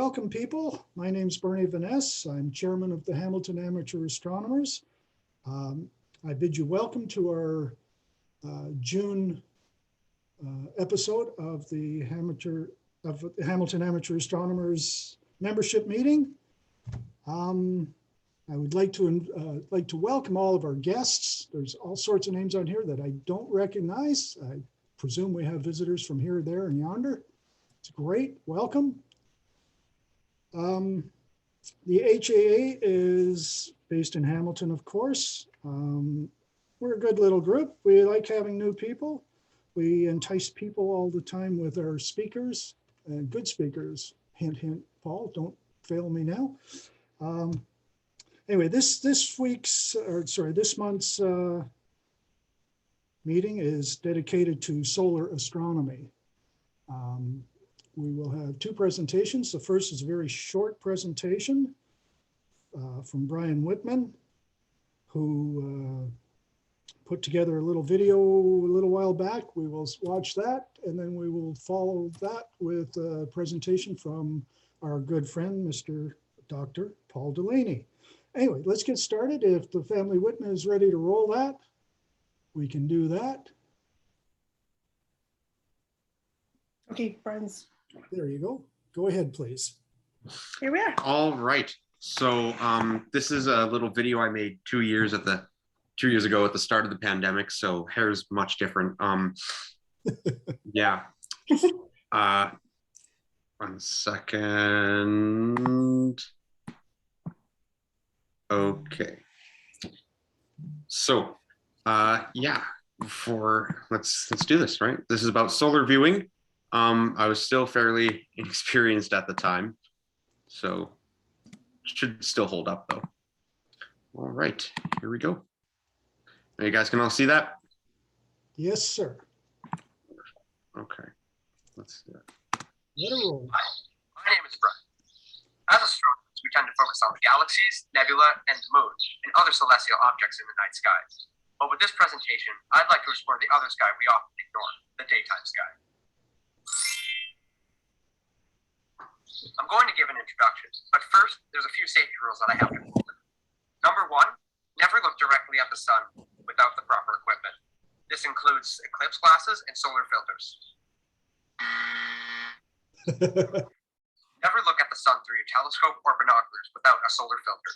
welcome people. My name is Bernie Van Ness. I'm chairman of the Hamilton Amateur Astronomers. I bid you welcome to our June episode of the Hamilton Amateur Astronomers membership meeting. I would like to welcome all of our guests. There's all sorts of names on here that I don't recognize. I presume we have visitors from here, there, and yonder. It's great. Welcome. The HAA is based in Hamilton, of course. We're a good little group. We like having new people. We entice people all the time with our speakers, and good speakers. Hint, hint, Paul, don't fail me now. Anyway, this month's meeting is dedicated to solar astronomy. We will have two presentations. The first is a very short presentation from Brian Whitman, who put together a little video a little while back. We will watch that, and then we will follow that with a presentation from our good friend, Dr. Paul Delaney. Anyway, let's get started. If the family Whitman is ready to roll that, we can do that. Okay, friends. There you go. Go ahead, please. Here we are. All right. So this is a little video I made 2 years ago at the start of the pandemic. So hair's much different. Yeah. 1 second. Okay. So yeah, let's do this, right? This is about solar viewing. I was still fairly inexperienced at the time, so should still hold up though. All right, here we go. Now you guys can all see that? Yes, sir. Okay, let's do it. Let her roll. Hi, my name is Brian. As astronomers, we tend to focus on the galaxies, nebula, and the moon, and other celestial objects in the night sky. But with this presentation, I'd like to explore the other sky we often ignore, the daytime sky. I'm going to give an introduction, but first, there's a few safety rules that I have to follow. Number 1, never look directly at the sun without the proper equipment. This includes eclipse glasses and solar filters. Never look at the sun through your telescope or binoculars without a solar filter.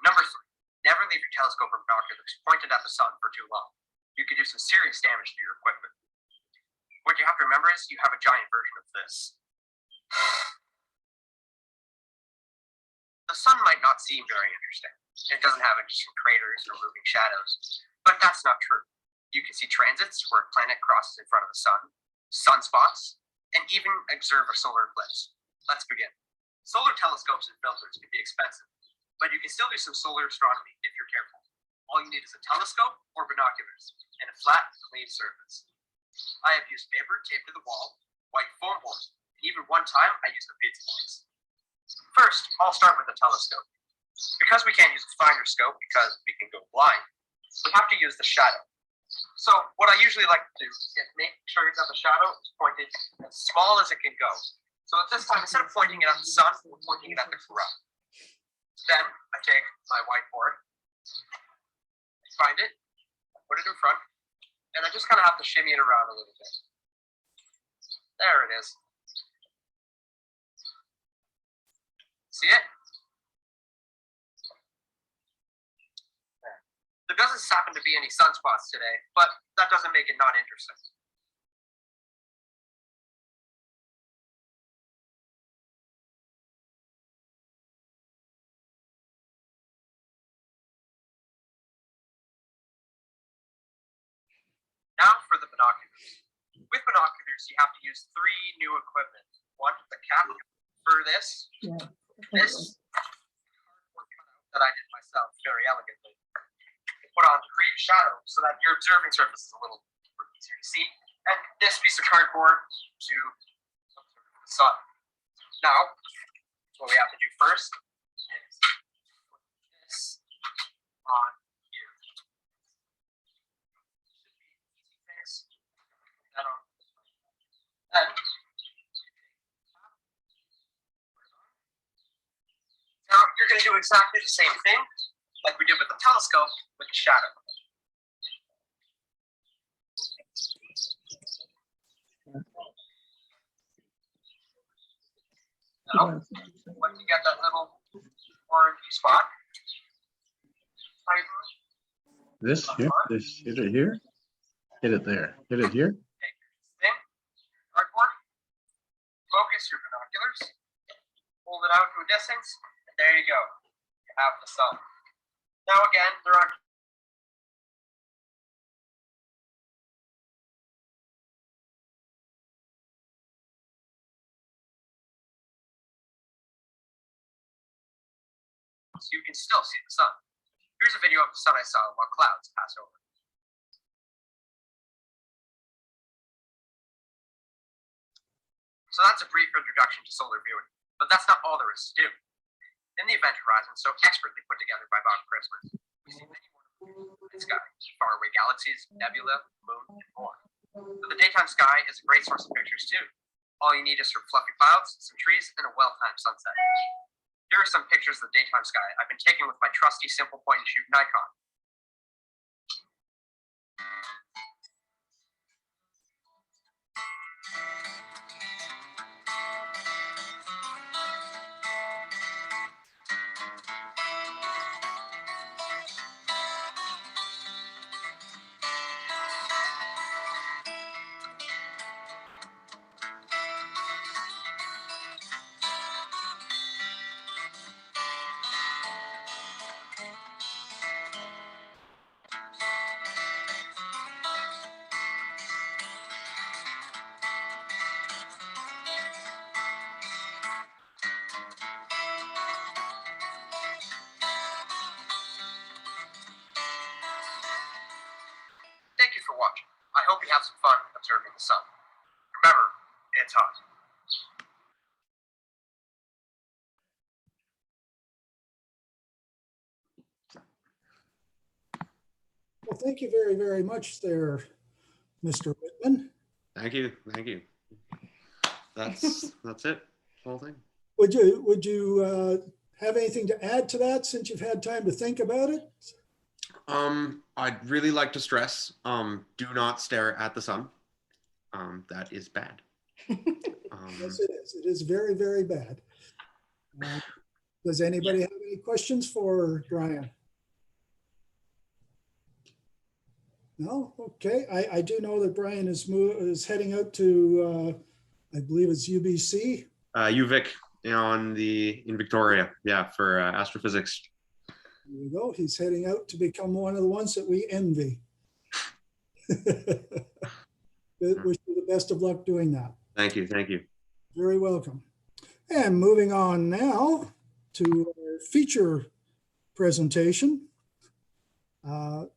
Number 3, never leave your telescope or binoculars pointed at the sun for too long. You could do some serious damage to your equipment. What you have to remember is you have a giant version of this. The sun might not seem very interesting. It doesn't have any craters or moving shadows, but that's not true. You can see transits where a planet crosses in front of the sun, sunspots, and even observe a solar eclipse. Let's begin. Solar telescopes and filters can be expensive, but you can still do some solar astronomy if you're careful. All you need is a telescope or binoculars and a flat, clean surface. I have used paper taped to the wall, white foam board, and even one time I used a pizza box. First, I'll start with the telescope. Because we can't use a finer scope because we can go blind, we have to use the shadow. So what I usually like to do is make sure that the shadow is pointed as small as it can go. So at this time, instead of pointing it at the sun, we're pointing it at the ground. Then I take my whiteboard, find it, put it in front, and I just kind of have to shimmy it around a little bit. There it is. See it? There. There doesn't happen to be any sunspots today, but that doesn't make it not interesting. Now for the binoculars. With binoculars, you have to use 3 new equipment. One, the cap for this. Yeah. This cardboard cutout that I did myself very elegantly. Put on to create shadow so that your observing surface is a little easier to see. And this piece of cardboard to observe the sun. Now, what we have to do first is put this on here. Then do exactly the same thing like we did with the telescope with the shadow. Now, when you get that little orangey spot, This here, this hit it here, hit it there, hit it here. take thin cardboard, focus your binoculars, hold it out to a distance, and there you go. You have the sun. Now again, there are so you can still see the sun. Here's a video of the sun I saw while clouds pass over. So that's a brief introduction to solar viewing, but that's not all there is to do. In the event horizon, so expertly put together by Bob Christmas, we see many wonderful things in the sky, faraway galaxies, nebula, moon, and more. But the daytime sky is a great source of pictures too. All you need is some fluffy clouds, some trees, and a well-timed sunset. Here are some pictures of the daytime sky I've been taking with my trusty simple point and shoot Nikon. Thank you for watching. I hope you have some fun observing the sun. Remember, it's hot. Well, thank you very, very much there, Mr. Whitman. Thank you. Thank you. That's it. Whole thing. Would you have anything to add to that since you've had time to think about it? I'd really like to stress, do not stare at the sun. That is bad. Yes, it is. It is very, very bad. Does anybody have any questions for Brian? No? Okay. I do know that Brian is heading out to, I believe it's UBC. UVic in Victoria, yeah, for astrophysics. There you go. He's heading out to become one of the ones that we envy. Wish you the best of luck doing that. Thank you. Thank you. Very welcome. And moving on now to our feature presentation.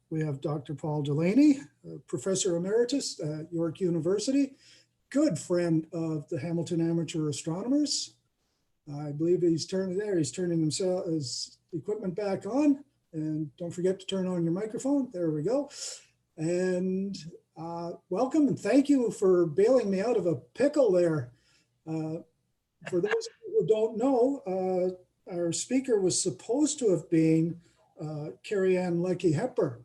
We have Dr. Paul Delaney, Professor Emeritus at York University, good friend of the Hamilton Amateur Astronomers. I believe he's turning his equipment back on, and don't forget to turn on your microphone. There we go. And welcome and thank you for bailing me out of a pickle there. For those who don't know, our speaker was supposed to have been Carrie Ann Leckie Hepburn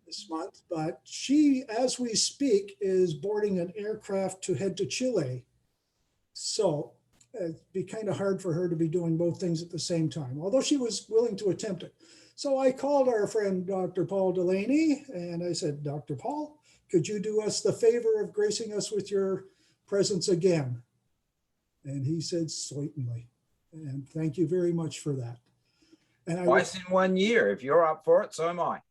this month, but she, as we speak, is boarding an aircraft to head to Chile. So it'd be kind of hard for her to be doing both things at the same time, although she was willing to attempt it. So I called our friend, Dr. Paul Delaney, and I said, Dr. Paul, could you do us the favor of gracing us with your presence again? And he said, certainly. And thank you very much for that. And Twice in 1 year. If you're up for it, so am I.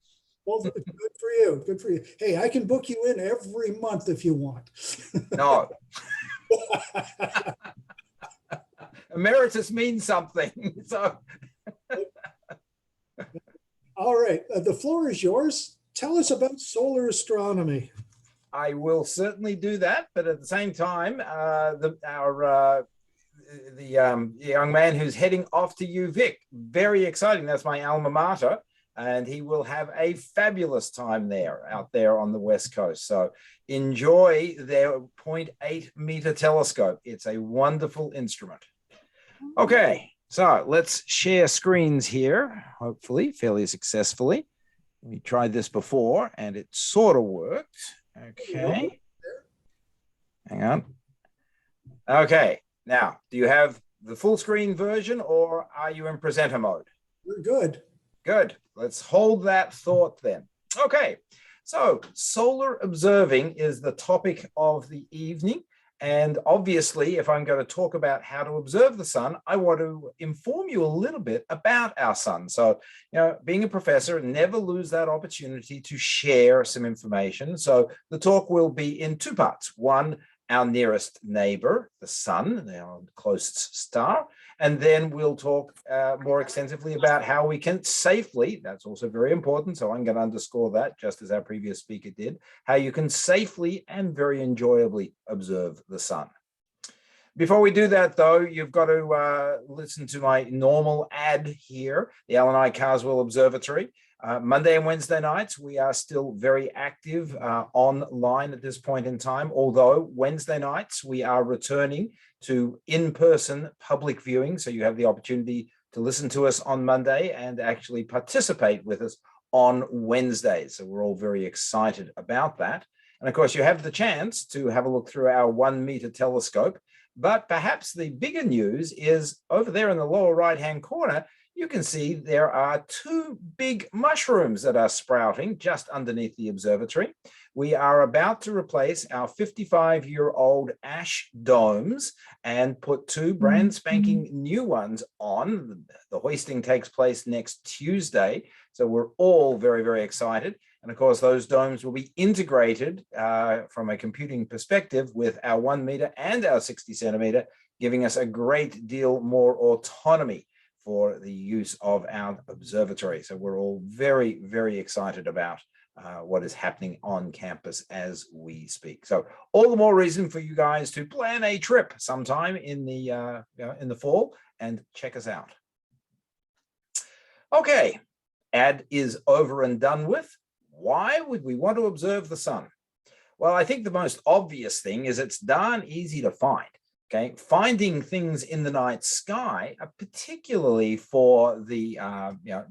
Well, good for you. Good for you. Hey, I can book you in every month if you want. No. Emeritus means something. So. All right. The floor is yours. Tell us about solar astronomy. I will certainly do that, but at the same time, the young man who's heading off to UVic, very exciting. That's my alma mater, and he will have a fabulous time there, out there on the West Coast. So enjoy their 0.8 meter telescope. It's a wonderful instrument. Okay, So let's share screens here, hopefully fairly successfully. We tried this before and it sort of worked. Okay. Hang on. Okay. Now, do you have the full screen version or are you in presenter mode? We're good. Good. Let's hold that thought then. Okay. So solar observing is the topic of the evening. And obviously, if I'm going to talk about how to observe the sun, I want to inform you a little bit about our sun. So, being a professor, never lose that opportunity to share some information. So the talk will be in two parts. One, our nearest neighbor, the sun, our closest star. And then we'll talk more extensively about how we can safely, that's also very important, so I'm going to underscore that just as our previous speaker did, how you can safely and very enjoyably observe the sun. Before we do that, though, you've got to listen to my normal ad here, the Alan I. Carswell Observatory. Monday and Wednesday nights, we are still very active online at this point in time, although Wednesday nights, we are returning to in-person public viewing. So you have the opportunity to listen to us on Monday and actually participate with us on Wednesdays. So we're all very excited about that. And of course, you have the chance to have a look through our 1 meter telescope. But perhaps the bigger news is over there in the lower right-hand corner, you can see there are two big mushrooms that are sprouting just underneath the observatory. We are about to replace our 55-year-old ash domes and put two brand spanking new ones on. The hoisting takes place next Tuesday, so we're all very, very excited. And of course, those domes will be integrated from a computing perspective with our 1 meter and our 60 centimeter, giving us a great deal more autonomy for the use of our observatory. So we're all very, very excited about what is happening on campus as we speak. So all the more reason for you guys to plan a trip sometime in the fall and check us out. Okay, ad is over and done with. Why would we want to observe the sun? Well, I think the most obvious thing is it's darn easy to find. Okay, finding things in the night sky, particularly for the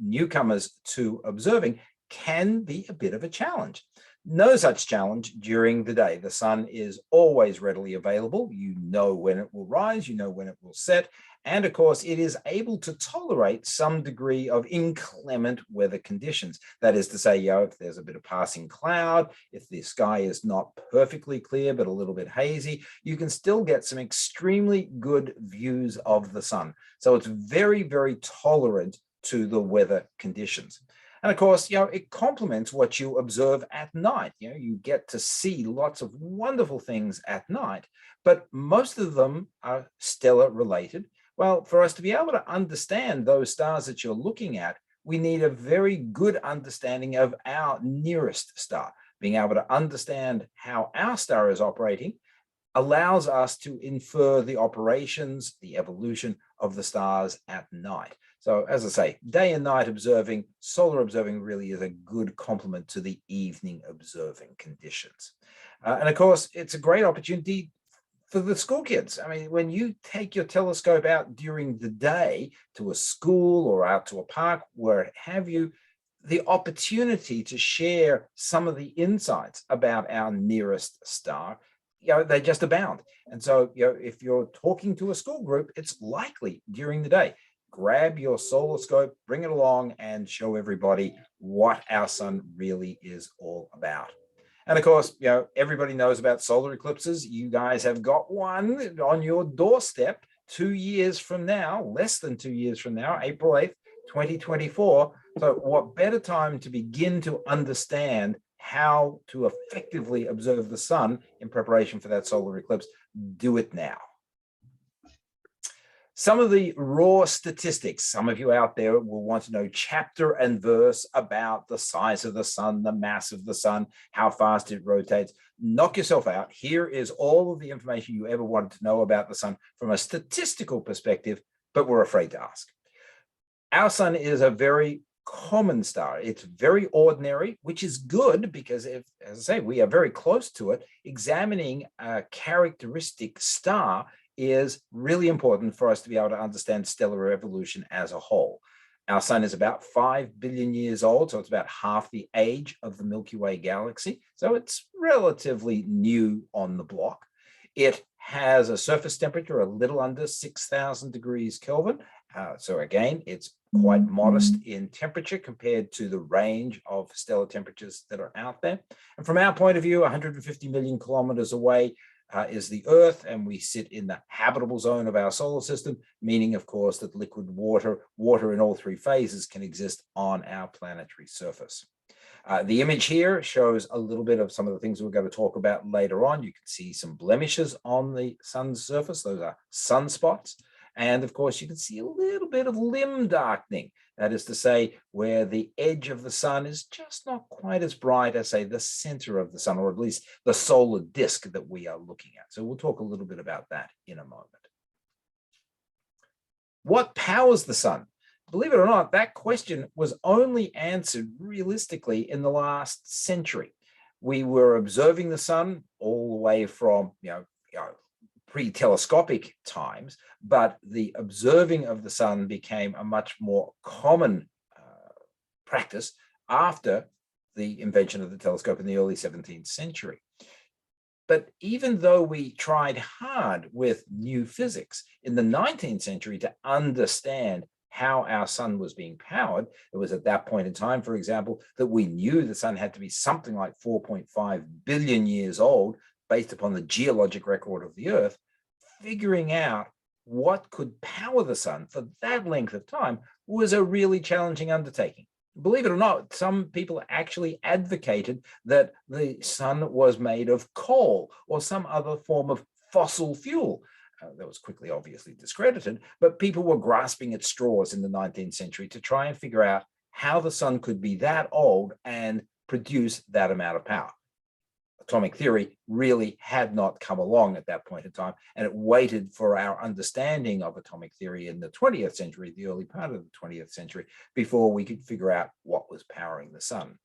newcomers to observing, can be a bit of a challenge. No such challenge during the day. The sun is always readily available. You know when it will rise, you know when it will set. And of course, it is able to tolerate some degree of inclement weather conditions. That is to say, if there's a bit of passing cloud, if the sky is not perfectly clear, but a little bit hazy, you can still get some extremely good views of the sun. So it's very, very tolerant to the weather conditions. And of course, it complements what you observe at night. You get to see lots of wonderful things at night, but most of them are stellar related. Well, for us to be able to understand those stars that you're looking at, we need a very good understanding of our nearest star. Being able to understand how our star is operating allows us to infer the operations, the evolution of the stars at night. So as I say, day and night observing, solar observing really is a good complement to the evening observing conditions. And of course, it's a great opportunity for the school kids. I mean, when you take your telescope out during the day to a school or out to a park, where have you, the opportunity to share some of the insights about our nearest star, they just abound. And so, if you're talking to a school group, it's likely during the day. Grab your solar scope, bring it along, and show everybody what our sun really is all about. And of course, everybody knows about solar eclipses. You guys have got one on your doorstep 2 years from now, less than 2 years from now, April 8th, 2024. So what better time to begin to understand how to effectively observe the sun in preparation for that solar eclipse? Do it now. Some of the raw statistics, some of you out there will want to know chapter and verse about the size of the sun, the mass of the sun, how fast it rotates. Knock yourself out. Here is all of the information you ever wanted to know about the sun from a statistical perspective, but we're afraid to ask. Our sun is a very common star. It's very ordinary, which is good because, as I say, we are very close to it. Examining a characteristic star is really important for us to be able to understand stellar evolution as a whole. Our sun is about 5 billion years old, so it's about half the age of the Milky Way galaxy. So it's relatively new on the block. It has a surface temperature a little under 6,000 degrees Kelvin. So again, it's quite modest in temperature compared to the range of stellar temperatures that are out there. And from our point of view, 150 million kilometers away is the Earth, and we sit in the habitable zone of our solar system, meaning, of course, that liquid water in all three phases can exist on our planetary surface. The image here shows a little bit of some of the things we're going to talk about later on. You can see some blemishes on the sun's surface. Those are sunspots. And of course, you can see a little bit of limb darkening. That is to say, where the edge of the sun is just not quite as bright as, say, the center of the sun, or at least the solar disk that we are looking at. So we'll talk a little bit about that in a moment. What powers the sun? Believe it or not, that question was only answered realistically in the last century. We were observing the sun all the way from, pre-telescopic times, but the observing of the sun became a much more common practice after the invention of the telescope in the early 17th century. But even though we tried hard with new physics in the 19th century to understand how our sun was being powered, it was at that point in time, for example, that we knew the sun had to be something like 4.5 billion years old based upon the geologic record of the Earth. Figuring out what could power the sun for that length of time was a really challenging undertaking. Believe it or not, some people actually advocated that the sun was made of coal or some other form of fossil fuel. That was quickly obviously discredited, but people were grasping at straws in the 19th century to try and figure out how the sun could be that old and produce that amount of power. Atomic theory really had not come along at that point in time, and it waited for our understanding of atomic theory in the 20th century, the early part of the 20th century, before we could figure out what was powering the sun.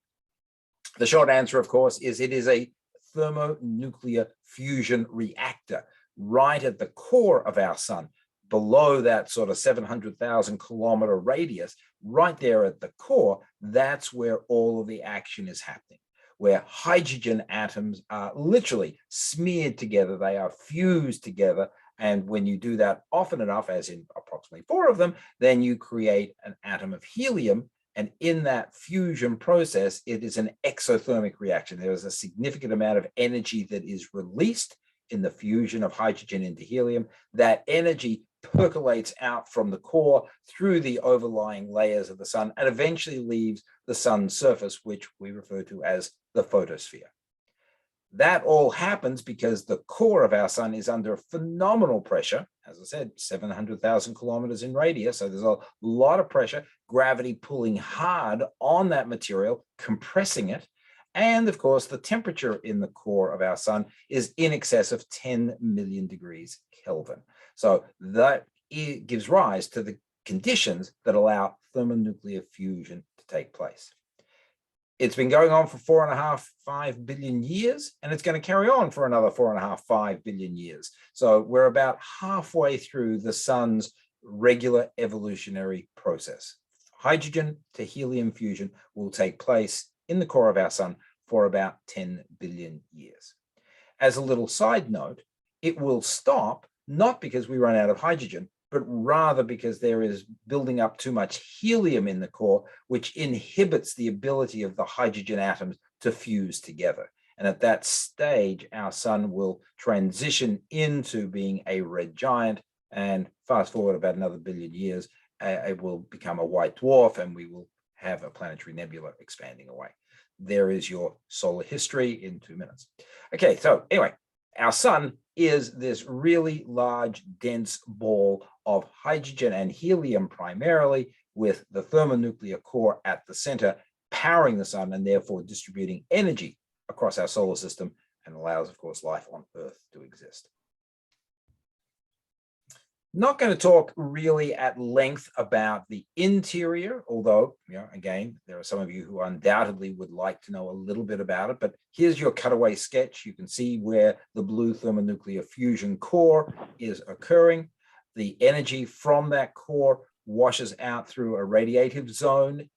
The short answer, of course, is it is a thermonuclear fusion reactor right at the core of our sun, below that sort of 700,000 kilometer radius, right there at the core. That's where all of the action is happening, where hydrogen atoms are literally smeared together, they are fused together. And when you do that often enough, as in approximately 4 of them, then you create an atom of helium. And in that fusion process, it is an exothermic reaction. There is a significant amount of energy that is released in the fusion of hydrogen into helium. That energy percolates out from the core through the overlying layers of the sun and eventually leaves the sun's surface, which we refer to as the photosphere. That all happens because the core of our sun is under phenomenal pressure. As I said, 700,000 kilometers in radius. So there's a lot of pressure, gravity pulling hard on that material, compressing it. And of course, the temperature in the core of our sun is in excess of 10 million degrees Kelvin. So that gives rise to the conditions that allow thermonuclear fusion to take place. It's been going on for 4.5, 5 billion years, and it's going to carry on for another 4.5, 5 billion years. So we're about halfway through the sun's regular evolutionary process. Hydrogen to helium fusion will take place in the core of our sun for about 10 billion years. As a little side note, it will stop not because we run out of hydrogen, but rather because there is building up too much helium in the core, which inhibits the ability of the hydrogen atoms to fuse together. And at that stage, our sun will transition into being a red giant, and fast forward about another billion years, it will become a white dwarf, and we will have a planetary nebula expanding away. There is your solar history in 2 minutes. Okay, so anyway, our sun is this really large, dense ball of hydrogen and helium primarily, with the thermonuclear core at the center powering the sun and therefore distributing energy across our solar system, and allows, of course, life on Earth to exist. Not going to talk really at length about the interior, although, again, there are some of you who undoubtedly would like to know a little bit about it, but here's your cutaway sketch. You can see where the blue thermonuclear fusion core is occurring. The energy from that core washes out through a radiative zone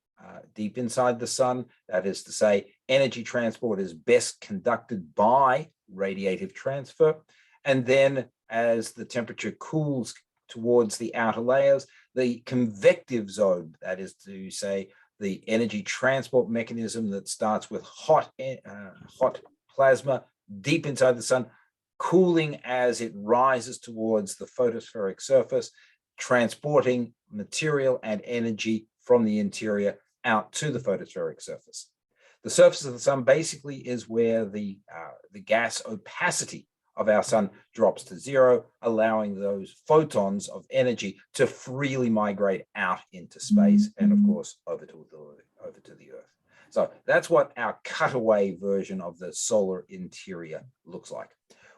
deep inside the sun. That is to say, energy transport is best conducted by radiative transfer. And then as the temperature cools towards the outer layers, the convective zone, that is to say, the energy transport mechanism that starts with hot plasma deep inside the sun, cooling as it rises towards the photospheric surface, transporting material and energy from the interior out to the photospheric surface. The surface of the sun basically is where the gas opacity of our sun drops to zero, allowing those photons of energy to freely migrate out into space and, of course, over to the Earth. So that's what our cutaway version of the solar interior looks like.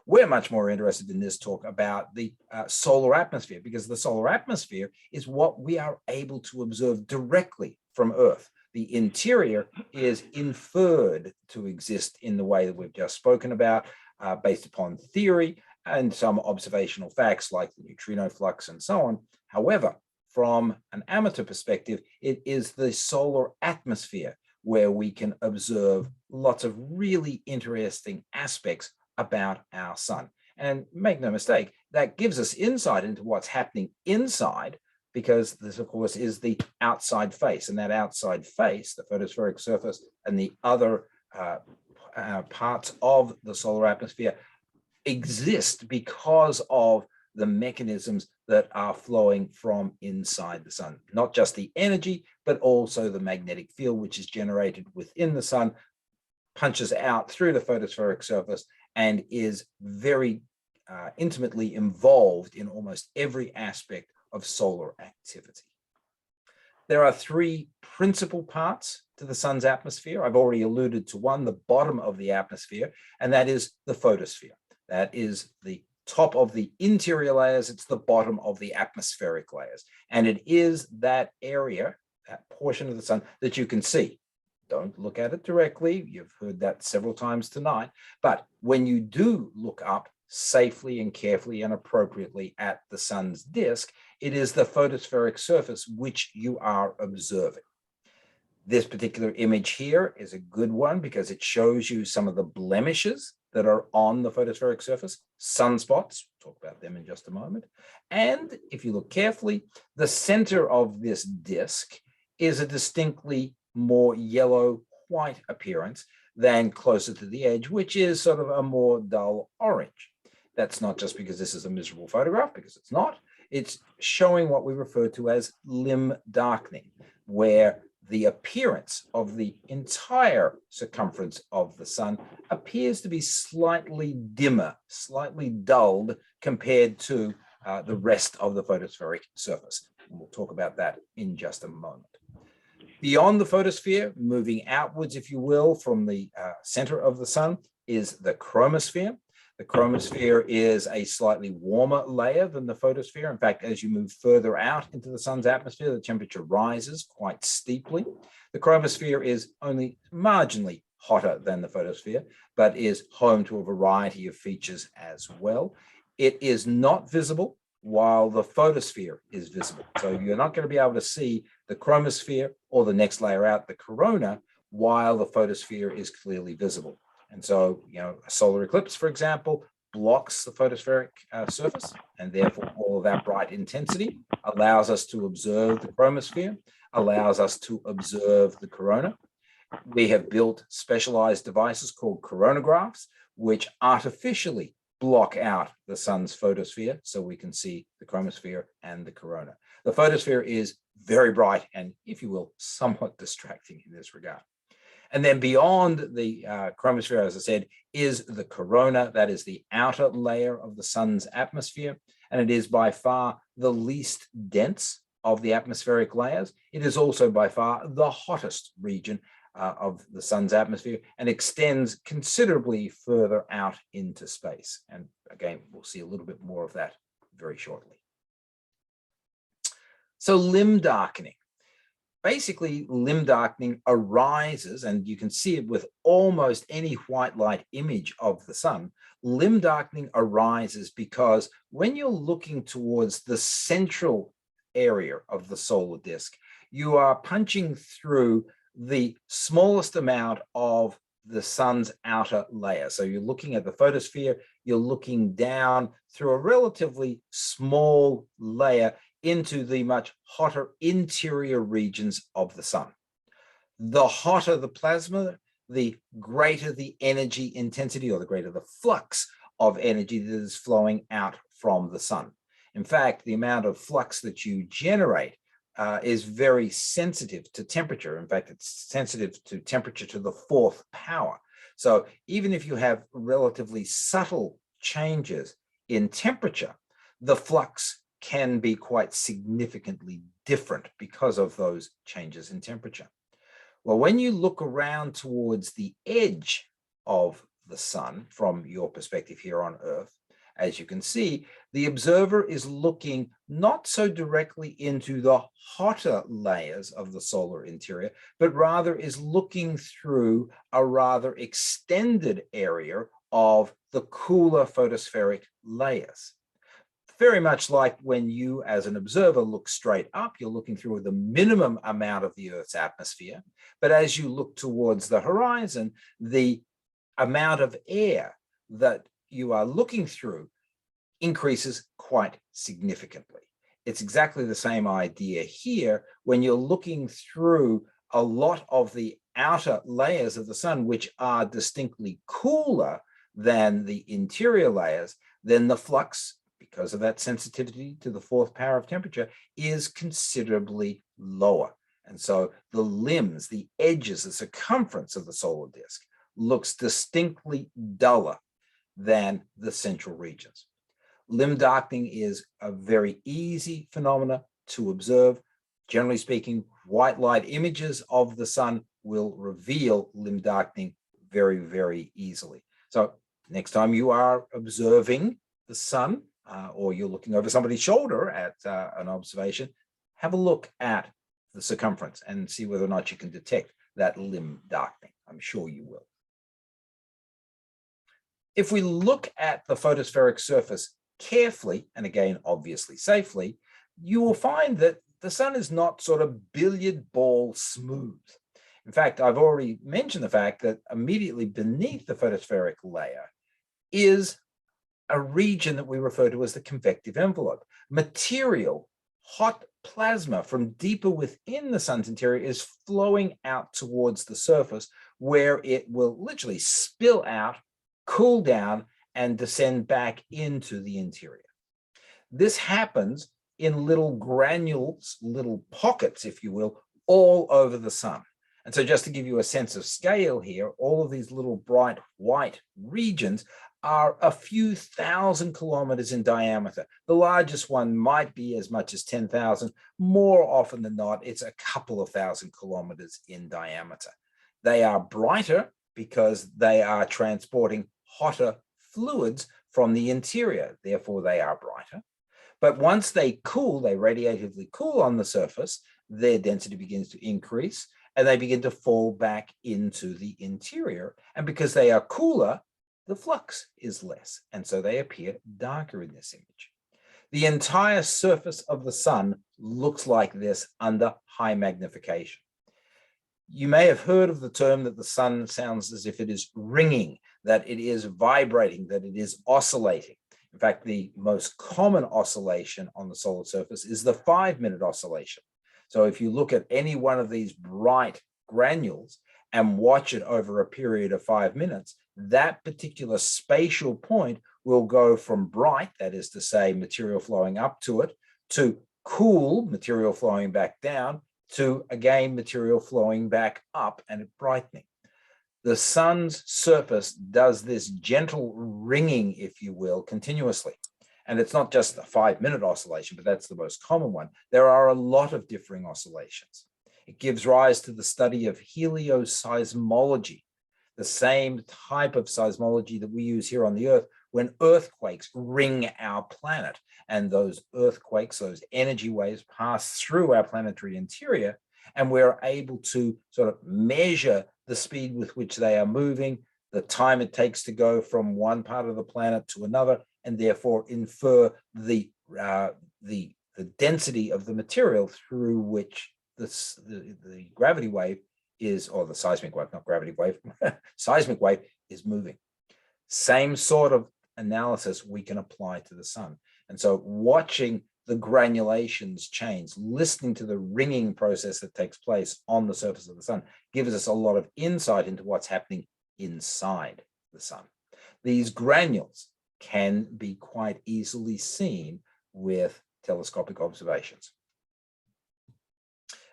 We're much more interested in this talk about the solar atmosphere, because the solar atmosphere is what we are able to observe directly from Earth. The interior is inferred to exist in the way that we've just spoken about, based upon theory and some observational facts like the neutrino flux and so on. However, from an amateur perspective, it is the solar atmosphere where we can observe lots of really interesting aspects about our sun. And make no mistake, that gives us insight into what's happening inside, because this, of course, is the outside face. And that outside face, the photospheric surface and the other parts of the solar atmosphere, exist because of the mechanisms that are flowing from inside the sun. Not just the energy, but also the magnetic field, which is generated within the sun, punches out through the photospheric surface, and is very intimately involved in almost every aspect of solar activity. There are three principal parts to the sun's atmosphere. I've already alluded to one, the bottom of the atmosphere, and that is the photosphere. That is the top of the interior layers. It's the bottom of the atmospheric layers. And it is that area, that portion of the sun that you can see. Don't look at it directly. You've heard that several times tonight. But when you do look up safely and carefully and appropriately at the sun's disk, it is the photospheric surface which you are observing. This particular image here is a good one because it shows you some of the blemishes that are on the photospheric surface, sunspots, we'll talk about them in just a moment. And if you look carefully, the center of this disk is a distinctly more yellow-white appearance than closer to the edge, which is sort of a more dull orange. That's not just because this is a miserable photograph, because it's not. It's showing what we refer to as limb darkening, where the appearance of the entire circumference of the sun appears to be slightly dimmer, slightly dulled compared to the rest of the photospheric surface. And we'll talk about that in just a moment. Beyond the photosphere, moving outwards, if you will, from the center of the sun, is the chromosphere. The chromosphere is a slightly warmer layer than the photosphere. In fact, as you move further out into the sun's atmosphere, the temperature rises quite steeply. The chromosphere is only marginally hotter than the photosphere, but is home to a variety of features as well. It is not visible while the photosphere is visible. So you're not going to be able to see the chromosphere or the next layer out, the corona, while the photosphere is clearly visible. And so, a solar eclipse, for example, blocks the photospheric surface, and therefore all of that bright intensity allows us to observe the chromosphere, allows us to observe the corona. We have built specialized devices called coronagraphs, which artificially block out the sun's photosphere so we can see the chromosphere and the corona. The photosphere is very bright and, if you will, somewhat distracting in this regard. And then beyond the chromosphere, as I said, is the corona. That is the outer layer of the sun's atmosphere. And it is by far the least dense of the atmospheric layers. It is also by far the hottest region of the sun's atmosphere and extends considerably further out into space. And again, we'll see a little bit more of that very shortly. So limb darkening. Basically, limb darkening arises, and you can see it with almost any white light image of the sun. Limb darkening arises because when you're looking towards the central area of the solar disk, you are punching through the smallest amount of the sun's outer layer. So you're looking at the photosphere, you're looking down through a relatively small layer into the much hotter interior regions of the sun. The hotter the plasma, the greater the energy intensity, or the greater the flux of energy that is flowing out from the sun. In fact, the amount of flux that you generate is very sensitive to temperature. In fact, it's sensitive to temperature to the 4th power. So even if you have relatively subtle changes in temperature, the flux can be quite significantly different because of those changes in temperature. Well, when you look around towards the edge of the sun from your perspective here on Earth, as you can see, the observer is looking not so directly into the hotter layers of the solar interior, but rather is looking through a rather extended area of the cooler photospheric layers. Very much like when you as an observer look straight up, you're looking through the minimum amount of the Earth's atmosphere. But as you look towards the horizon, the amount of air that you are looking through increases quite significantly. It's exactly the same idea here when you're looking through a lot of the outer layers of the sun, which are distinctly cooler than the interior layers, then the flux, because of that sensitivity to the 4th power of temperature, is considerably lower. And so the limbs, the edges, the circumference of the solar disk looks distinctly duller than the central regions. Limb darkening is a very easy phenomena to observe. Generally speaking, white light images of the sun will reveal limb darkening very, very easily. So next time you are observing the sun, or you're looking over somebody's shoulder at an observation, have a look at the circumference and see whether or not you can detect that limb darkening. I'm sure you will. If we look at the photospheric surface carefully, and again, obviously safely, you will find that the sun is not sort of billiard ball smooth. In fact, I've already mentioned the fact that immediately beneath the photospheric layer is a region that we refer to as the convective envelope. Material, hot plasma from deeper within the sun's interior is flowing out towards the surface, where it will literally spill out, cool down, and descend back into the interior. This happens in little granules, little pockets, if you will, all over the sun. And so just to give you a sense of scale here, all of these little bright white regions are a few thousand kilometers in diameter. The largest one might be as much as 10,000. More often than not, it's a couple of thousand kilometers in diameter. They are brighter because they are transporting hotter fluids from the interior. Therefore, they are brighter. But once they cool, they radiatively cool on the surface, their density begins to increase, and they begin to fall back into the interior. And because they are cooler, the flux is less, and so they appear darker in this image. The entire surface of the sun looks like this under high magnification. You may have heard of the term that the sun sounds as if it is ringing, that it is vibrating, that it is oscillating. In fact, the most common oscillation on the solar surface is the 5-minute oscillation. So if you look at any one of these bright granules and watch it over a period of 5 minutes, that particular spatial point will go from bright, that is to say, material flowing up to it, to cool, material flowing back down, to again, material flowing back up and brightening. The sun's surface does this gentle ringing, if you will, continuously. And it's not just a 5-minute oscillation, but that's the most common one. There are a lot of differing oscillations. It gives rise to the study of helioseismology, the same type of seismology that we use here on the Earth, when earthquakes ring our planet, and those earthquakes, those energy waves pass through our planetary interior, and we're able to sort of measure the speed with which they are moving, the time it takes to go from one part of the planet to another, and therefore infer the density of the material through which the gravity wave is, or the seismic wave, not gravity wave, seismic wave is moving. Same sort of analysis we can apply to the sun. And so watching the granulations change, listening to the ringing process that takes place on the surface of the sun gives us a lot of insight into what's happening inside the sun. These granules can be quite easily seen with telescopic observations.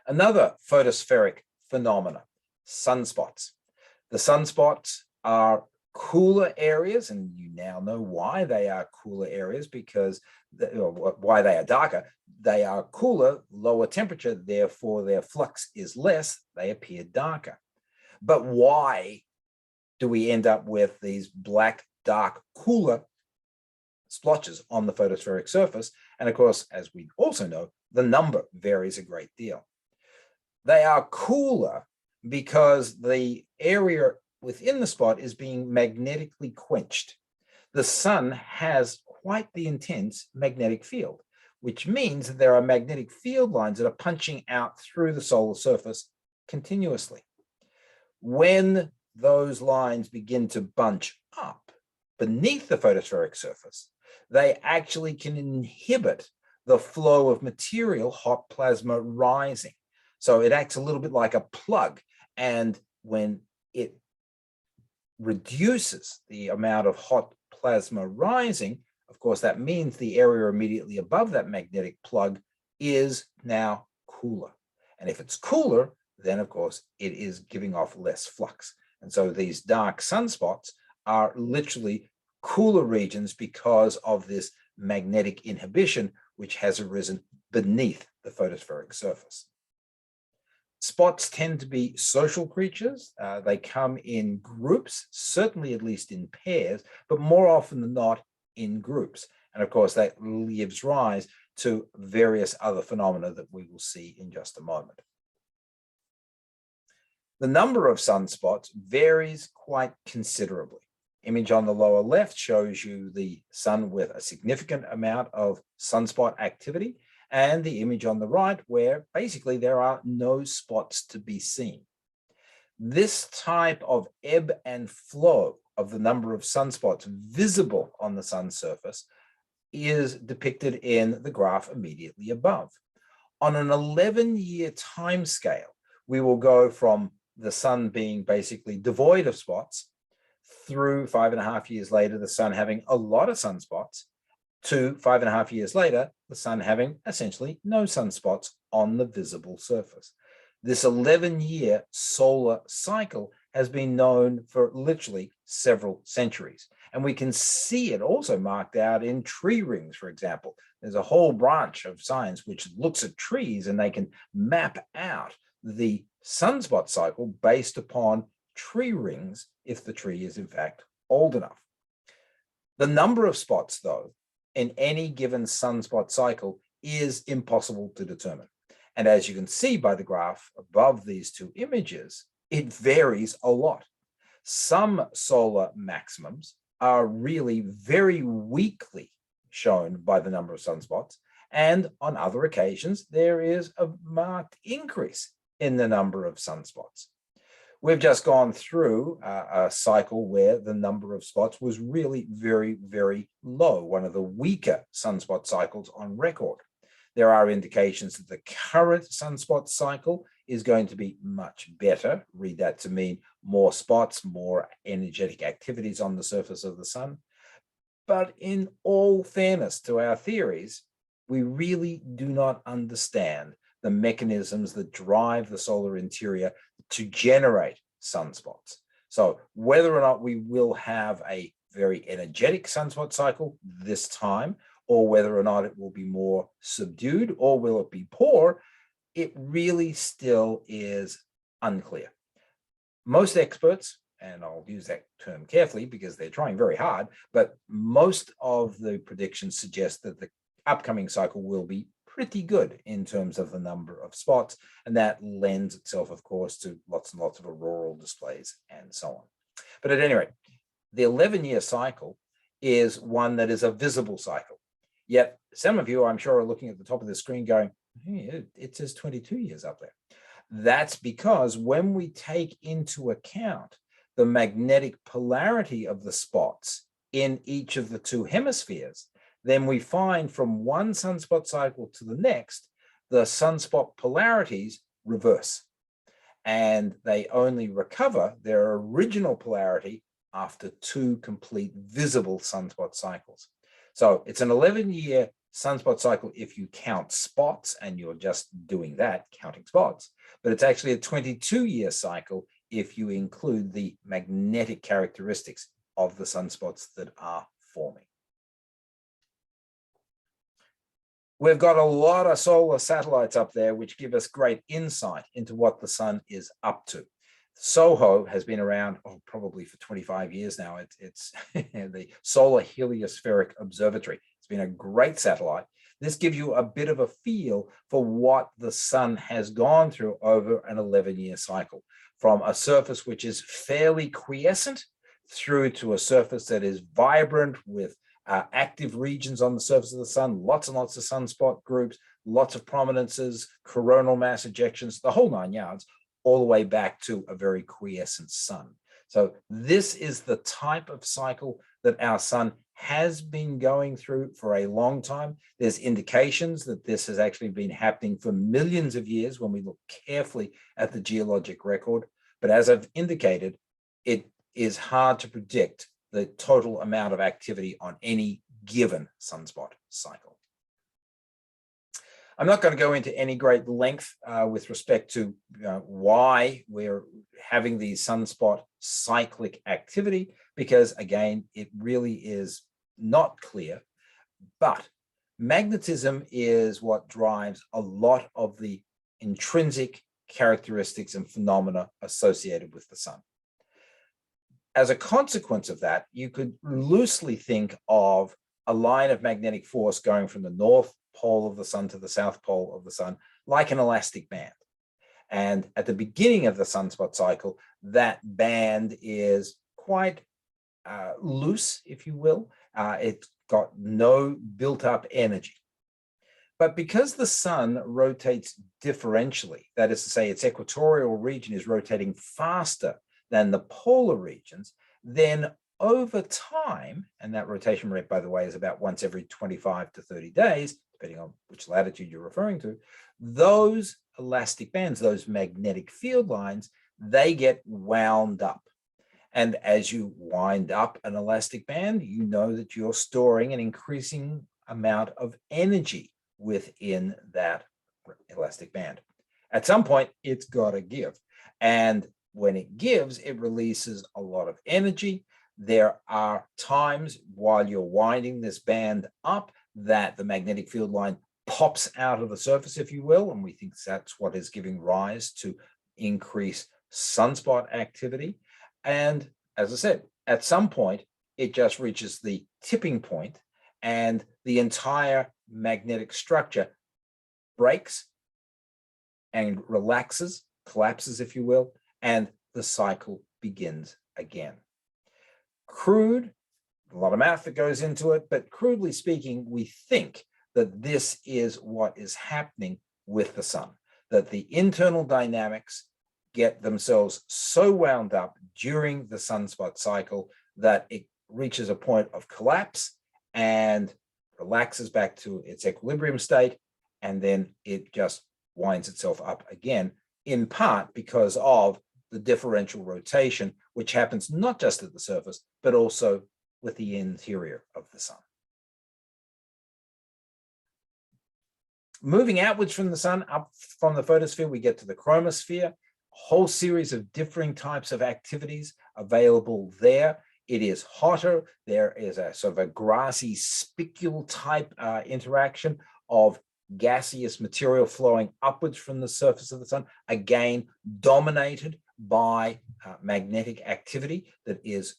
Another photospheric phenomena, sunspots. The sunspots are cooler areas, and you now know why they are cooler areas, because why they are darker. They are cooler, lower temperature, therefore their flux is less, they appear darker. But why do we end up with these black, dark, cooler splotches on the photospheric surface? And of course, as we also know, the number varies a great deal. They are cooler because the area within the spot is being magnetically quenched. The sun has quite the intense magnetic field, which means that there are magnetic field lines that are punching out through the solar surface continuously. When those lines begin to bunch up beneath the photospheric surface, they actually can inhibit the flow of material, hot plasma rising. So it acts a little bit like a plug. And when it reduces the amount of hot plasma rising, of course, that means the area immediately above that magnetic plug is now cooler. And if it's cooler, then of course, it is giving off less flux. And so these dark sunspots are literally cooler regions because of this magnetic inhibition, which has arisen beneath the photospheric surface. Spots tend to be social creatures. They come in groups, certainly at least in pairs, but more often than not in groups. And of course, that gives rise to various other phenomena that we will see in just a moment. The number of sunspots varies quite considerably. Image on the lower left shows you the sun with a significant amount of sunspot activity, and the image on the right where basically there are no spots to be seen. This type of ebb and flow of the number of sunspots visible on the sun's surface is depicted in the graph immediately above. On an 11-year time scale, we will go from the sun being basically devoid of spots through 5.5 years later, the sun having a lot of sunspots, to 5.5 years later, the sun having essentially no sunspots on the visible surface. This 11-year solar cycle has been known for literally several centuries. And we can see it also marked out in tree rings, for example. There's a whole branch of science which looks at trees, and they can map out the sunspot cycle based upon tree rings if the tree is in fact old enough. The number of spots, though, in any given sunspot cycle is impossible to determine. And as you can see by the graph above these two images, it varies a lot. Some solar maximums are really very weakly shown by the number of sunspots, and on other occasions, there is a marked increase in the number of sunspots. We've just gone through a cycle where the number of spots was really very, very low, one of the weaker sunspot cycles on record. There are indications that the current sunspot cycle is going to be much better. Read that to mean more spots, more energetic activities on the surface of the sun. But in all fairness to our theories, we really do not understand the mechanisms that drive the solar interior to generate sunspots. So whether or not we will have a very energetic sunspot cycle this time, or whether or not it will be more subdued, or will it be poor, it really still is unclear. Most experts and I'll use that term carefully because they're trying very hard, but most of the predictions suggest that the upcoming cycle will be pretty good in terms of the number of spots, and that lends itself, of course, to lots and lots of auroral displays and so on. But at any rate, the 11-year cycle is one that is a visible cycle. Yet some of you, I'm sure, are looking at the top of the screen going, hey, it says 22 years up there. That's because when we take into account the magnetic polarity of the spots in each of the two hemispheres, then we find from one sunspot cycle to the next, the sunspot polarities reverse. And they only recover their original polarity after 2 complete visible sunspot cycles. So it's an 11-year sunspot cycle if you count spots, and you're just doing that, counting spots. But it's actually a 22-year cycle if you include the magnetic characteristics of the sunspots that are forming. We've got a lot of solar satellites up there which give us great insight into what the sun is up to. SOHO has been around probably for 25 years now. It's the Solar Heliospheric Observatory. It's been a great satellite. This gives you a bit of a feel for what the sun has gone through over an 11-year cycle, from a surface which is fairly quiescent through to a surface that is vibrant with active regions on the surface of the sun, lots and lots of sunspot groups, lots of prominences, coronal mass ejections, the whole 9 yards, all the way back to a very quiescent sun. So this is the type of cycle that our sun has been going through for a long time. There's indications that this has actually been happening for millions of years when we look carefully at the geologic record. But as I've indicated, it is hard to predict the total amount of activity on any given sunspot cycle. I'm not going to go into any great length with respect to why we're having these sunspot cyclic activity, because again, it really is not clear. But magnetism is what drives a lot of the intrinsic characteristics and phenomena associated with the sun. As a consequence of that, you could loosely think of a line of magnetic force going from the north pole of the sun to the south pole of the sun, like an elastic band. And at the beginning of the sunspot cycle, that band is quite loose, if you will. It's got no built-up energy. But because the sun rotates differentially, that is to say, its equatorial region is rotating faster than the polar regions, then over time, and that rotation rate, by the way, is about once every 25 to 30 days, depending on which latitude you're referring to, those elastic bands, those magnetic field lines, they get wound up. And as you wind up an elastic band, you know that you're storing an increasing amount of energy within that elastic band. At some point, it's got to give. And when it gives, it releases a lot of energy. There are times while you're winding this band up that the magnetic field line pops out of the surface, if you will, and we think that's what is giving rise to increased sunspot activity. And as I said, at some point, it just reaches the tipping point and the entire magnetic structure breaks and relaxes, collapses, if you will, and the cycle begins again. Crude, a lot of math that goes into it, but crudely speaking, we think that this is what is happening with the sun, that the internal dynamics get themselves so wound up during the sunspot cycle that it reaches a point of collapse and relaxes back to its equilibrium state, and then it just winds itself up again, in part because of the differential rotation, which happens not just at the surface, but also with the interior of the sun. Moving outwards from the sun, up from the photosphere, we get to the chromosphere, a whole series of differing types of activities available there. It is hotter. There is a sort of a grassy spicule type interaction of gaseous material flowing upwards from the surface of the sun, again, dominated by magnetic activity that is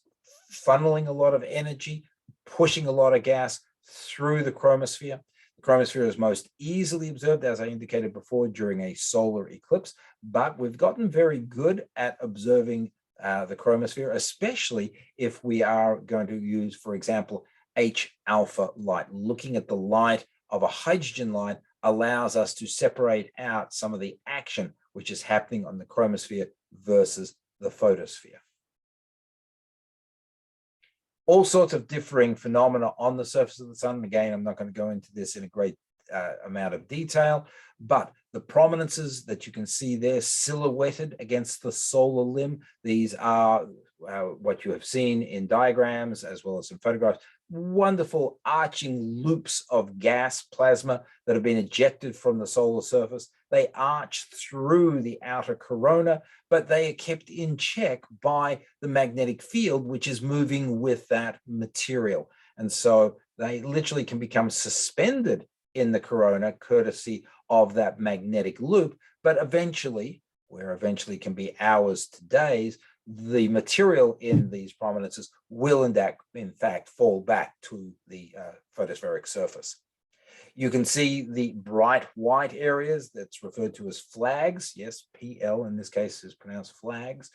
funneling a lot of energy, pushing a lot of gas through the chromosphere. The chromosphere is most easily observed, as I indicated before, during a solar eclipse, but we've gotten very good at observing the chromosphere, especially if we are going to use, for example, H-alpha light. Looking at the light of a hydrogen light allows us to separate out some of the action which is happening on the chromosphere versus the photosphere. All sorts of differing phenomena on the surface of the sun. Again, I'm not going to go into this in a great amount of detail, but the prominences that you can see there silhouetted against the solar limb, these are what you have seen in diagrams as well as in photographs, wonderful arching loops of gas plasma that have been ejected from the solar surface. They arch through the outer corona, but they are kept in check by the magnetic field, which is moving with that material. And so they literally can become suspended in the corona courtesy of that magnetic loop, but eventually, where eventually can be hours to days, the material in these prominences will in fact fall back to the photospheric surface. You can see the bright white areas that's referred to as flags. Yes, PL in this case is pronounced flags.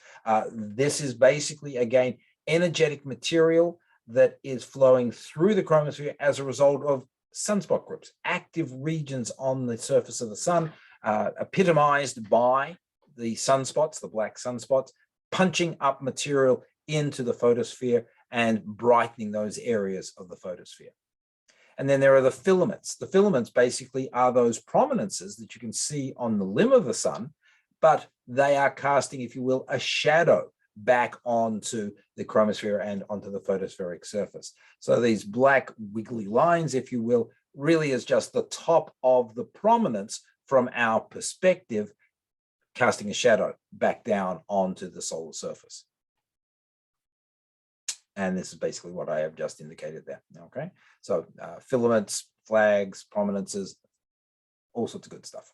This is basically, again, energetic material that is flowing through the chromosphere as a result of sunspot groups, active regions on the surface of the sun, epitomized by the sunspots, the black sunspots, punching up material into the photosphere and brightening those areas of the photosphere. And then there are the filaments. The filaments basically are those prominences that you can see on the limb of the sun, but they are casting, if you will, a shadow back onto the chromosphere and onto the photospheric surface. So these black wiggly lines, if you will, really is just the top of the prominence from our perspective, casting a shadow back down onto the solar surface. And this is basically what I have just indicated there, okay? So filaments, flags, prominences, all sorts of good stuff.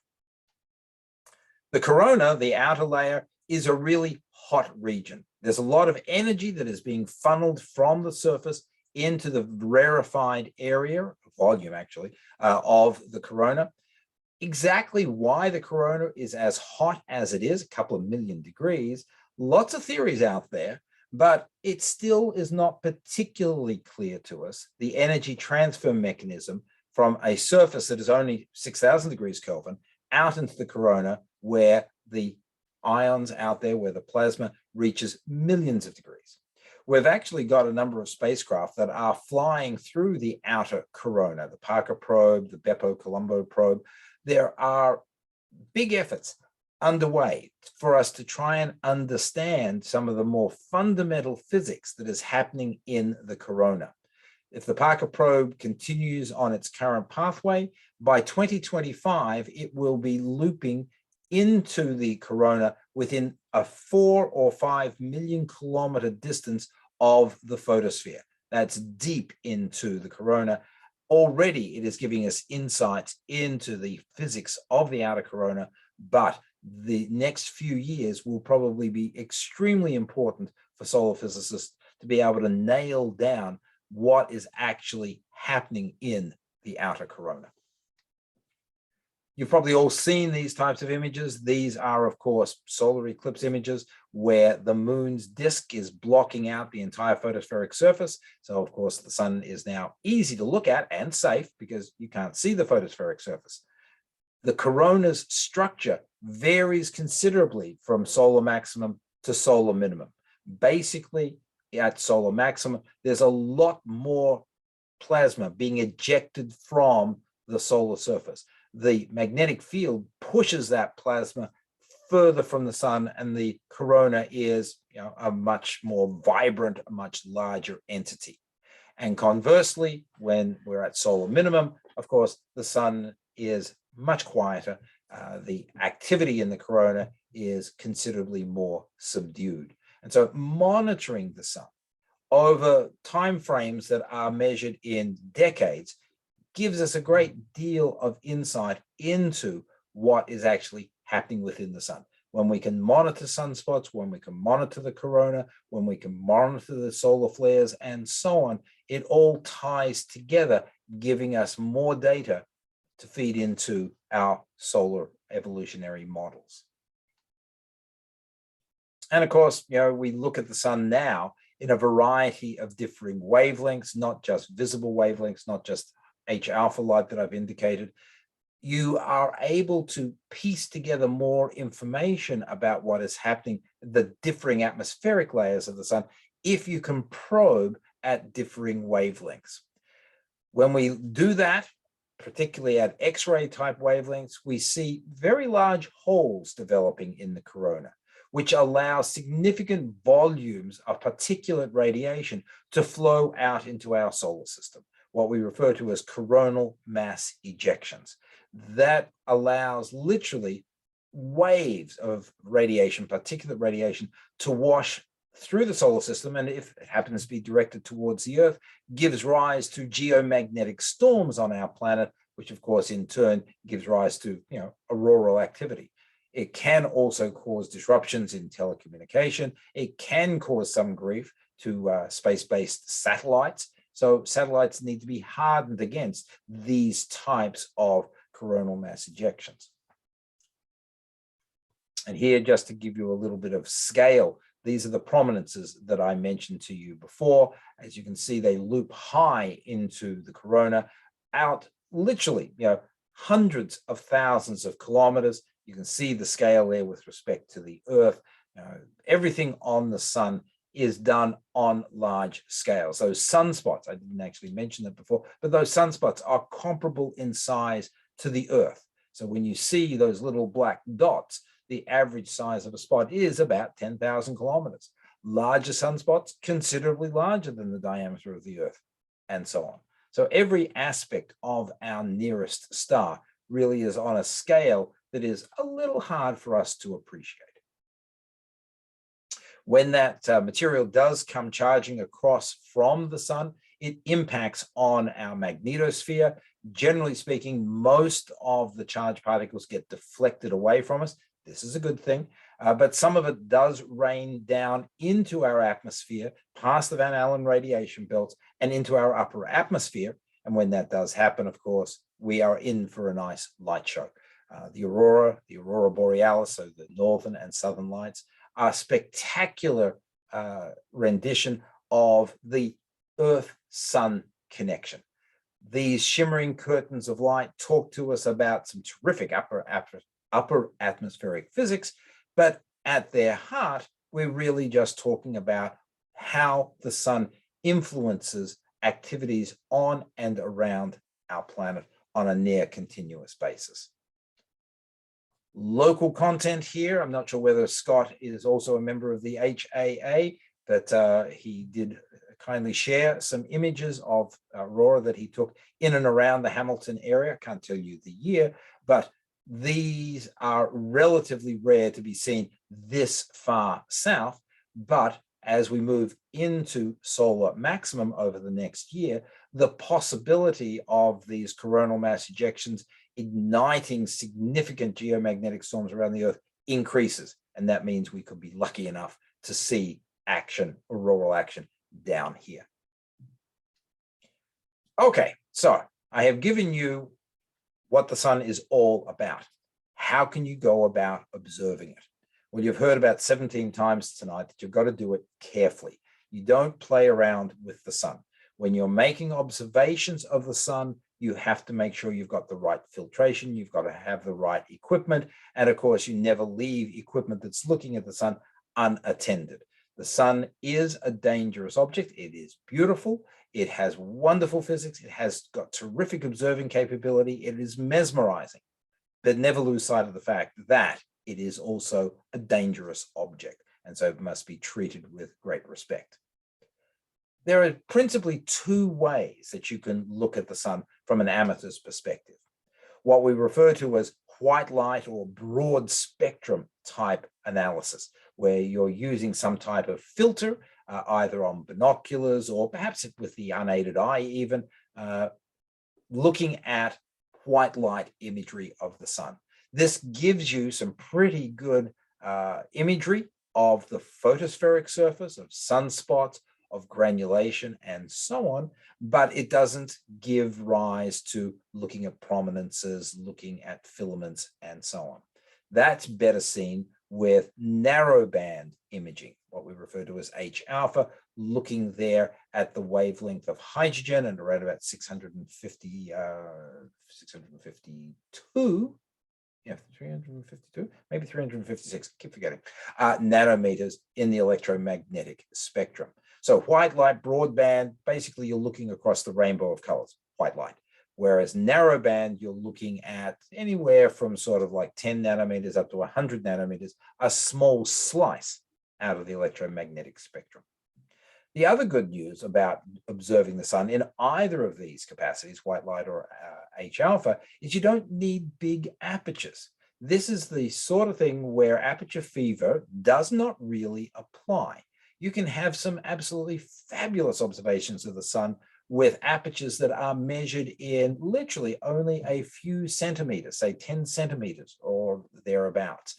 The corona, the outer layer, is a really hot region. There's a lot of energy that is being funneled from the surface into the rarefied area, volume actually, of the corona. Exactly why the corona is as hot as it is, a couple of million degrees, lots of theories out there, but it still is not particularly clear to us, the energy transfer mechanism from a surface that is only 6,000 degrees Kelvin out into the corona, where the ions out there, where the plasma reaches millions of degrees. We've actually got a number of spacecraft that are flying through the outer corona, the Parker probe, the Bepi-Colombo probe. There are big efforts underway for us to try and understand some of the more fundamental physics that is happening in the corona. If the Parker probe continues on its current pathway, by 2025, it will be looping into the corona within a 4 or 5 million kilometer distance of the photosphere. That's deep into the corona. Already it is giving us insights into the physics of the outer corona, but the next few years will probably be extremely important for solar physicists to be able to nail down what is actually happening in the outer corona. You've probably all seen these types of images. These are, of course, solar eclipse images where the moon's disk is blocking out the entire photospheric surface. So, of course, the sun is now easy to look at and safe because you can't see the photospheric surface. The corona's structure varies considerably from solar maximum to solar minimum. Basically, at solar maximum, there's a lot more plasma being ejected from the solar surface. The magnetic field pushes that plasma further from the sun, and the corona is, a much more vibrant, a much larger entity. And conversely, when we're at solar minimum, of course, the sun is much quieter. The activity in the corona is considerably more subdued. And so monitoring the sun over timeframes that are measured in decades gives us a great deal of insight into what is actually happening within the sun. when we can monitor sunspots, when we can monitor the corona, when we can monitor the solar flares, and so on, it all ties together, giving us more data to feed into our solar evolutionary models. And of course, we look at the sun now in a variety of differing wavelengths, not just visible wavelengths, not just H-alpha light that I've indicated. You are able to piece together more information about what is happening, the differing atmospheric layers of the sun, if you can probe at differing wavelengths. When we do that, particularly at X-ray type wavelengths, we see very large holes developing in the corona, which allow significant volumes of particulate radiation to flow out into our solar system, what we refer to as coronal mass ejections. That allows literally waves of radiation, particulate radiation, to wash through the solar system, and if it happens to be directed towards the Earth, gives rise to geomagnetic storms on our planet, which of course in turn gives rise to auroral activity. It can also cause disruptions in telecommunication. It can cause some grief to space-based satellites. So satellites need to be hardened against these types of coronal mass ejections. And here, just to give you a little bit of scale, these are the prominences that I mentioned to you before. As you can see, they loop high into the corona, out literally, hundreds of thousands of kilometers. You can see the scale there with respect to the Earth. Everything on the sun is done on large scales. Those sunspots, I didn't actually mention that before, but those sunspots are comparable in size to the Earth. So when you see those little black dots, the average size of a spot is about 10,000 kilometers. Larger sunspots, considerably larger than the diameter of the Earth, and so on. So every aspect of our nearest star really is on a scale that is a little hard for us to appreciate. When that material does come charging across from the sun, it impacts on our magnetosphere. Generally speaking, most of the charged particles get deflected away from us. This is a good thing, but some of it does rain down into our atmosphere, past the Van Allen radiation belts, and into our upper atmosphere. And when that does happen, of course, we are in for a nice light show. The Aurora Borealis, so the northern and southern lights, are spectacular rendition of the Earth-Sun connection. These shimmering curtains of light talk to us about some terrific upper atmospheric physics, but at their heart, we're really just talking about how the sun influences activities on and around our planet on a near continuous basis. Local content here. I'm not sure whether Scott is also a member of the HAA, but he did kindly share some images of Aurora that he took in and around the Hamilton area. Can't tell you the year, but these are relatively rare to be seen this far south. But as we move into solar maximum over the next year, the possibility of these coronal mass ejections igniting significant geomagnetic storms around the Earth increases. And that means we could be lucky enough to see action, auroral action down here. Okay, so I have given you what the sun is all about. How can you go about observing it? Well, you've heard about 17 times tonight that you've got to do it carefully. You don't play around with the sun. When you're making observations of the sun, you have to make sure you've got the right filtration, you've got to have the right equipment, and of course, you never leave equipment that's looking at the sun unattended. The sun is a dangerous object. It is beautiful. It has wonderful physics. It has got terrific observing capability. It is mesmerizing, but never lose sight of the fact that it is also a dangerous object, and so it must be treated with great respect. There are principally two ways that you can look at the sun from an amateur's perspective. What we refer to as white light or broad spectrum type analysis, where you're using some type of filter, either on binoculars or perhaps with the unaided eye even, looking at white light imagery of the sun. This gives you some pretty good imagery of the photospheric surface, of sunspots, of granulation, and so on, but it doesn't give rise to looking at prominences, looking at filaments, and so on. That's better seen with narrowband imaging, what we refer to as H alpha, looking there at the wavelength of hydrogen and around about 652, yeah, 352, maybe 356, keep forgetting, nanometers in the electromagnetic spectrum. So white light broadband, basically you're looking across the rainbow of colors, white light. Whereas narrowband, you're looking at anywhere from sort of like 10 nanometers up to 100 nanometers, a small slice out of the electromagnetic spectrum. The other good news about observing the sun in either of these capacities, white light or H alpha, is you don't need big apertures. This is the sort of thing where aperture fever does not really apply. You can have some absolutely fabulous observations of the sun with apertures that are measured in literally only a few centimeters, say 10 centimeters or thereabouts.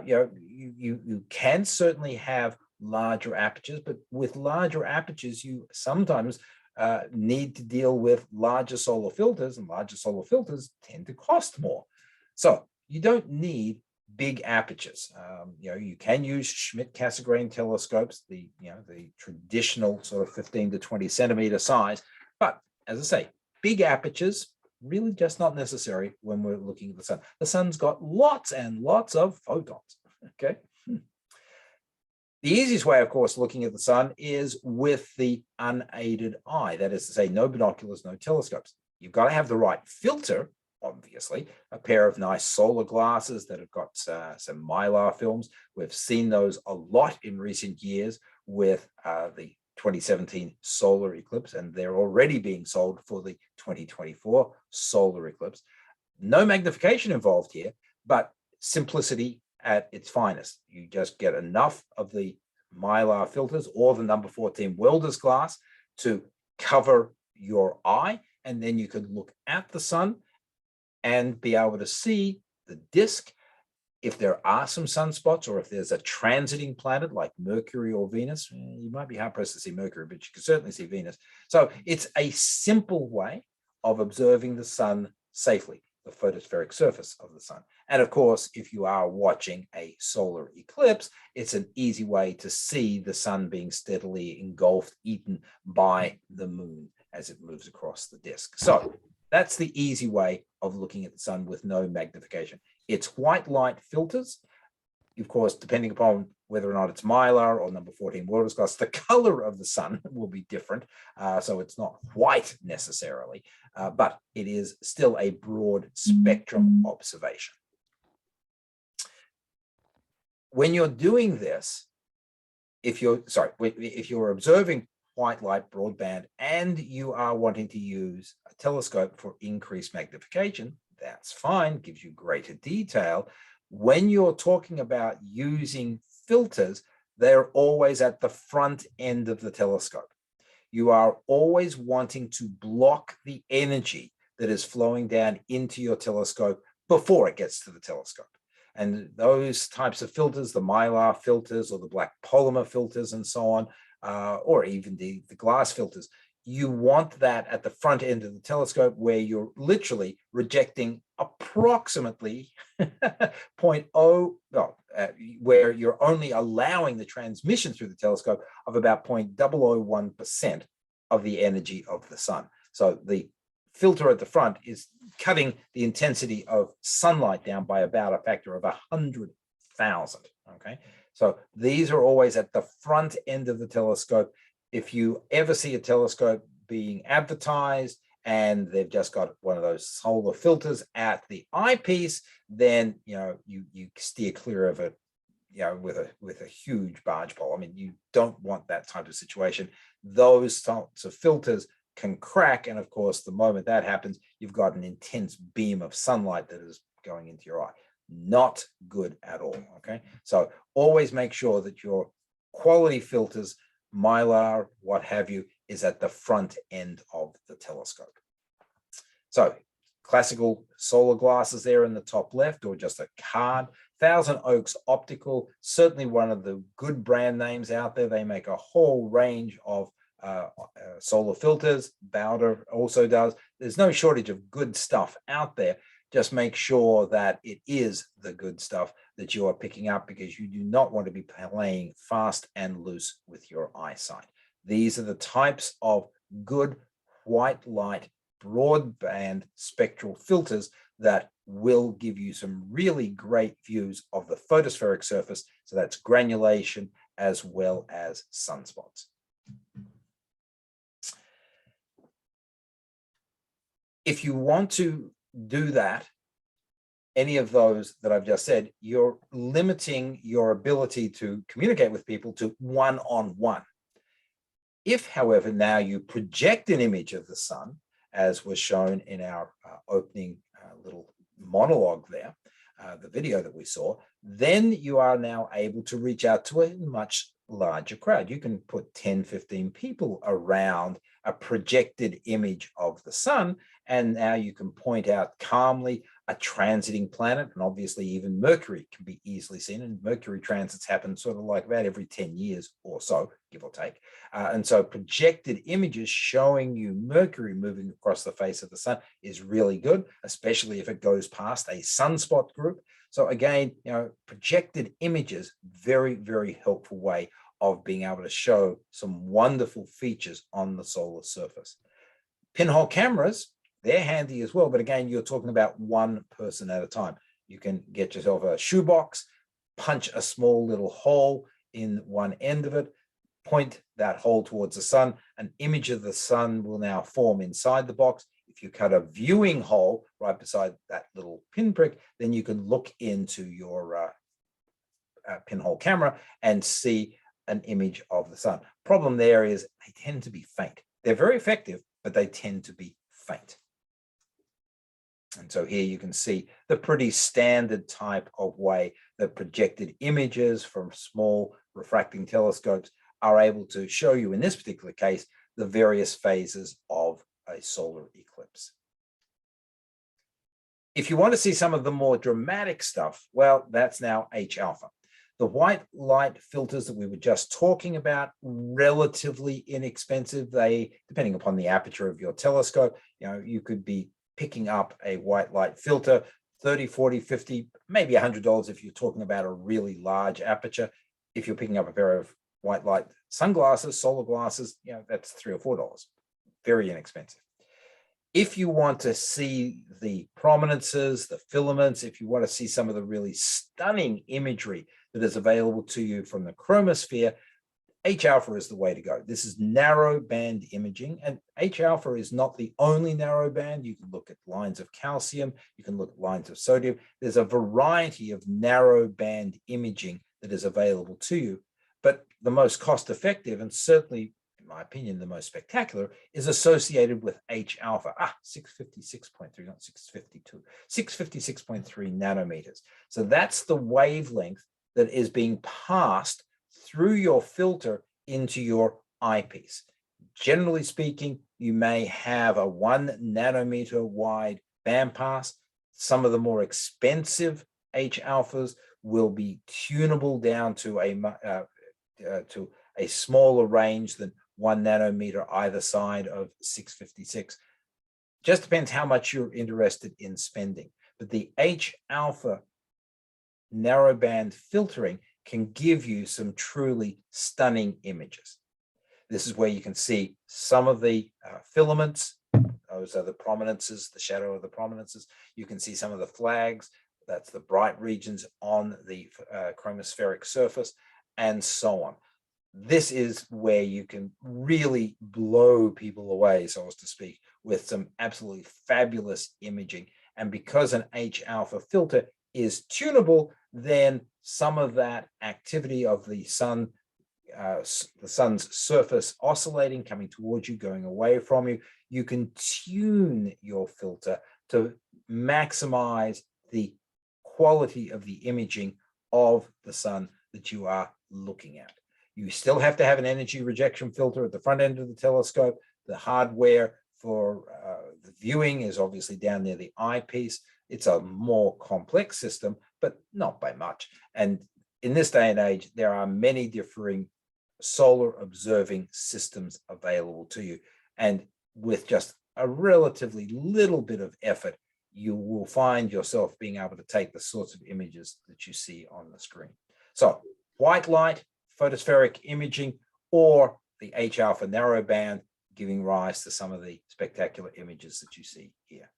You can certainly have larger apertures, but with larger apertures, you sometimes need to deal with larger solar filters, and larger solar filters tend to cost more. So you don't need big apertures. You can use Schmidt-Cassegrain telescopes, the traditional sort of 15 to 20 centimeter size, but as I say, big apertures really just not necessary when we're looking at the sun. The sun's got lots and lots of photons. Okay. The easiest way, of course, looking at the sun is with the unaided eye. That is to say, no binoculars, no telescopes. You've got to have the right filter, obviously, a pair of nice solar glasses that have got some mylar films. We've seen those a lot in recent years with the 2017 solar eclipse, and they're already being sold for the 2024 solar eclipse. No magnification involved here, but simplicity at its finest. You just get enough of the mylar filters or the number 14 welder's glass to cover your eye, and then you can look at the sun and be able to see the disk. If there are some sunspots, or if there's a transiting planet like Mercury or Venus, you might be hard pressed to see Mercury, but you can certainly see Venus. So it's a simple way of observing the sun safely, the photospheric surface of the sun. And of course, if you are watching a solar eclipse, it's an easy way to see the sun being steadily engulfed, eaten by the moon as it moves across the disk. So that's the easy way of looking at the sun with no magnification. It's white light filters. Of course, depending upon whether or not it's mylar or number 14 welder's glass, the color of the sun will be different. So it's not white necessarily, but it is still a broad spectrum observation. When you're doing this, if you're observing white light broadband and you are wanting to use a telescope for increased magnification, that's fine, gives you greater detail. When you're talking about using filters, they're always at the front end of the telescope. You are always wanting to block the energy that is flowing down into your telescope before it gets to the telescope. And those types of filters, the mylar filters or the black polymer filters and so on, or even the glass filters, you want that at the front end of the telescope where you're literally rejecting approximately 0.0, where you're only allowing the transmission through the telescope of about 0.001% of the energy of the sun. So the filter at the front is cutting the intensity of sunlight down by about a factor of 100,000, okay? So these are always at the front end of the telescope. If you ever see a telescope being advertised and they've just got one of those solar filters at the eyepiece, then you steer clear of it, with a huge barge pole. I mean, you don't want that type of situation. Those types of filters can crack, and of course, the moment that happens, you've got an intense beam of sunlight that is going into your eye. Not good at all. Okay, so always make sure that your quality filters, mylar, what have you, is at the front end of the telescope. So classical solar glasses there in the top left, or just a card. Thousand Oaks Optical, certainly one of the good brand names out there. They make a whole range of solar filters. Bowder also does. There's no shortage of good stuff out there. Just make sure that it is the good stuff that you are picking up, because you do not want to be playing fast and loose with your eyesight. These are the types of good white light broadband spectral filters that will give you some really great views of the photospheric surface. So that's granulation as well as sunspots. If you want to do that, any of those that I've just said, you're limiting your ability to communicate with people to one-on-one. If, however, now you project an image of the sun, as was shown in our opening little monologue there, the video that we saw, then you are now able to reach out to a much larger crowd. You can put 10, 15 people around a projected image of the sun, and now you can point out calmly a transiting planet, and obviously even Mercury can be easily seen, and Mercury transits happen sort of like about every 10 years or so, give or take. And so projected images showing you Mercury moving across the face of the sun is really good, especially if it goes past a sunspot group. So again, you know, projected images, very, very helpful way of being able to show some wonderful features on the solar surface. Pinhole cameras, they're handy as well, but again, you're talking about one person at a time. You can get yourself a shoebox, punch a small little hole in one end of it, point that hole towards the sun. An image of the sun will now form inside the box. If you cut a viewing hole right beside that little pinprick, then you can look into your pinhole camera and see an image of the sun. Problem there is they tend to be faint. They're very effective, but they tend to be faint. And so here you can see the pretty standard type of way that projected images from small refracting telescopes are able to show you, in this particular case, the various phases of a solar eclipse. If you want to see some of the more dramatic stuff, well, that's now H-alpha. The white light filters that we were just talking about, relatively inexpensive. They, depending upon the aperture of your telescope, you know, you could be picking up a white light filter, 30, 40, 50, maybe $100 if you're talking about a really large aperture. If you're picking up a pair of white light sunglasses, solar glasses, you know, that's $3 or $4. Very inexpensive. If you want to see the prominences, the filaments, if you want to see some of the really stunning imagery that is available to you from the chromosphere, H-alpha is the way to go. This is narrow band imaging, and H-alpha is not the only narrow band. You can look at lines of calcium, you can look at lines of sodium. There's a variety of narrow band imaging that is available to you, but the most cost-effective, and certainly, in my opinion, the most spectacular, is associated with H-alpha. 656.3, not 652, 656.3 nanometers. So that's the wavelength that is being passed through your filter into your eyepiece. Generally speaking, you may have a 1 nanometer wide bandpass. Some of the more expensive H-alphas will be tunable down to a smaller range than 1 nanometer either side of 656. Just depends how much you're interested in spending. But the H-alpha narrowband filtering can give you some truly stunning images. This is where you can see some of the filaments. Those are the prominences, the shadow of the prominences. You can see some of the flags. That's the bright regions on the chromospheric surface, and so on. This is where you can really blow people away, so as to speak, with some absolutely fabulous imaging. And because an H-alpha filter is tunable, then some of that activity of the sun, the sun's surface oscillating, coming towards you, going away from you, you can tune your filter to maximize the quality of the imaging of the sun that you are looking at. You still have to have an energy rejection filter at the front end of the telescope. The hardware for the viewing is obviously down near the eyepiece. It's a more complex system, but not by much. And in this day and age, there are many differing solar observing systems available to you. And with just a relatively little bit of effort, you will find yourself being able to take the sorts of images that you see on the screen. So white light, photospheric imaging, or the H-alpha narrowband, giving rise to some of the spectacular images that you see here.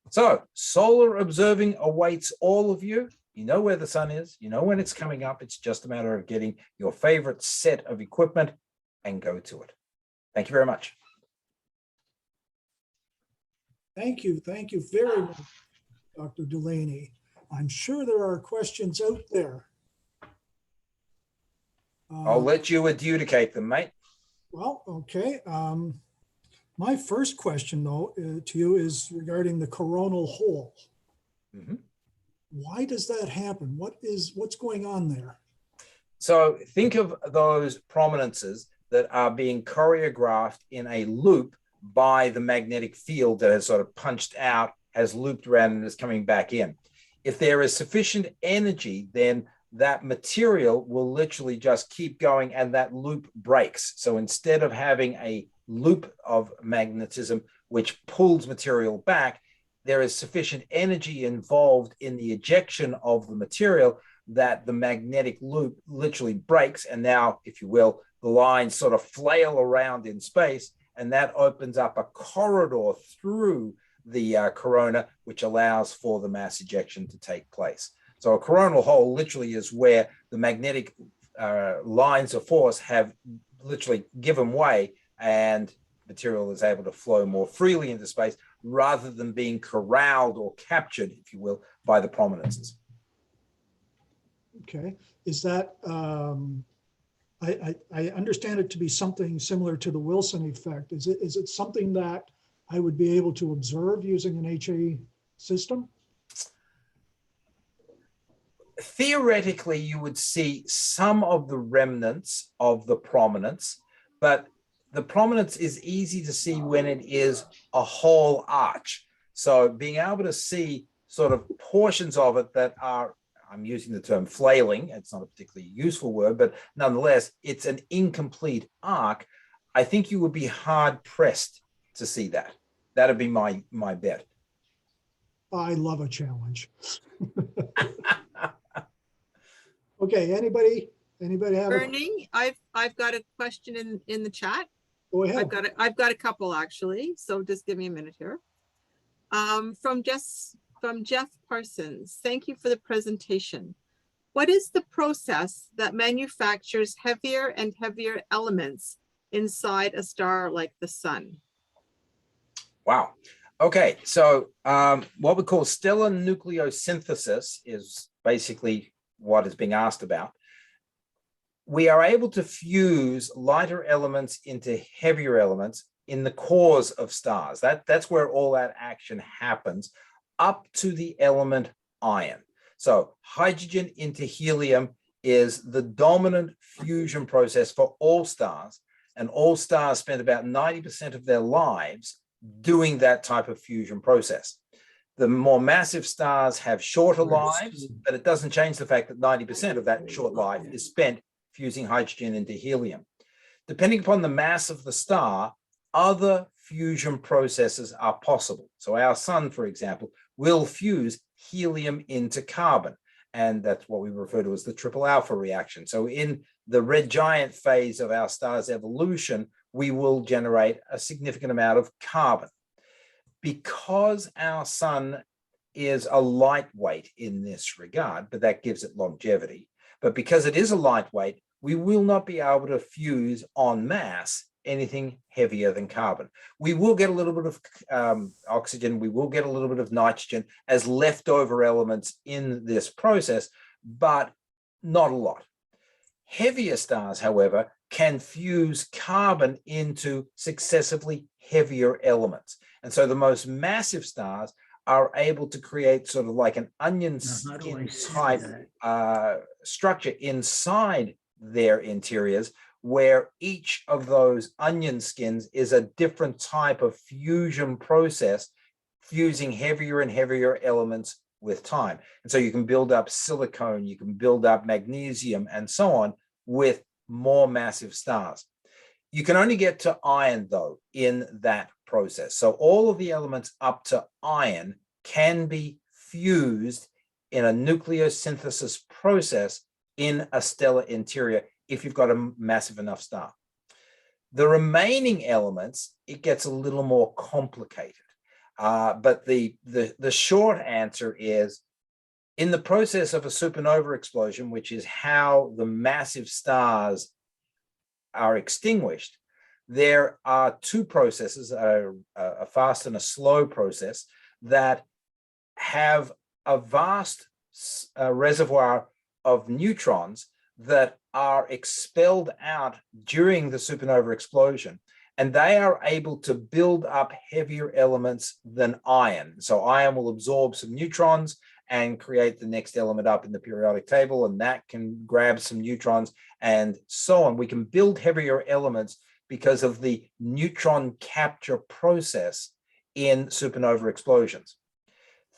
So solar observing awaits all of you. You know where the sun is, you know when it's coming up. It's just a matter of getting your favorite set of equipment and go to it. Thank you very much. Thank you very much, Dr. Delaney. I'm sure there are questions out there. I'll let you adjudicate them, mate. Well, okay. My first question, though, to you is regarding the coronal hole. Mm-hmm. Why does that happen? What's going on there? So think of those prominences that are being choreographed in a loop by the magnetic field that has sort of punched out, has looped around, and is coming back in. If there is sufficient energy, then that material will literally just keep going and that loop breaks. So instead of having a loop of magnetism which pulls material back, there is sufficient energy involved in the ejection of the material that the magnetic loop literally breaks. And now, if you will, the lines sort of flail around in space, and that opens up a corridor through the corona, which allows for the mass ejection to take place. So a coronal hole literally is where the magnetic lines of force have literally given way and material is able to flow more freely into space rather than being corralled or captured, if you will, by the prominences. Okay. Is that, I understand it to be something similar to the Wilson effect. Is it something that I would be able to observe using an HAA system? Theoretically, you would see some of the remnants of the prominence, but the prominence is easy to see when it is a whole arch. So being able to see sort of portions of it that are, I'm using the term flailing, it's not a particularly useful word, but nonetheless, it's an incomplete arc. I think you would be hard pressed to see that. That'd be my bet. I love a challenge. Okay, anybody have Bernie, I've got a question in the chat. Go ahead. I've got a couple actually, so just give me a minute here. From Jeff Parsons, thank you for the presentation. What is the process that manufactures heavier and heavier elements inside a star like the sun? Wow. Okay, so what we call stellar nucleosynthesis is basically what is being asked about. We are able to fuse lighter elements into heavier elements in the cores of stars. That's where all that action happens, up to the element iron. So hydrogen into helium is the dominant fusion process for all stars, and all stars spend about 90% of their lives doing that type of fusion process. The more massive stars have shorter lives, but it doesn't change the fact that 90% of that short life is spent fusing hydrogen into helium. Depending upon the mass of the star, other fusion processes are possible. So our sun, for example, will fuse helium into carbon, and that's what we refer to as the triple alpha reaction. So in the red giant phase of our star's evolution, we will generate a significant amount of carbon. Because our sun is a lightweight in this regard, but that gives it longevity. But because it is a lightweight, we will not be able to fuse en masse anything heavier than carbon. We will get a little bit of oxygen, we will get a little bit of nitrogen as leftover elements in this process, but not a lot. Heavier stars, however, can fuse carbon into successively heavier elements. And so the most massive stars are able to create sort of like an onion skin type structure inside their interiors, where each of those onion skins is a different type of fusion process, fusing heavier and heavier elements with time. And so you can build up silicon, you can build up magnesium and so on with more massive stars. You can only get to iron though in that process. So all of the elements up to iron can be fused in a nucleosynthesis process in a stellar interior if you've got a massive enough star. The remaining elements, it gets a little more complicated. But the short answer is, in the process of a supernova explosion, which is how the massive stars are extinguished, there are two processes, a fast and a slow process, that have a vast reservoir of neutrons that are expelled out during the supernova explosion. And they are able to build up heavier elements than iron. So iron will absorb some neutrons and create the next element up in the periodic table, and that can grab some neutrons and so on. We can build heavier elements because of the neutron capture process in supernova explosions.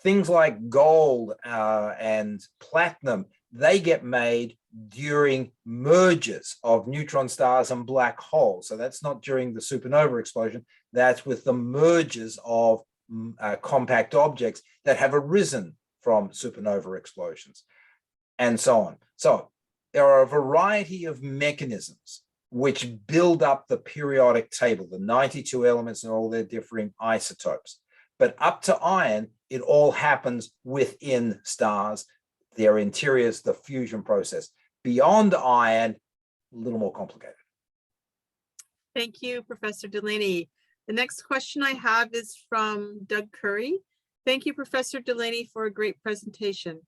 Things like gold and platinum, they get made during mergers of neutron stars and black holes. So that's not during the supernova explosion, that's with the mergers of compact objects that have arisen from supernova explosions and so on. So there are a variety of mechanisms which build up the periodic table, the 92 elements and all their differing isotopes. But up to iron, it all happens within stars, their interiors, the fusion process. Beyond iron, a little more complicated. Thank you, Professor Delaney. The next question I have is from Doug Curry. Thank you, Professor Delaney, for a great presentation.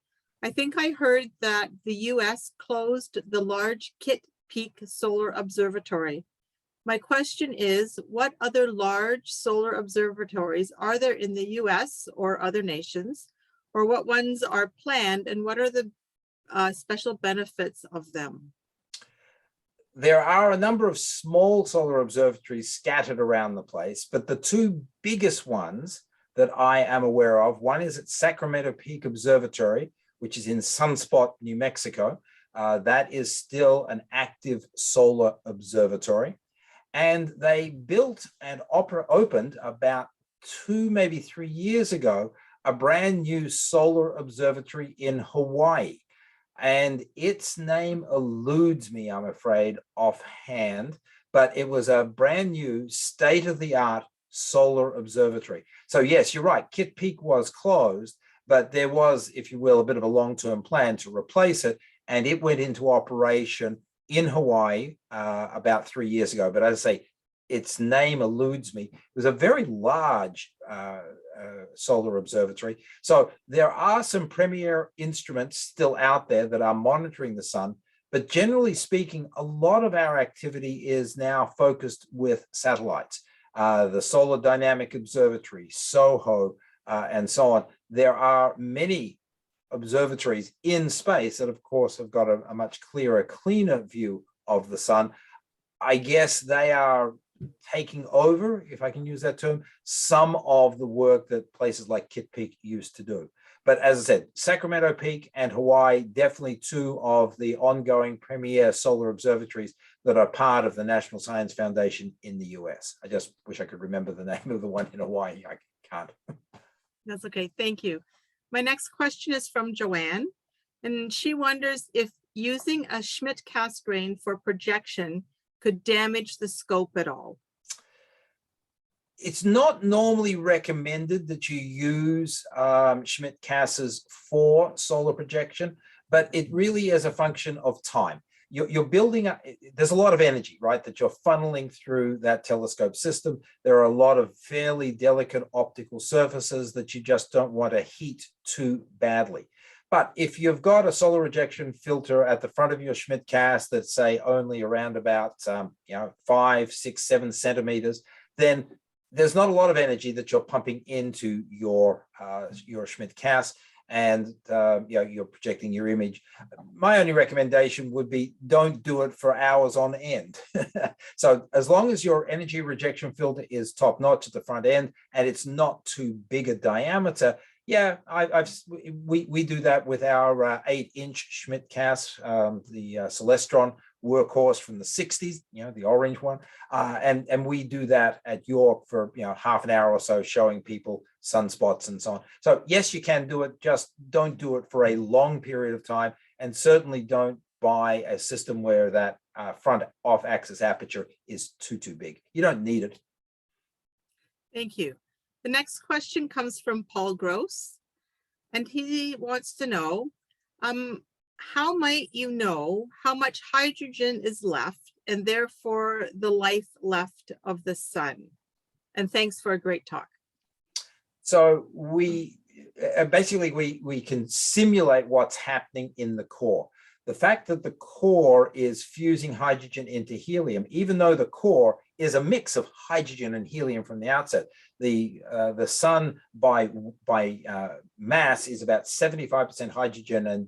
I think I heard that the US closed the large Kitt Peak Solar Observatory. My question is, what other large solar observatories are there in the US or other nations, or what ones are planned, and what are the special benefits of them? There are a number of small solar observatories scattered around the place, but the two biggest ones that I am aware of, one is at Sacramento Peak Observatory, which is in Sunspot, New Mexico. That is still an active solar observatory. And they built and opened about 2, maybe 3 years ago, a brand new solar observatory in Hawaii. And its name eludes me, I'm afraid, offhand, but it was a brand new state-of-the-art solar observatory. So yes, you're right, Kitt Peak was closed, but there was, if you will, a bit of a long-term plan to replace it, and it went into operation in Hawaii about 3 years ago. But as I say, its name eludes me. It was a very large solar observatory. So there are some premier instruments still out there that are monitoring the sun, but generally speaking, a lot of our activity is now focused with satellites. The Solar Dynamic Observatory, SOHO, and so on. There are many observatories in space that, of course, have got a much clearer, cleaner view of the sun. I guess they are taking over, if I can use that term, some of the work that places like Kitt Peak used to do. But as I said, Sacramento Peak and Hawaii, definitely two of the ongoing premier solar observatories that are part of the National Science Foundation in the US. I just wish I could remember the name of the one in Hawaii. I can't. That's okay, thank you. My next question is from Joanne, and she wonders if using a Schmidt-Cass grain for projection could damage the scope at all. It's not normally recommended that you use Schmidt-Casses for solar projection, but it really is a function of time. You're building up, there's a lot of energy, right, that you're funneling through that telescope system. There are a lot of fairly delicate optical surfaces that you just don't want to heat too badly. But if you've got a solar rejection filter at the front of your Schmidt-Cass that's, say, only around about 5, 6, 7 centimeters, then there's not a lot of energy that you're pumping into your Schmidt-Cass, and you're projecting your image. My only recommendation would be don't do it for hours on end. So as long as your energy rejection filter is top notch at the front end and it's not too big a diameter, yeah, we do that with our 8-inch Schmidt-Cass, the Celestron workhorse from the 60s, the orange one, and we do that at York for half an hour or so, showing people sunspots and so on. So yes, you can do it, just don't do it for a long period of time, and certainly don't buy a system where that front off-axis aperture is too big. You don't need it. Thank you. The next question comes from Paul Gross, and he wants to know, how might you know how much hydrogen is left and therefore the life left of the sun? And thanks for a great talk. So we basically we can simulate what's happening in the core. The fact that the core is fusing hydrogen into helium, even though the core is a mix of hydrogen and helium from the outset. The sun by mass is about 75% hydrogen and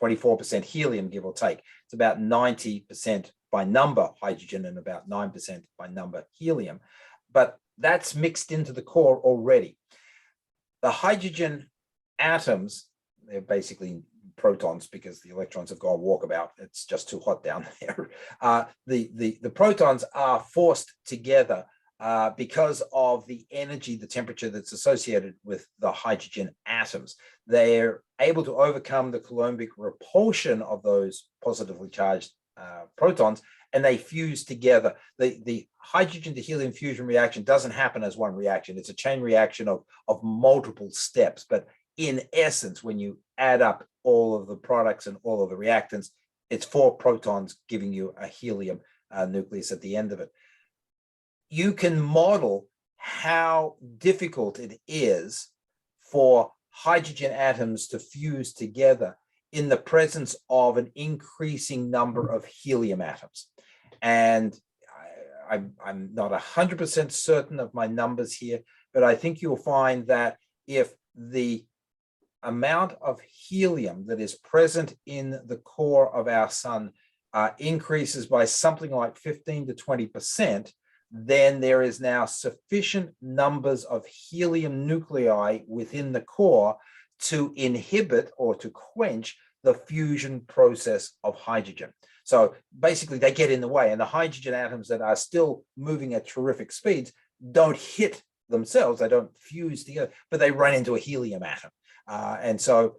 24% helium, give or take. It's about 90% by number hydrogen and about 9% by number helium. But that's mixed into the core already. The hydrogen atoms, they're basically protons because the electrons have gone walkabout. It's just too hot down there. The protons are forced together because of the energy, the temperature that's associated with the hydrogen atoms. They're able to overcome the Coulombic repulsion of those positively charged protons, and they fuse together. The hydrogen to helium fusion reaction doesn't happen as one reaction. It's a chain reaction of multiple steps. But in essence, when you add up all of the products and all of the reactants, it's 4 protons giving you a helium nucleus at the end of it. You can model how difficult it is for hydrogen atoms to fuse together in the presence of an increasing number of helium atoms. And I'm not 100% certain of my numbers here, but I think you'll find that if the amount of helium that is present in the core of our sun increases by something like 15 to 20%, then there is now sufficient numbers of helium nuclei within the core to inhibit or to quench the fusion process of hydrogen. So basically they get in the way, and the hydrogen atoms that are still moving at terrific speeds don't hit themselves, they don't fuse together, but they run into a helium atom. And so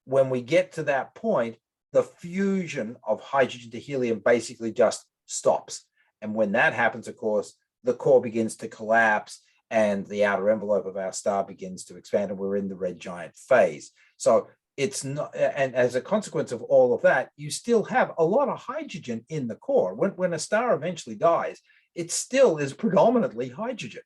when we get to that point, the fusion of hydrogen to helium basically just stops. And when that happens, of course, the core begins to collapse and the outer envelope of our star begins to expand, and we're in the red giant phase. So it's not, and as a consequence of all of that, you still have a lot of hydrogen in the core. When a star eventually dies, it still is predominantly hydrogen.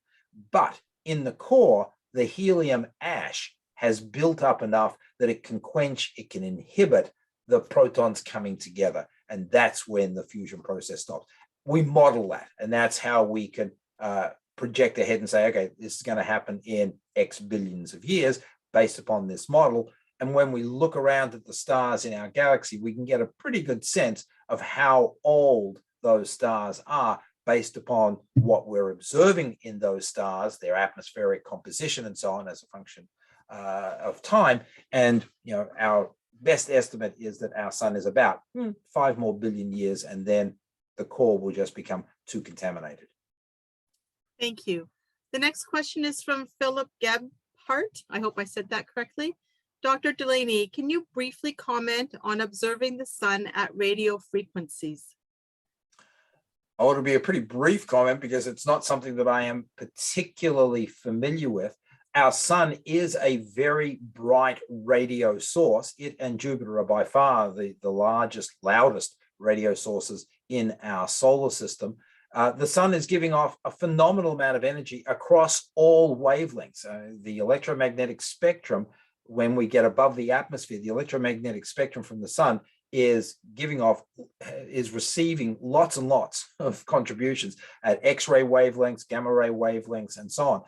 But in the core, the helium ash has built up enough that it can quench, it can inhibit the protons coming together. And that's when the fusion process stops. We model that, and that's how we can project ahead and say, okay, this is going to happen in X billions of years based upon this model. And when we look around at the stars in our galaxy, we can get a pretty good sense of how old those stars are based upon what we're observing in those stars, their atmospheric composition and so on as a function of time. And our best estimate is that our sun is about 5 more billion years, and then the core will just become too contaminated. Thank you. The next question is from Philip Gebhardt. I hope I said that correctly. Dr. Delaney, can you briefly comment on observing the sun at radio frequencies? Oh, it'll be a pretty brief comment because it's not something that I am particularly familiar with. Our sun is a very bright radio source. It and Jupiter are by far the largest, loudest radio sources in our solar system. The sun is giving off a phenomenal amount of energy across all wavelengths. The electromagnetic spectrum, when we get above the atmosphere, the electromagnetic spectrum from the sun is receiving lots and lots of contributions at X-ray wavelengths, gamma ray wavelengths, and so on.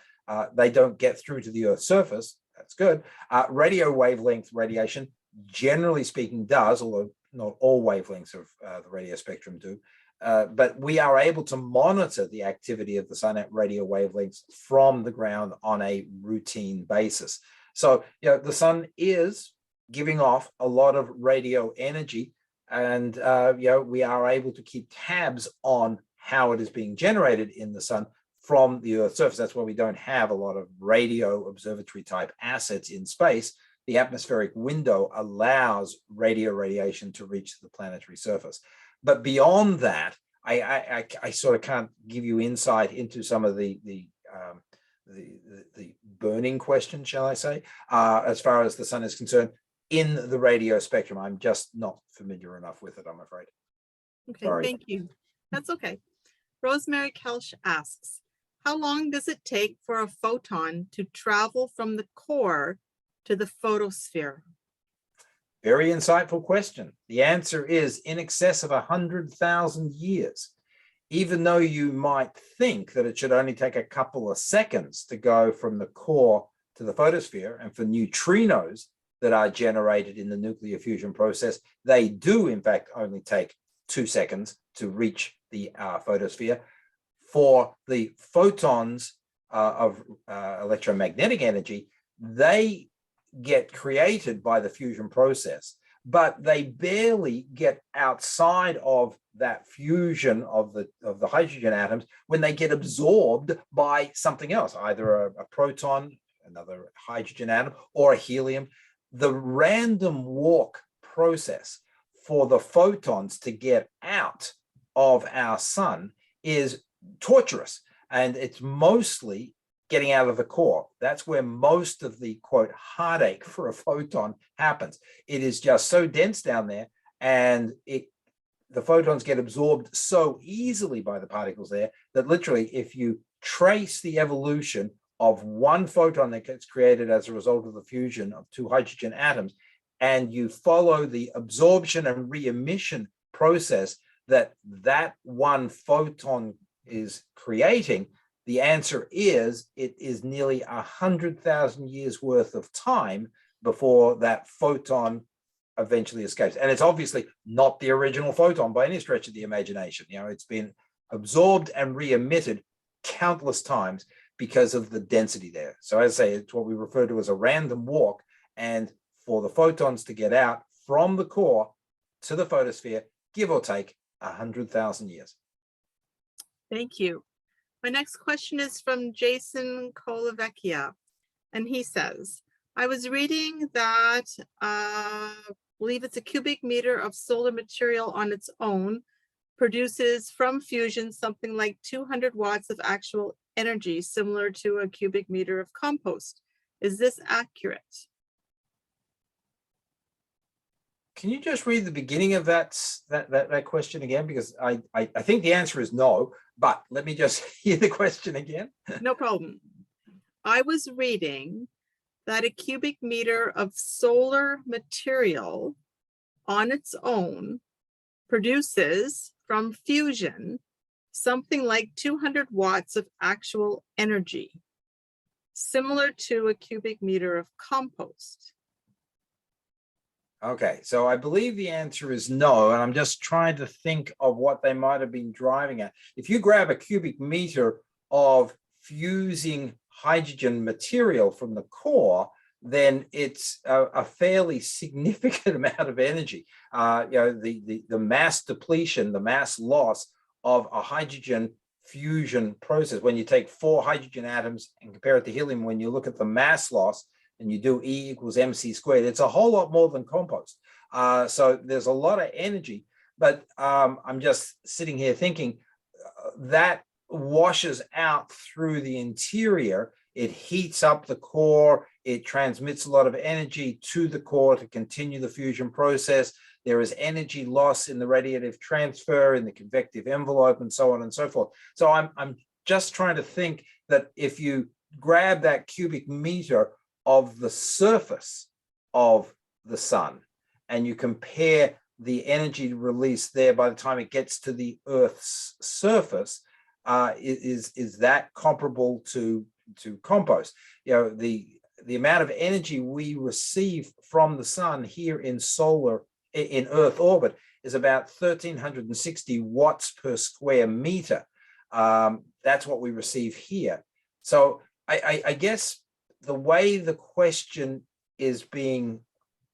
They don't get through to the Earth's surface that's good. Radio wavelength radiation, generally speaking, does, although not all wavelengths of the radio spectrum do. But we are able to monitor the activity of the sun at radio wavelengths from the ground on a routine basis. So, the sun is giving off a lot of radio energy, and we are able to keep tabs on how it is being generated in the sun from the Earth's surface. That's why we don't have a lot of radio observatory type assets in space. The atmospheric window allows radio radiation to reach the planetary surface. But beyond that, I sort of can't give you insight into some of the burning question, shall I say, as far as the sun is concerned in the radio spectrum. I'm just not familiar enough with it, I'm afraid. Okay, Sorry. thank you. That's okay. Rosemary Kelch asks, how long does it take for a photon to travel from the core to the photosphere? Very insightful question. The answer is in excess of 100,000 years. Even though you might think that it should only take a couple of seconds to go from the core to the photosphere, and for neutrinos that are generated in the nuclear fusion process, they do in fact only take 2 seconds to reach the photosphere. For the photons of electromagnetic energy, they get created by the fusion process, but they barely get outside of that fusion of the hydrogen atoms when they get absorbed by something else, either a proton, another hydrogen atom, or a helium. The random walk process for the photons to get out of our sun is torturous, and it's mostly getting out of the core. That's where most of the quote heartache for a photon happens. It is just so dense down there, and the photons get absorbed so easily by the particles there that literally, if you trace the evolution of one photon that gets created as a result of the fusion of 2 hydrogen atoms, and you follow the absorption and re-emission process that one photon is creating, the answer is it is nearly 100,000 years worth of time before that photon eventually escapes. And it's obviously not the original photon by any stretch of the imagination. It's been absorbed and re-emitted countless times because of the density there. So as I say, it's what we refer to as a random walk. And for the photons to get out from the core to the photosphere, give or take 100,000 years. Thank you. My next question is from Jason Colavecchia, and he says, I was reading that I believe it's a cubic meter of solar material on its own produces from fusion something like 200 watts of actual energy, similar to a cubic meter of compost. Is this accurate? Can you just read the beginning of that question again? Because I think the answer is no, but let me just hear the question again. No problem. I was reading that a cubic meter of solar material on its own produces from fusion something like 200 watts of actual energy, similar to a cubic meter of compost. Okay, so I believe the answer is no, and I'm just trying to think of what they might have been driving at. If you grab a cubic meter of fusing hydrogen material from the core, then it's a fairly significant amount of energy. The mass depletion, the mass loss of a hydrogen fusion process, when you take 4 hydrogen atoms and compare it to helium, when you look at the mass loss, and you do E equals mc squared, it's a whole lot more than compost. So there's a lot of energy, but I'm just sitting here thinking that washes out through the interior. It heats up the core. It transmits a lot of energy to the core to continue the fusion process. There is energy loss in the radiative transfer, in the convective envelope, and so on and so forth. So I'm just trying to think that if you grab that cubic meter of the surface of the sun and you compare the energy released there by the time it gets to the Earth's surface, is that comparable to compost? The the amount of energy we receive from the sun here in Earth orbit is about 1,360 watts per square meter. That's what we receive here. So I guess the way the question is being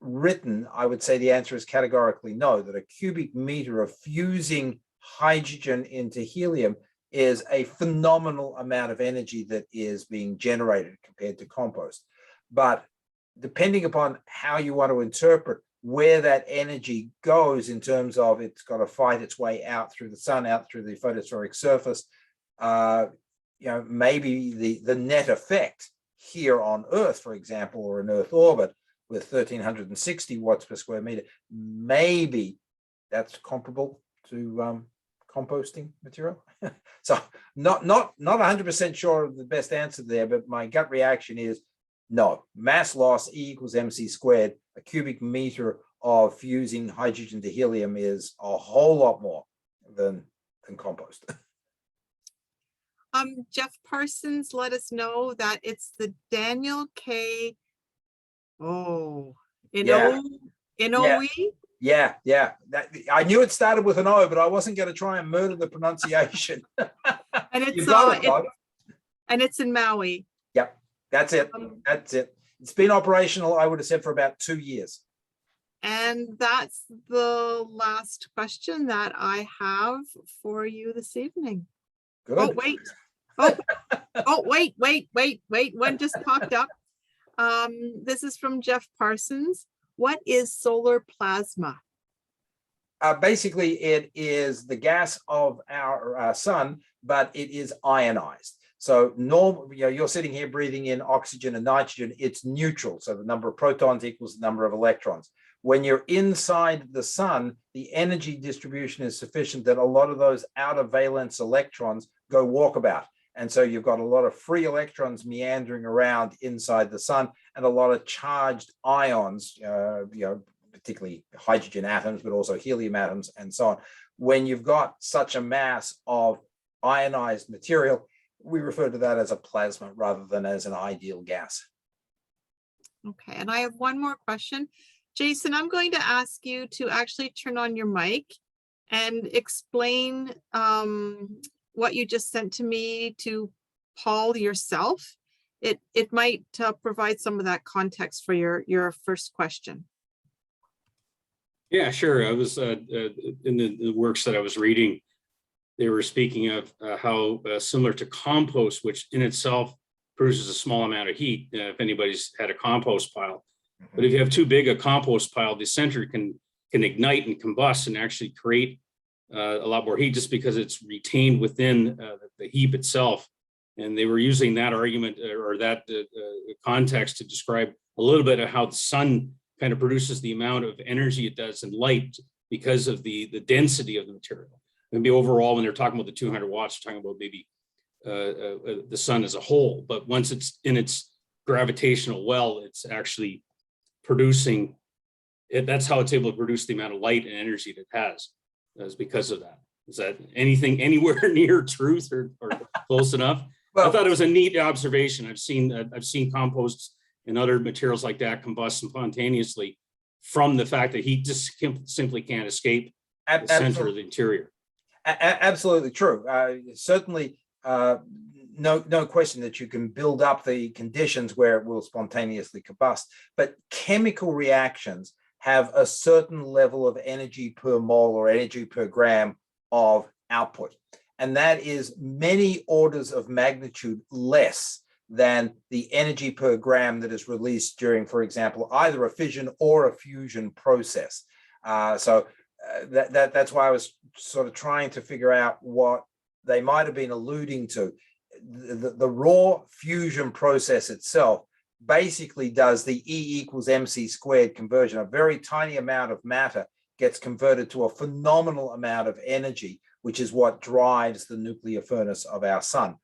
written, I would say the answer is categorically no, that a cubic meter of fusing hydrogen into helium is a phenomenal amount of energy that is being generated compared to compost. But depending upon how you want to interpret where that energy goes in terms of it's got to fight its way out through the sun, out through the photospheric surface, maybe the net effect here on Earth, for example, or in Earth orbit with 1,360 watts per square meter, maybe that's comparable to composting material. So not 100% sure of the best answer there, but my gut reaction is no. Mass loss E equals mc squared. A cubic meter of fusing hydrogen to helium is a whole lot more than compost. Jeff Parsons let us know that it's the Daniel K. Oh, Yeah. N-O-E? Yeah. I knew it started with an O, but I wasn't going to try and murder the pronunciation. And it's You got it, Doug. and it's in Maui. Yep, that's it. That's it. It's been operational, I would have said, for about 2 years. And that's the last question that I have for you this evening. Good. Oh, wait. Wait. One just popped up. This is from Jeff Parsons. What is solar plasma? Basically, it is the gas of our sun, but it is ionized. So you're sitting here breathing in oxygen and nitrogen. It's neutral. So the number of protons equals the number of electrons. When you're inside the sun, the energy distribution is sufficient that a lot of those outer valence electrons go walkabout. And so you've got a lot of free electrons meandering around inside the sun and a lot of charged ions, particularly hydrogen atoms, but also helium atoms and so on. When you've got such a mass of ionized material, we refer to that as a plasma rather than as an ideal gas. Okay, and I have one more question. Jason, I'm going to ask you to actually turn on your mic and explain what you just sent to me to Paul yourself. It might provide some of that context for your first question. Yeah, sure. I was in the works that I was reading, they were speaking of how similar to compost, which in itself produces a small amount of heat, if anybody's had a compost pile. But if you have too big a compost pile, the center can ignite and combust and actually create a lot more heat just because it's retained within the heap itself. And they were using that argument or that context to describe a little bit of how the sun kind of produces the amount of energy it does in light because of the density of the material. Maybe overall, when they're talking about the 200 watts, they're talking about maybe the sun as a whole. But once it's in its gravitational well, it's actually producing it. That's how it's able to produce the amount of light and energy that it has. Is because of that. Is that anything anywhere near truth or close enough? Well, I thought it was a neat observation. I've seen composts and other materials like that combust spontaneously from the fact that heat just simply can't escape the center of the interior. Absolutely true. Certainly, no question that you can build up the conditions where it will spontaneously combust, but chemical reactions have a certain level of energy per mole or energy per gram of output. And that is many orders of magnitude less than the energy per gram that is released during, for example, either a fission or a fusion process. That's why I was sort of trying to figure out what they might have been alluding to. The raw fusion process itself basically does the E equals mc squared conversion. A very tiny amount of matter gets converted to a phenomenal amount of energy, which is what drives the nuclear furnace of our sun.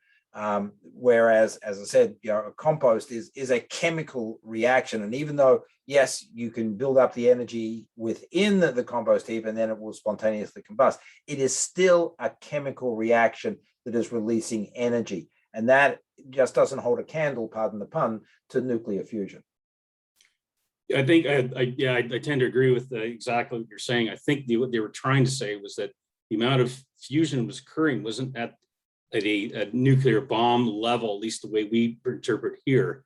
Whereas, as I said, a compost is a chemical reaction. And even though, yes, you can build up the energy within the compost heap and then it will spontaneously combust, it is still a chemical reaction that is releasing energy. And that just doesn't hold a candle, pardon the pun, to nuclear fusion. I think I tend to agree with exactly what you're saying. I think what they were trying to say was that the amount of fusion was occurring wasn't at a nuclear bomb level, at least the way we interpret here,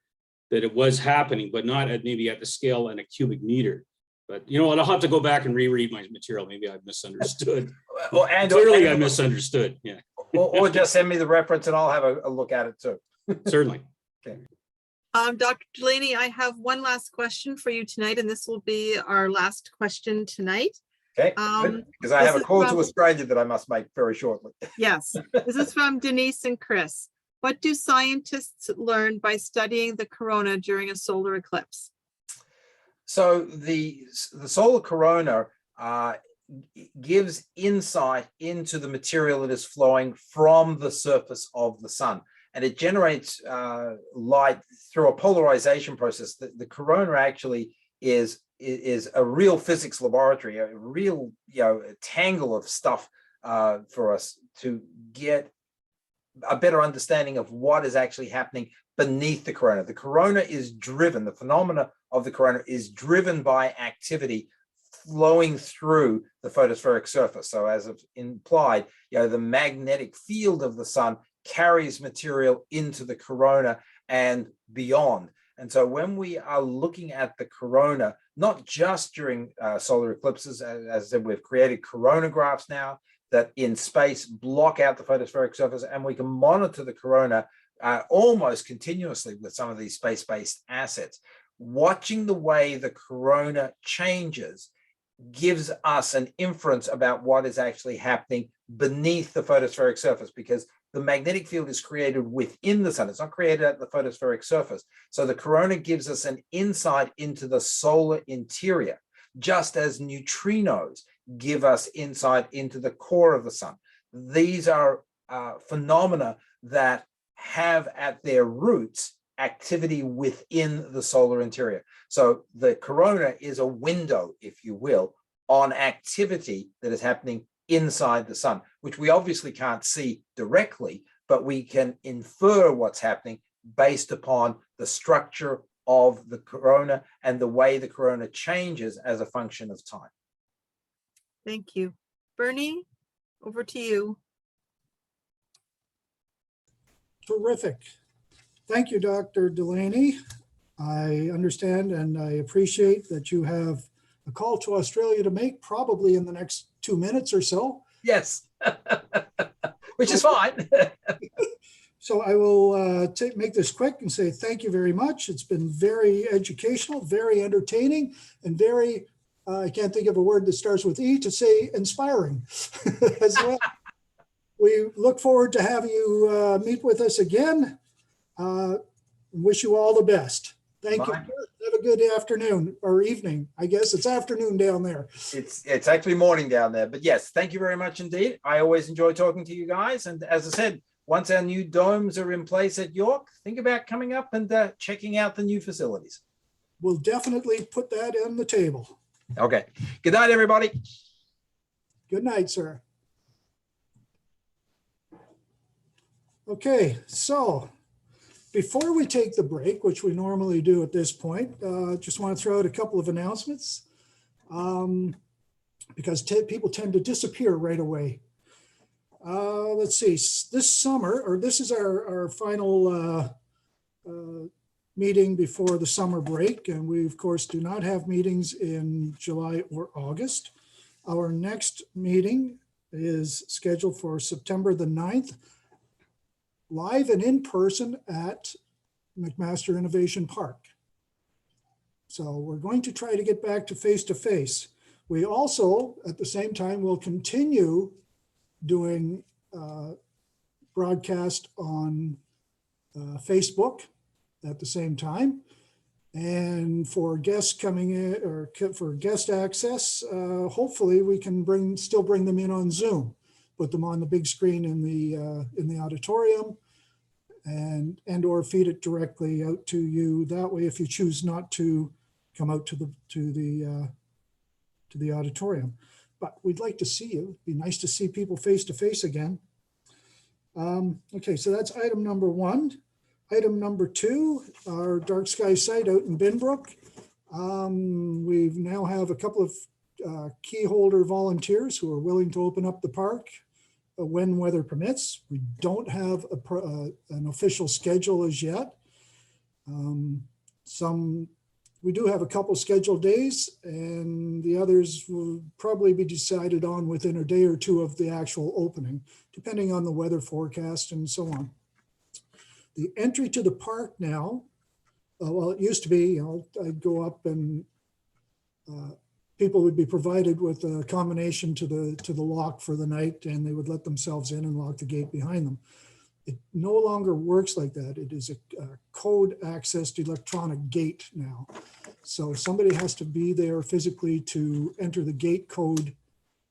that it was happening, but not at maybe at the scale and a cubic meter. But you know what? I'll have to go back and reread my material. Maybe I misunderstood. Clearly, I misunderstood. Yeah. or just send me the reference and I'll have a look at it too. Certainly. Okay. Dr. Delaney, I have one last question for you tonight, and this will be our last question tonight. Okay, because I have a call to from, Australia that I must make very shortly. Yes, this is from Denise and Chris. What do scientists learn by studying the corona during a solar eclipse? So the solar corona gives insight into the material that is flowing from the surface of the sun, and it generates light through a polarization process. The corona actually is a real physics laboratory, a real tangle of stuff for us to get a better understanding of what is actually happening beneath the corona. The corona is driven, the phenomena of the corona is driven by activity flowing through the photospheric surface. So as I've implied, the magnetic field of the sun carries material into the corona and beyond. And so when we are looking at the corona, not just during solar eclipses, as I said, we've created coronagraphs now that in space block out the photospheric surface, and we can monitor the corona almost continuously with some of these space-based assets. Watching the way the corona changes gives us an inference about what is actually happening beneath the photospheric surface, because the magnetic field is created within the sun. It's not created at the photospheric surface. So the corona gives us an insight into the solar interior, just as neutrinos give us insight into the core of the sun. These are phenomena that have at their roots activity within the solar interior. So the corona is a window, if you will, on activity that is happening inside the sun, which we obviously can't see directly, but we can infer what's happening based upon the structure of the corona and the way the corona changes as a function of time. Thank you. Bernie, over to you. Terrific. Thank you, Dr. Delaney. I understand and I appreciate that you have a call to Australia to make probably in the next 2 minutes or so. Yes, which is fine. So I will make this quick and say thank you very much. It's been very educational, very entertaining, and very, I can't think of a word that starts with E to say inspiring as well. We look forward to having you meet with us again. Wish you all the best. Thank you. Have a good afternoon or evening. I guess it's afternoon down there. It's actually morning down there, but yes, thank you very much indeed. I always enjoy talking to you guys. And as I said, once our new domes are in place at York, think about coming up and checking out the new facilities. We'll definitely put that on the table. Okay. Good night, everybody. Good night, sir. Okay, so before we take the break, which we normally do at this point, just want to throw out a couple of announcements because people tend to disappear right away. Let's see, this summer, or this is our final meeting before the summer break, and we of course do not have meetings in July or August. Our next meeting is scheduled for September the 9th, live and in person at McMaster Innovation Park. So we're going to try to get back to face-to-face. We also, at the same time, will continue doing broadcast on Facebook at the same time. And for guests coming in, or for guest access, hopefully we can still bring them in on Zoom, put them on the big screen in the auditorium, and or feed it directly out to you that way if you choose not to come out to the auditorium. But we'd like to see you. It'd be nice to see people face to face again. Okay, so that's item number 1. Item number 2, our dark sky site out in Binbrook. We now have a couple of key holder volunteers who are willing to open up the park when weather permits. We don't have an official schedule as yet. We do have a couple scheduled days, and the others will probably be decided on within a day or two of the actual opening, depending on the weather forecast and so on. The entry to the park now, well, it used to be, you know, I'd go up and people would be provided with a combination to the lock for the night, and they would let themselves in and lock the gate behind them. It no longer works like that. It is a code accessed electronic gate now. So somebody has to be there physically to enter the gate code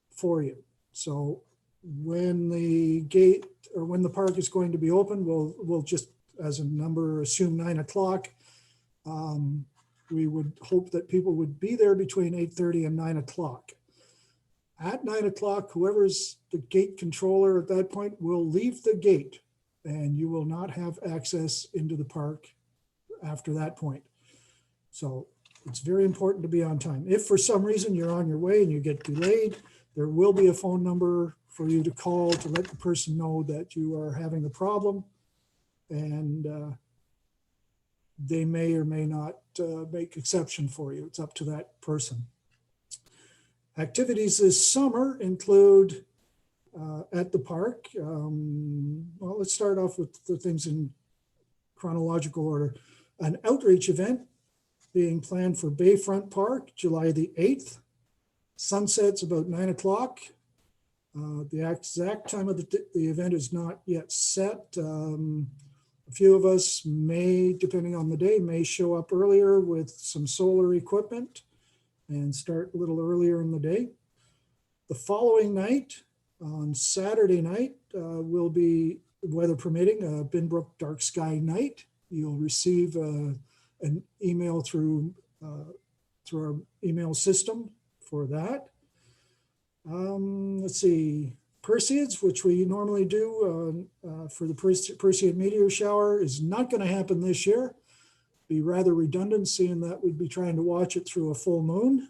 for you. So when the gate or when the park is going to be open, we'll just, as a number, assume 9 o'clock. We would hope that people would be there between 8:30 and 9 o'clock. At 9 o'clock, whoever's the gate controller at that point will leave the gate, and you will not have access into the park after that point. So it's very important to be on time. If for some reason you're on your way and you get delayed, there will be a phone number for you to call to let the person know that you are having a problem, and they may or may not make exception for you. It's up to that person. Activities this summer include at the park. Well, let's start off with the things in chronological order. An outreach event being planned for Bayfront Park, July the 8th. Sunset's about 9 o'clock. The exact time of the event is not yet set. A few of us may, depending on the day, may show up earlier with some solar equipment and start a little earlier in the day. The following night, on Saturday night, will be, weather permitting, a Binbrook Dark Sky Night. You'll receive an email through our email system for that. Let's see, Perseids, which we normally do for the Perseid meteor shower, is not going to happen this year. Be rather redundant, seeing that we'd be trying to watch it through a full moon.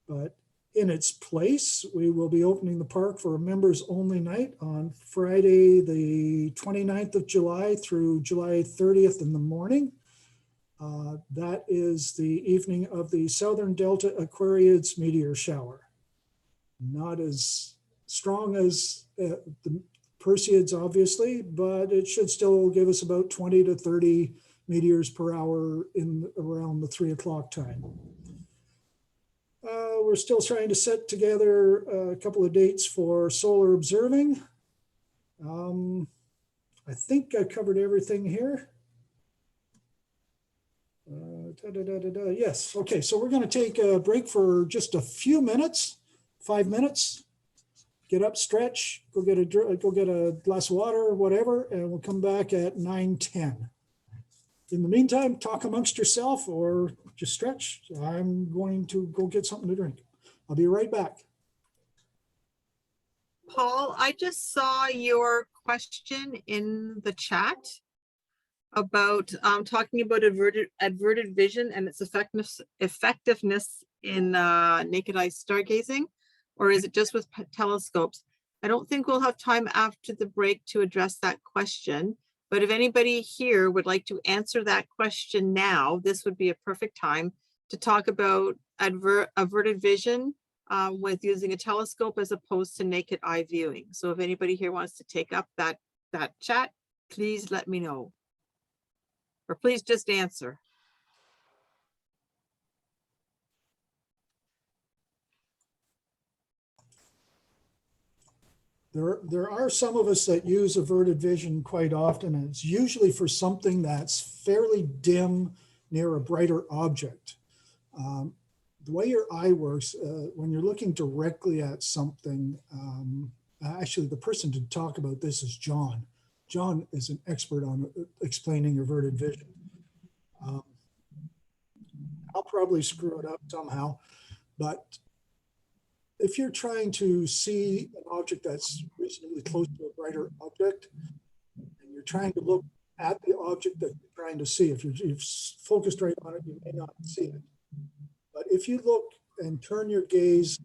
But in its place, we will be opening the park for a members only night on Friday, the 29th of July through July 30th in the morning. That is the evening of the Southern Delta Aquariids meteor shower. Not as strong as the Perseids, obviously, but it should still give us about 20 to 30 meteors per hour in around the 3 o'clock time. We're still trying to set together a couple of dates for solar observing. I think I covered everything here. Yes, okay, so we're going to take a break for just a few minutes, 5 minutes. Get up, stretch, go get a glass of water or whatever, and we'll come back at 9:10. In the meantime, talk amongst yourself or just stretch. I'm going to go get something to drink. I'll be right back. Paul, I just saw your question in the chat about talking about averted vision and its effectiveness in naked eye stargazing. Or is it just with telescopes? I don't think we'll have time after the break to address that question, but if anybody here would like to answer that question now, this would be a perfect time to talk about averted vision with using a telescope as opposed to naked eye viewing. So if anybody here wants to take up that chat, please let me know. Or please just answer. There are some of us that use averted vision quite often, and it's usually for something that's fairly dim near a brighter object. The way your eye works, when you're looking directly at something, actually the person to talk about this is John. John is an expert on explaining averted vision. I'll probably screw it up somehow, but if you're trying to see an object that's reasonably close to a brighter object, and you're trying to look at the object that you're trying to see. If you've focused right on it, you may not see it. But if you look and turn your gaze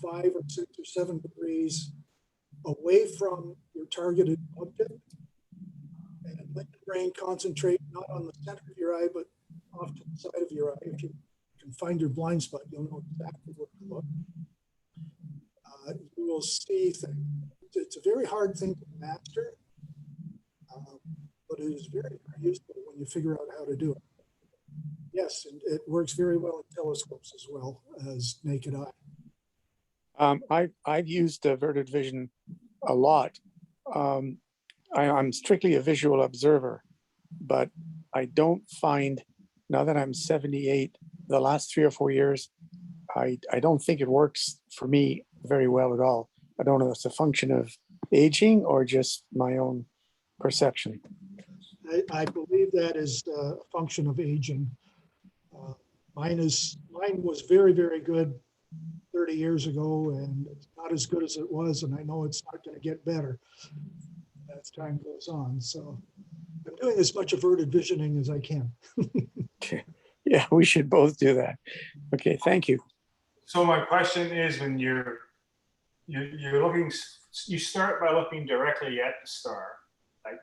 5 or 6 or 7 degrees away from your targeted object, and let the brain concentrate not on the center of your eye, but off to the side of your eye. If you can find your blind spot, you'll know exactly where to look. You will see things. It's a very hard thing to master, but it is very, very useful when you figure out how to do it. Yes, and it works very well in telescopes as well as naked eye. I've used Averted Vision a lot. I'm strictly a visual observer, but I don't find, now that I'm 78, the last 3 or 4 years, I don't think it works for me very well at all. I don't know if it's a function of aging or just my own perception. I believe that is a function of aging. Mine was very, very good 30 years ago, and it's not as good as it was, and I know it's not going to get better as time goes on. So I'm doing as much averted visioning as I can. Yeah, we should both do that. Okay, thank you. So my question is, when you're looking, you start by looking directly at the star, like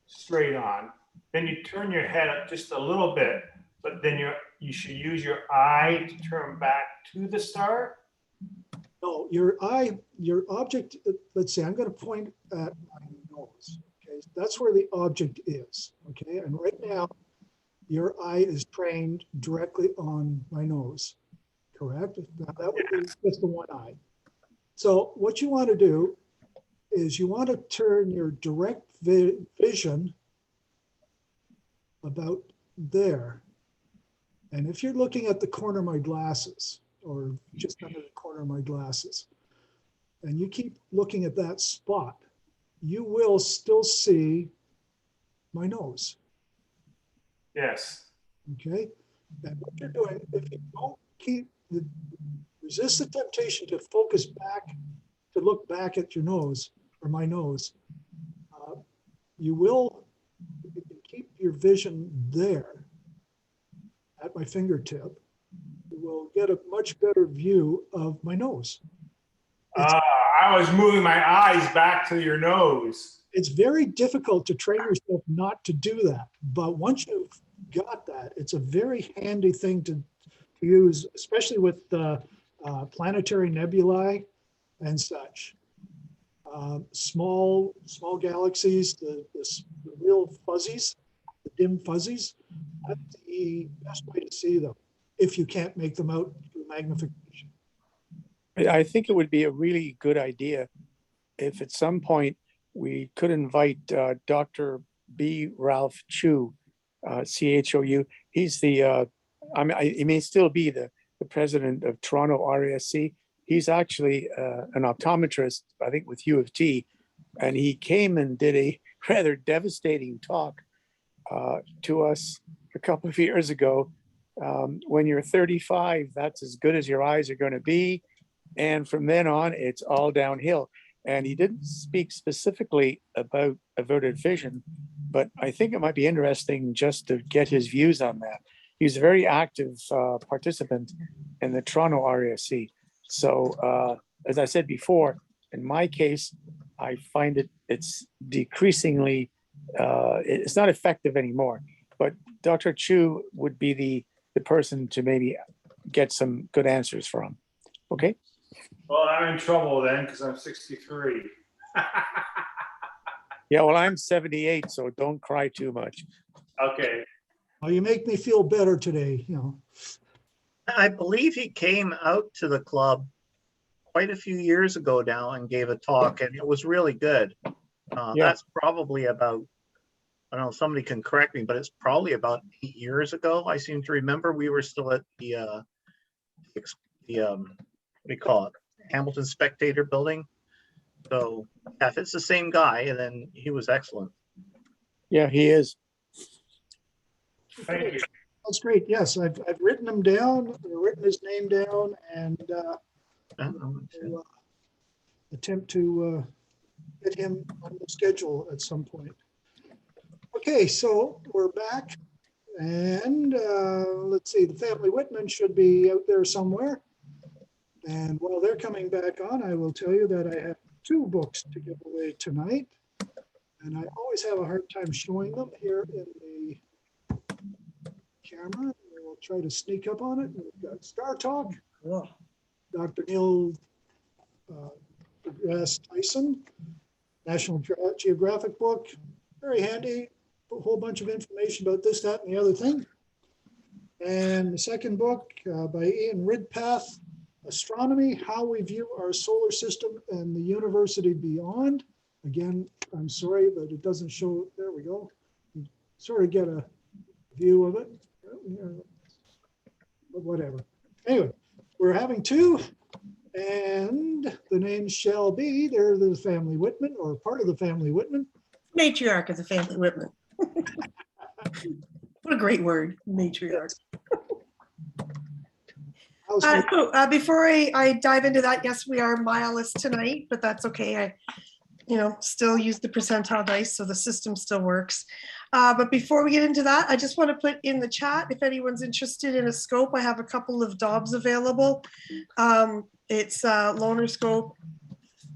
straight on. Then you turn your head up just a little bit, but then you should use your eye to turn back to the star. No, your object, let's say I'm going to point at my nose. Okay, that's where the object is. Okay, and right now your eye is trained directly on my nose, correct? Now, that would be just the one eye. So what you want to do is you want to turn your direct vision about there. And if you're looking at the corner of my glasses, or just under the corner of my glasses, and you keep looking at that spot, you will still see my nose. Yes. Okay. And what you're doing, if you don't resist the temptation to focus back, to look back at your nose or my nose, you can keep your vision there at my fingertip. You will get a much better view of my nose. I was moving my eyes back to your nose. It's very difficult to train yourself not to do that. But once you've got that, it's a very handy thing to use, especially with planetary nebulae and such. Small galaxies, the real fuzzies, the dim fuzzies, that's the best way to see them if you can't make them out through magnification. I think it would be a really good idea if at some point we could invite Dr. B. Ralph Chu, CHOU. He's the, he may still be the president of Toronto RASC. He's actually an optometrist, I think with U of T, and he came and did a rather devastating talk to us a couple of years ago. When you're 35, that's as good as your eyes are going to be. And from then on, it's all downhill. And he didn't speak specifically about averted vision, but I think it might be interesting just to get his views on that. He's a very active participant in the Toronto RASC. So as I said before, in my case, I find it's decreasingly, it's not effective anymore. But Dr. Chu would be the person to maybe get some good answers from. Okay. Well, I'm in trouble then because I'm 63. Yeah, well, I'm 78, so don't cry too much. Okay. Well, you make me feel better today, you know. I believe he came out to the club quite a few years ago now and gave a talk, and it was really good. That's probably about, I don't know, somebody can correct me, but it's probably about 8 years ago. I seem to remember we were still at the what do you call it? Hamilton Spectator Building. So yeah, if it's the same guy, then he was excellent. Yeah, he is. Thank you. That's great. Yes, I've written him down, I've written his name down, and we'll, attempt to get him on the schedule at some point. Okay, so we're back. And let's see, the family Whitman should be out there somewhere. And while they're coming back on, I will tell you that I have 2 books to give away tonight. And I always have a hard time showing them here in the camera. We'll try to sneak up on it. We've got Star Talk, Dr. Neil deGrasse Tyson, National Geographic book, very handy, a whole bunch of information about this, that, and the other thing. And the second book by Ian Ridpath, Astronomy, How We View Our Solar System and the University Beyond. Again, I'm sorry, but it doesn't show, there we go. You sort of get a view of it, but whatever. Anyway, we're having 2. And the names shall be, they're the family Whitman, or part of the family Whitman. Matriarch of the family Whitman. What a great word, matriarch. Before I dive into that, yes, we are mileless tonight, but that's okay. I, still use the percentile dice, so the system still works. But before we get into that, I just want to put in the chat, if anyone's interested in a scope, I have a couple of DOBs available. It's Lunar Scope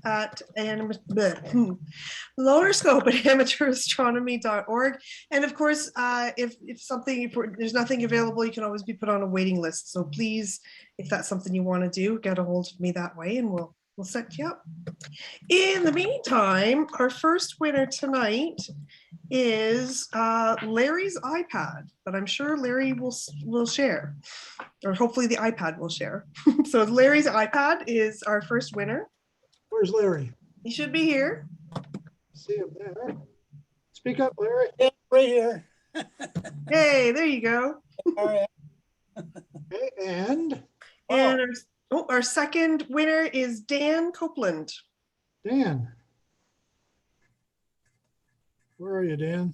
at amateurastronomy.org. And of course, if there's nothing available, you can always be put on a waiting list. So please, if that's something you want to do, get a hold of me that way and we'll set you up. In the meantime, our first winner tonight is Larry's iPad, but I'm sure Larry will share, or hopefully the iPad will share. So Larry's iPad is our first winner. Where's Larry? He should be here. See him there. Speak up, Larry. Yeah, right here. Hey, there you go. All right. Okay, and our second winner is Dan Copeland. Dan. Where are you, Dan?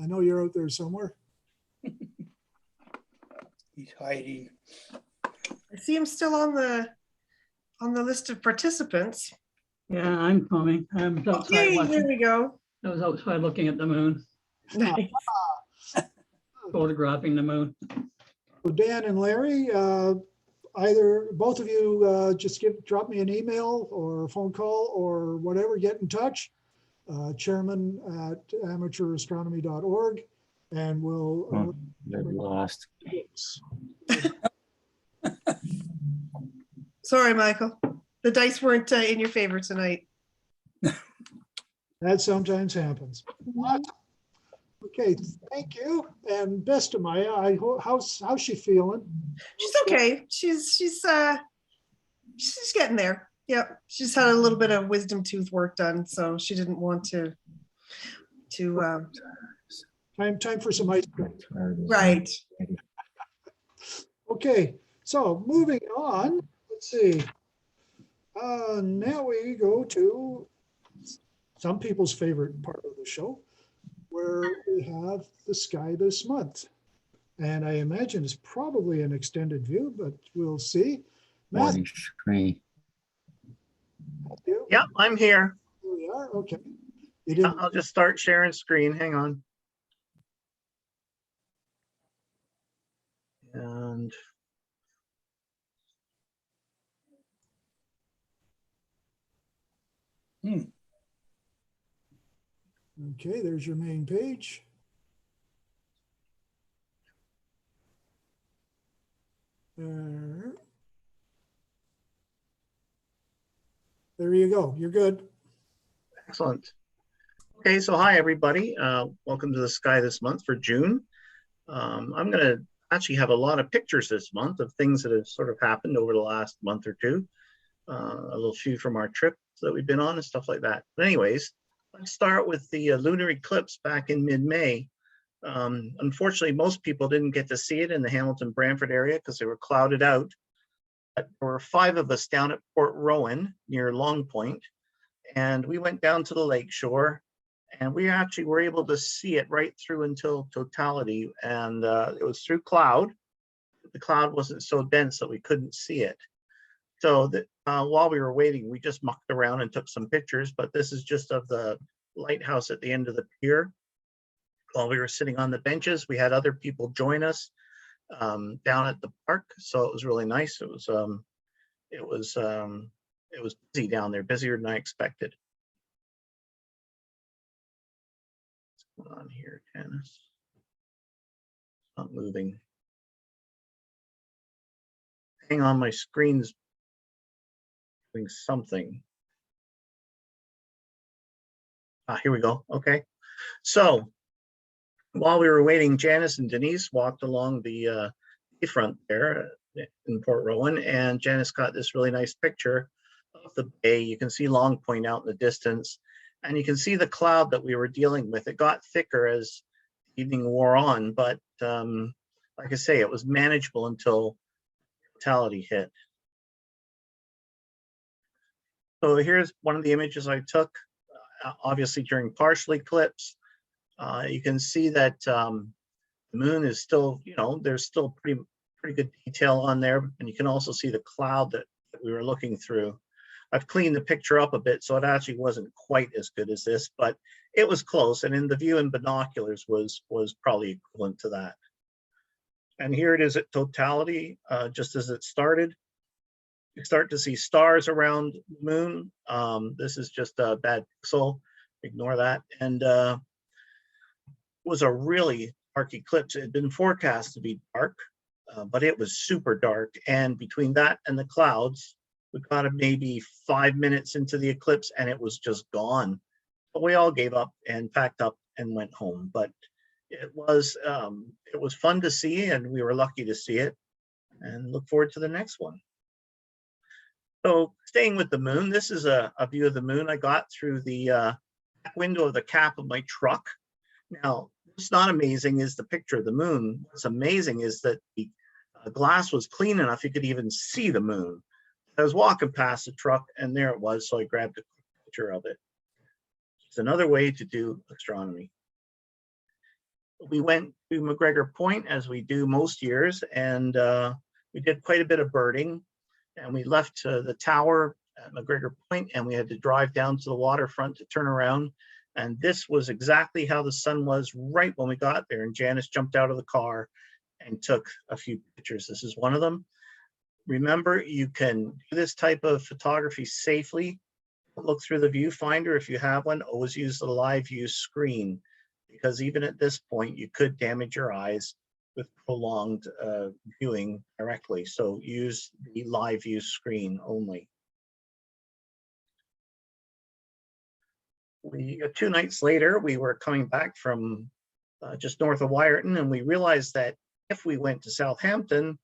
I know you're out there somewhere. He's hiding. I see him still on the list of participants. Yeah, I'm coming. I'm outside Hey, watching. there we go. I was outside looking at the moon, Nice. photographing the moon. So Dan and Larry, both of you just drop me an email or a phone call or whatever, get in touch. Chairman at amateurastronomy.org, and we'll They're lost. Sorry, Michael. The dice weren't in your favor tonight. That sometimes happens. Okay, thank you, and best of Maya. How's she feeling? She's okay. She's getting there. Yep. She's had a little bit of wisdom tooth work done, so she didn't want to time for some ice cream. right. Okay, so moving on, let's see. Now we go to some people's favorite part of the show, where we have the sky this month. And I imagine it's probably an extended view, but we'll see. Matt, Screen. Yeah, I'm here. here we are. Okay. You didn't. I'll just start sharing screen. Hang on. And Okay, there's your main page. There you go. You're good. excellent. Okay, so hi everybody. Welcome to the sky this month for June. I'm going to actually have a lot of pictures this month of things that have sort of happened over the last month or two. A little few from our trip that we've been on and stuff like that. But anyways, let's start with the lunar eclipse back in mid-May. Unfortunately, most people didn't get to see it in the Hamilton-Brantford area because they were clouded out. But there were 5 of us down at Port Rowan near Long Point, and we went down to the lake shore, and we actually were able to see it right through until totality. And it was through cloud. The cloud wasn't so dense that we couldn't see it. So while we were waiting, we just mucked around and took some pictures, but this is just of the lighthouse at the end of the pier. While we were sitting on the benches, we had other people join us down at the park, so it was really nice. It was busy down there, busier than I expected. What's going on here, Janice? Not moving. Hang on, my screen's doing something. Here we go. Okay. So while we were waiting, Janice and Denise walked along the front there in Port Rowan, and Janice got this really nice picture of the bay. You can see Long Point out in the distance, and you can see the cloud that we were dealing with. It got thicker as evening wore on, but like I say, it was manageable until totality hit. So here's one of the images I took, obviously during partial eclipse. You can see that the moon is still, there's still pretty good detail on there, and you can also see the cloud that we were looking through. I've cleaned the picture up a bit, so it actually wasn't quite as good as this, but it was close, and in the view in binoculars was probably equivalent to that. And here it is at totality, just as it started. You start to see stars around the moon. This is just a bad pixel, ignore that. And it was a really dark eclipse. It had been forecast to be dark, but it was super dark. And between that and the clouds, we got maybe 5 minutes into the eclipse and it was just gone. But we all gave up and packed up and went home. But it was fun to see, and we were lucky to see it, and look forward to the next one. So staying with the moon, this is a view of the moon I got through the window of the cap of my truck. Now, what's not amazing is the picture of the moon. What's amazing is that the glass was clean enough you could even see the moon. I was walking past the truck and there it was, so I grabbed a picture of it. It's another way to do astronomy. We went to McGregor Point as we do most years, and we did quite a bit of birding. And we left the tower at McGregor Point, and we had to drive down to the waterfront to turn around. And this was exactly how the sun was right when we got there. And Janice jumped out of the car and took a few pictures. This is one of them. Remember, you can do this type of photography safely. Look through the viewfinder if you have one. Always use the live view screen, because even at this point, you could damage your eyes with prolonged viewing directly. So use the live view screen only. 2 nights later, we were coming back from just north of Wyerton, and we realized that if we went to Southampton,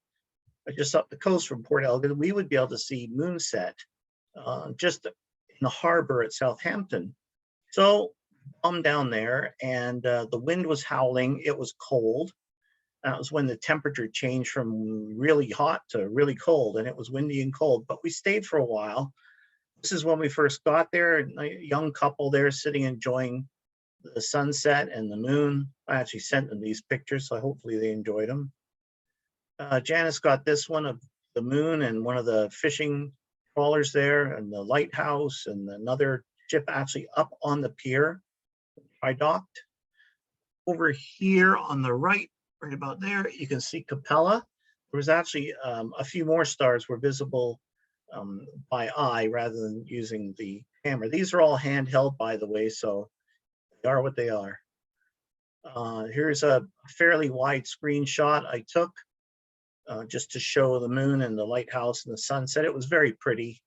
just up the coast from Port Elgin, we would be able to see moonset just in the harbor at Southampton. So I'm down there, and the wind was howling. It was cold. That was when the temperature changed from really hot to really cold, and it was windy and cold, but we stayed for a while. This is when we first got there, a young couple there sitting enjoying the sunset and the moon. I actually sent them these pictures, so hopefully they enjoyed them. Janice got this one of the moon and one of the fishing trawlers there, and the lighthouse, and another ship actually up on the pier. I docked. Over here on the right, right about there, you can see Capella. There was actually a few more stars were visible by eye rather than using the camera. These are all handheld, by the way, so they are what they are. Here's a fairly wide screenshot I took just to show the moon and the lighthouse and the sunset. It was very pretty.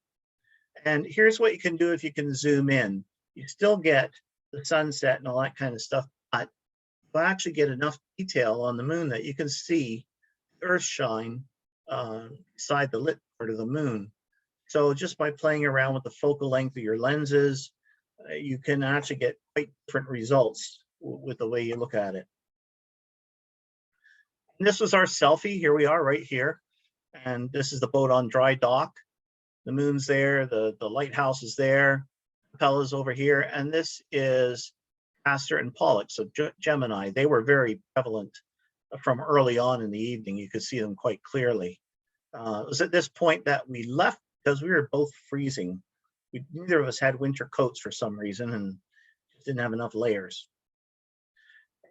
And here's what you can do if you can zoom in. You still get the sunset and all that kind of stuff, but you actually get enough detail on the moon that you can see Earth shine beside the lit part of the moon. So just by playing around with the focal length of your lenses, you can actually get quite different results with the way you look at it. And this was our selfie. Here we are right here. And this is the boat on dry dock. The moon's there, the lighthouse is there, Capella's over here, and this is Castor and Pollux of Gemini. They were very prevalent from early on in the evening. You could see them quite clearly. It was at this point that we left because we were both freezing. Neither of us had winter coats for some reason, and didn't have enough layers.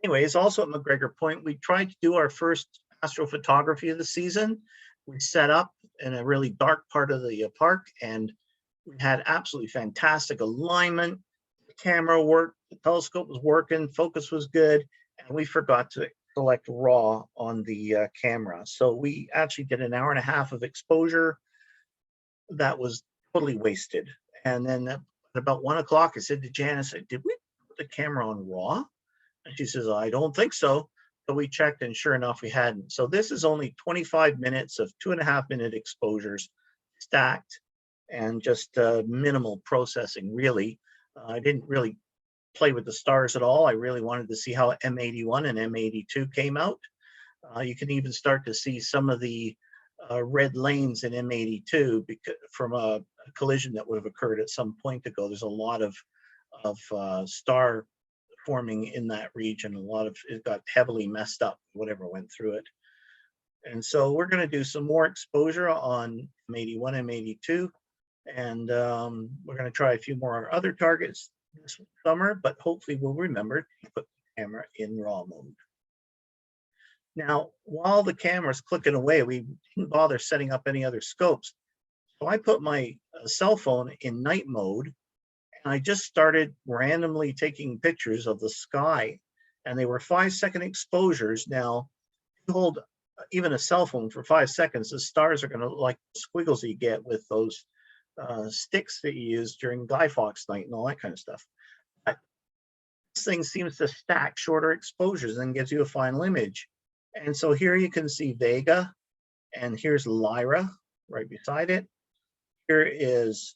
Anyways, also at McGregor Point, we tried to do our first astrophotography of the season. We set up in a really dark part of the park, and we had absolutely fantastic alignment. The camera worked, the telescope was working, focus was good, and we forgot to select raw on the camera. So we actually did an hour and a half of exposure that was totally wasted. And then at about 1 o'clock, I said to Janice, did we put the camera on raw? And she says, I don't think so. So we checked, and sure enough, we hadn't. So this is only 25 minutes of 2.5-minute exposures stacked and just minimal processing, really. I didn't really play with the stars at all. I really wanted to see how M81 and M82 came out. You can even start to see some of the red lanes in M82 because from a collision that would have occurred at some point ago. There's a lot of star forming in that region. A lot of it got heavily messed up, whatever went through it. And so we're going to do some more exposure on M81, M82, and we're going to try a few more other targets this summer, but hopefully we'll remember to put the camera in raw mode. Now, while the camera's clicking away, we didn't bother setting up any other scopes. So I put my cell phone in night mode, and I just started randomly taking pictures of the sky, and they were 5-second exposures. Now, if you hold even a cell phone for 5 seconds, the stars are going to look like squiggles you get with those sticks that you use during Guy Fawkes night and all that kind of stuff. But this thing seems to stack shorter exposures and gives you a final image. And so here you can see Vega, and here's Lyra right beside it. Here is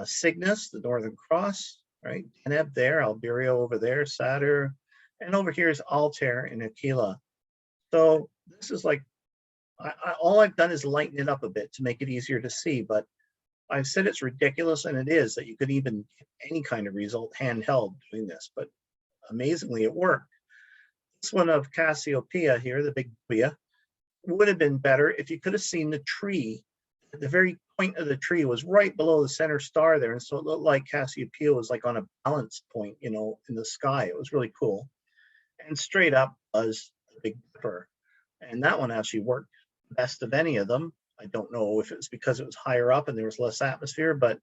Cygnus, the Northern Cross, right? Deneb there, Alberio over there, Saturn, and over here is Altair and Aquila. So this is like, all I've done is lighten it up a bit to make it easier to see, but I've said it's ridiculous, and it is, that you could even get any kind of result handheld doing this, but amazingly it worked. This one of Cassiopeia here, the big Bia, would have been better if you could have seen the tree. The very point of the tree was right below the center star there, and so it looked like Cassiopeia was like on a balance point, you know, in the sky. It was really cool. And straight up was the Big Dipper, and that one actually worked best of any of them. I don't know if it was because it was higher up and there was less atmosphere, but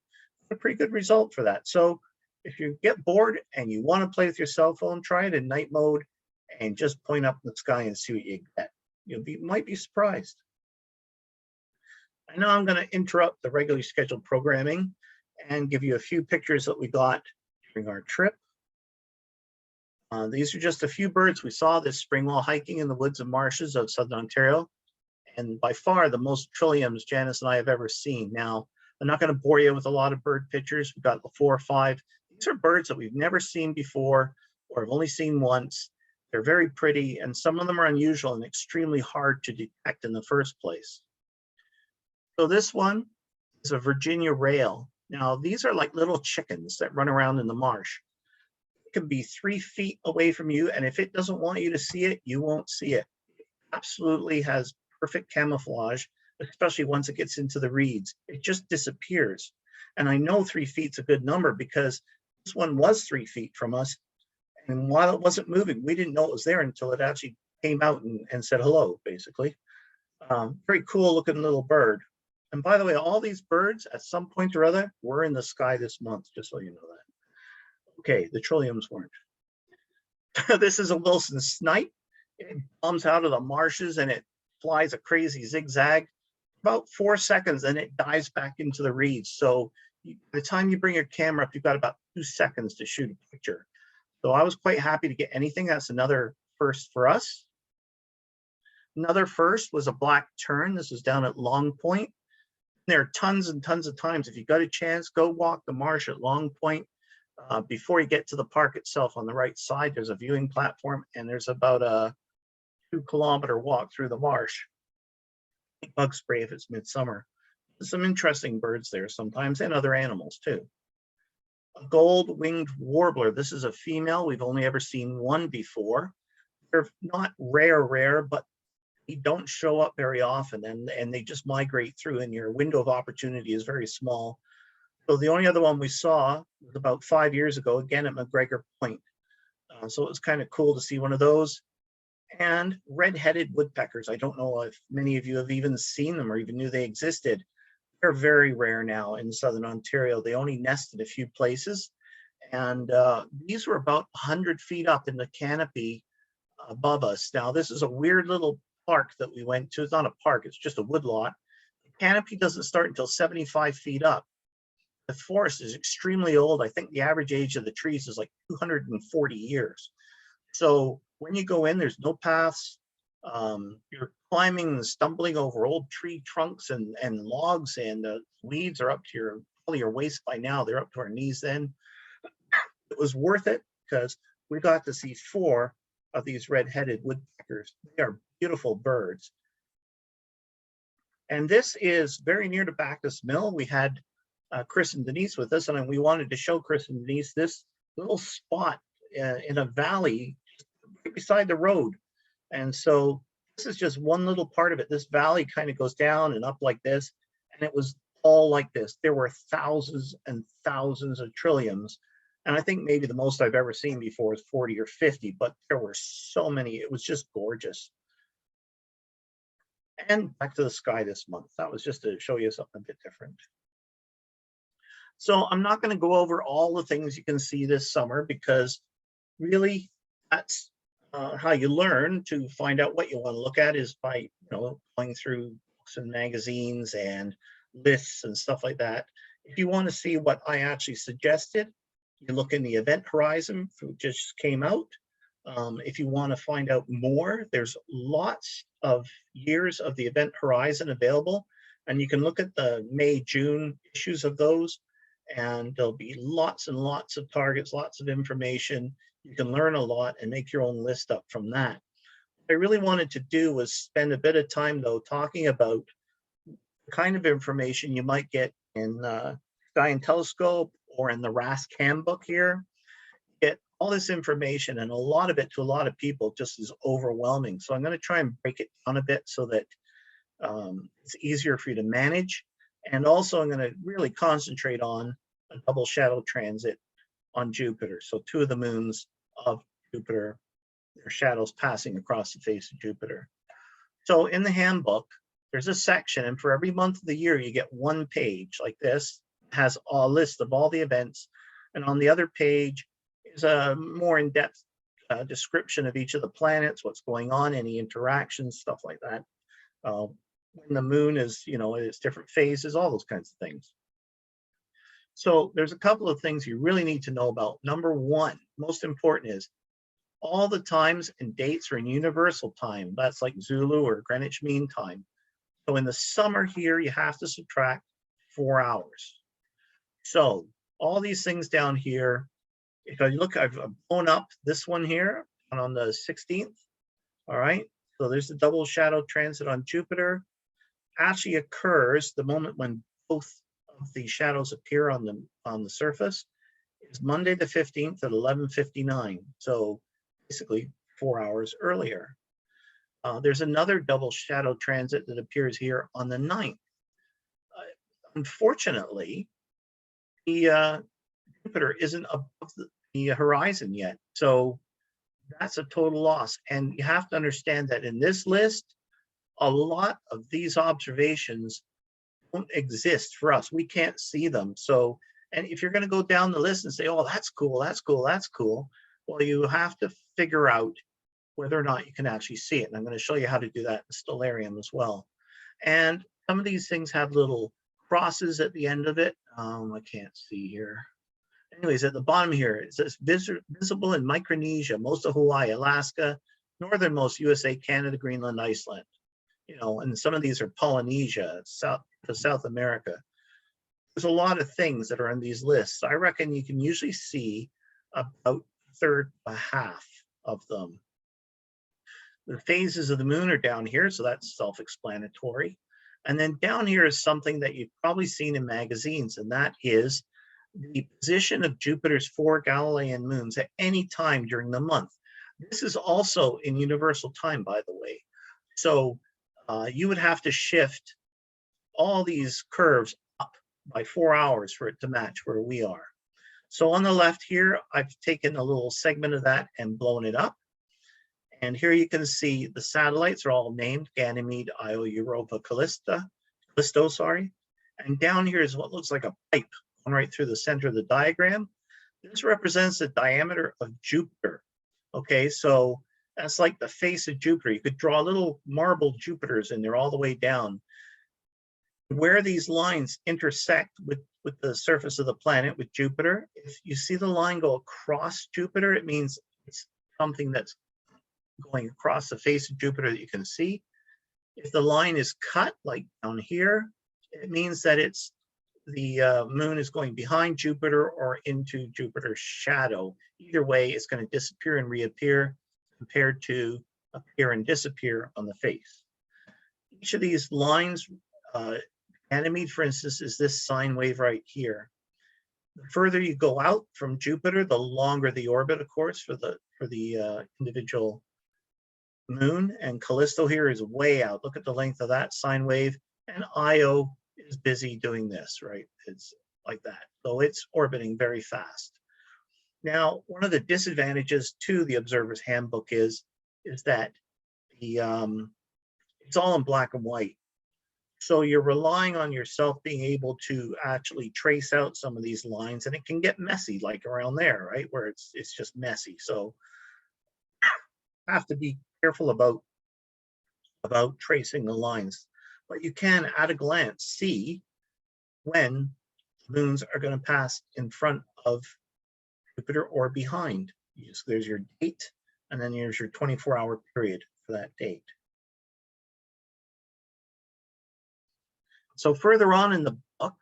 a pretty good result for that. So if you get bored and you want to play with your cell phone, try it in night mode and just point up in the sky and see what you get. You might be surprised. I know I'm going to interrupt the regularly scheduled programming and give you a few pictures that we got during our trip. These are just a few birds we saw this spring while hiking in the woods and marshes of Southern Ontario, and by far the most trilliums Janice and I have ever seen. Now, I'm not going to bore you with a lot of bird pictures. We've got 4 or 5. These are birds that we've never seen before or have only seen once. They're very pretty, and some of them are unusual and extremely hard to detect in the first place. So this one is a Virginia rail. Now, these are like little chickens that run around in the marsh. It can be 3 feet away from you, and if it doesn't want you to see it, you won't see it. It absolutely has perfect camouflage, especially once it gets into the reeds. It just disappears. And I know 3 feet's a good number because this one was 3 feet from us. And while it wasn't moving, we didn't know it was there until it actually came out and said hello, basically. Very cool looking little bird. And by the way, all these birds at some point or other were in the sky this month, just so you know that. Okay, the trilliums weren't. This is a Wilson snipe. It bombs out of the marshes and it flies a crazy zigzag. About 4 seconds, and it dives back into the reeds. So by the time you bring your camera up, you've got about 2 seconds to shoot a picture. So I was quite happy to get anything. That's another first for us. Another first was a black tern. This was down at Long Point. There are tons and tons of times. If you got a chance, go walk the marsh at Long Point. Before you get to the park itself, on the right side, there's a viewing platform, and there's about a 2-kilometer walk through the marsh. Bug spray if it's midsummer. There's some interesting birds there sometimes, and other animals too. A gold-winged warbler. This is a female. We've only ever seen one before. They're not rare, but they don't show up very often, and they just migrate through, and your window of opportunity is very small. So the only other one we saw was about 5 years ago, again at McGregor Point. So it was kind of cool to see one of those. And red-headed woodpeckers. I don't know if many of you have even seen them or even knew they existed. They're very rare now in southern Ontario. They only nest in a few places. And these were about 100 feet up in the canopy above us. Now, this is a weird little park that we went to. It's not a park, it's just a woodlot. The canopy doesn't start until 75 feet up. The forest is extremely old. I think the average age of the trees is like 240 years. So when you go in, there's no paths. You're climbing and stumbling over old tree trunks and logs, and the weeds are up to probably your waist by now. They're up to our knees then. It was worth it because we got to see 4 of these red-headed woodpeckers. They are beautiful birds. And this is very near to Bacchus Mill. We had Chris and Denise with us, and we wanted to show Chris and Denise this little spot in a valley right beside the road. And so this is just one little part of it. This valley kind of goes down and up like this, and it was all like this. There were thousands and thousands of trilliums. And I think maybe the most I've ever seen before is 40 or 50, but there were so many. It was just gorgeous. And back to the sky this month. That was just to show you something a bit different. So I'm not going to go over all the things you can see this summer, because really that's how you learn to find out what you want to look at, is by going through books and magazines and lists and stuff like that. If you want to see what I actually suggested, you look in the event horizon, which just came out. If you want to find out more, there's lots of years of the event horizon available, and you can look at the May, June issues of those, and there'll be lots and lots of targets, lots of information. You can learn a lot and make your own list up from that. What I really wanted to do was spend a bit of time, though, talking about the kind of information you might get in Sky and Telescope or in the RASC handbook here. Get all this information, and a lot of it to a lot of people just is overwhelming. So I'm going to try and break it down a bit so that it's easier for you to manage. And also I'm going to really concentrate on a double shadow transit on Jupiter. So 2 of the moons of Jupiter, their shadows passing across the face of Jupiter. So in the handbook, there's a section, and for every month of the year, you get 1 page like this. It has a list of all the events. And on the other page is a more in-depth description of each of the planets, what's going on, any interactions, stuff like that. When the moon is, in its different phases, all those kinds of things. So there's a couple of things you really need to know about. Number 1, most important, is all the times and dates are in universal time. That's like Zulu or Greenwich Mean Time. So in the summer here, you have to subtract 4 hours. So all these things down here, if I look, I've blown up this one here on the 16th. All right, so there's the double shadow transit on Jupiter. Actually occurs the moment when both of the shadows appear on the surface. Is Monday the 15th at 11:59. So basically 4 hours earlier. There's another double shadow transit that appears here on the 9th. Unfortunately, the Jupiter isn't above the horizon yet. So that's a total loss. And you have to understand that in this list, a lot of these observations don't exist for us. We can't see them. So, and if you're going to go down the list and say, oh, that's cool, that's cool, that's cool, well, you have to figure out whether or not you can actually see it. And I'm going to show you how to do that in Stellarium as well. And some of these things have little crosses at the end of it. I can't see here. Anyways, at the bottom here, it says visible in Micronesia, most of Hawaii, Alaska, northernmost USA, Canada, Greenland, Iceland. And some of these are Polynesia, South America. There's a lot of things that are in these lists. I reckon you can usually see about a third to half of them. The phases of the moon are down here, so that's self-explanatory. And then down here is something that you've probably seen in magazines, and that is the position of Jupiter's 4 Galilean moons at any time during the month. This is also in universal time, by the way. So you would have to shift all these curves up by 4 hours for it to match where we are. So on the left here, I've taken a little segment of that and blown it up. And here you can see the satellites are all named Ganymede, Io, Europa, Callisto, sorry. And down here is what looks like a pipe going right through the center of the diagram. This represents the diameter of Jupiter. Okay, so that's like the face of Jupiter. You could draw little marble Jupiters in there all the way down. Where these lines intersect with the surface of the planet, with Jupiter, if you see the line go across Jupiter, it means it's something that's going across the face of Jupiter that you can see. If the line is cut, like down here, it means that it's the moon is going behind Jupiter or into Jupiter's shadow. Either way, it's going to disappear and reappear compared to appear and disappear on the face. Each of these lines, Ganymede, for instance, is this sine wave right here. The further you go out from Jupiter, the longer the orbit, of course, for the individual moon. And Callisto here is way out. Look at the length of that sine wave. And Io is busy doing this, right? It's like that. So it's orbiting very fast. Now, one of the disadvantages to the Observer's Handbook is that it's all in black and white. So you're relying on yourself being able to actually trace out some of these lines, and it can get messy, like around there, right? Where it's just messy. So have to be careful about tracing the lines. But you can, at a glance, see when moons are going to pass in front of Jupiter or behind. There's your date, and then there's your 24-hour period for that date. So further on in the book,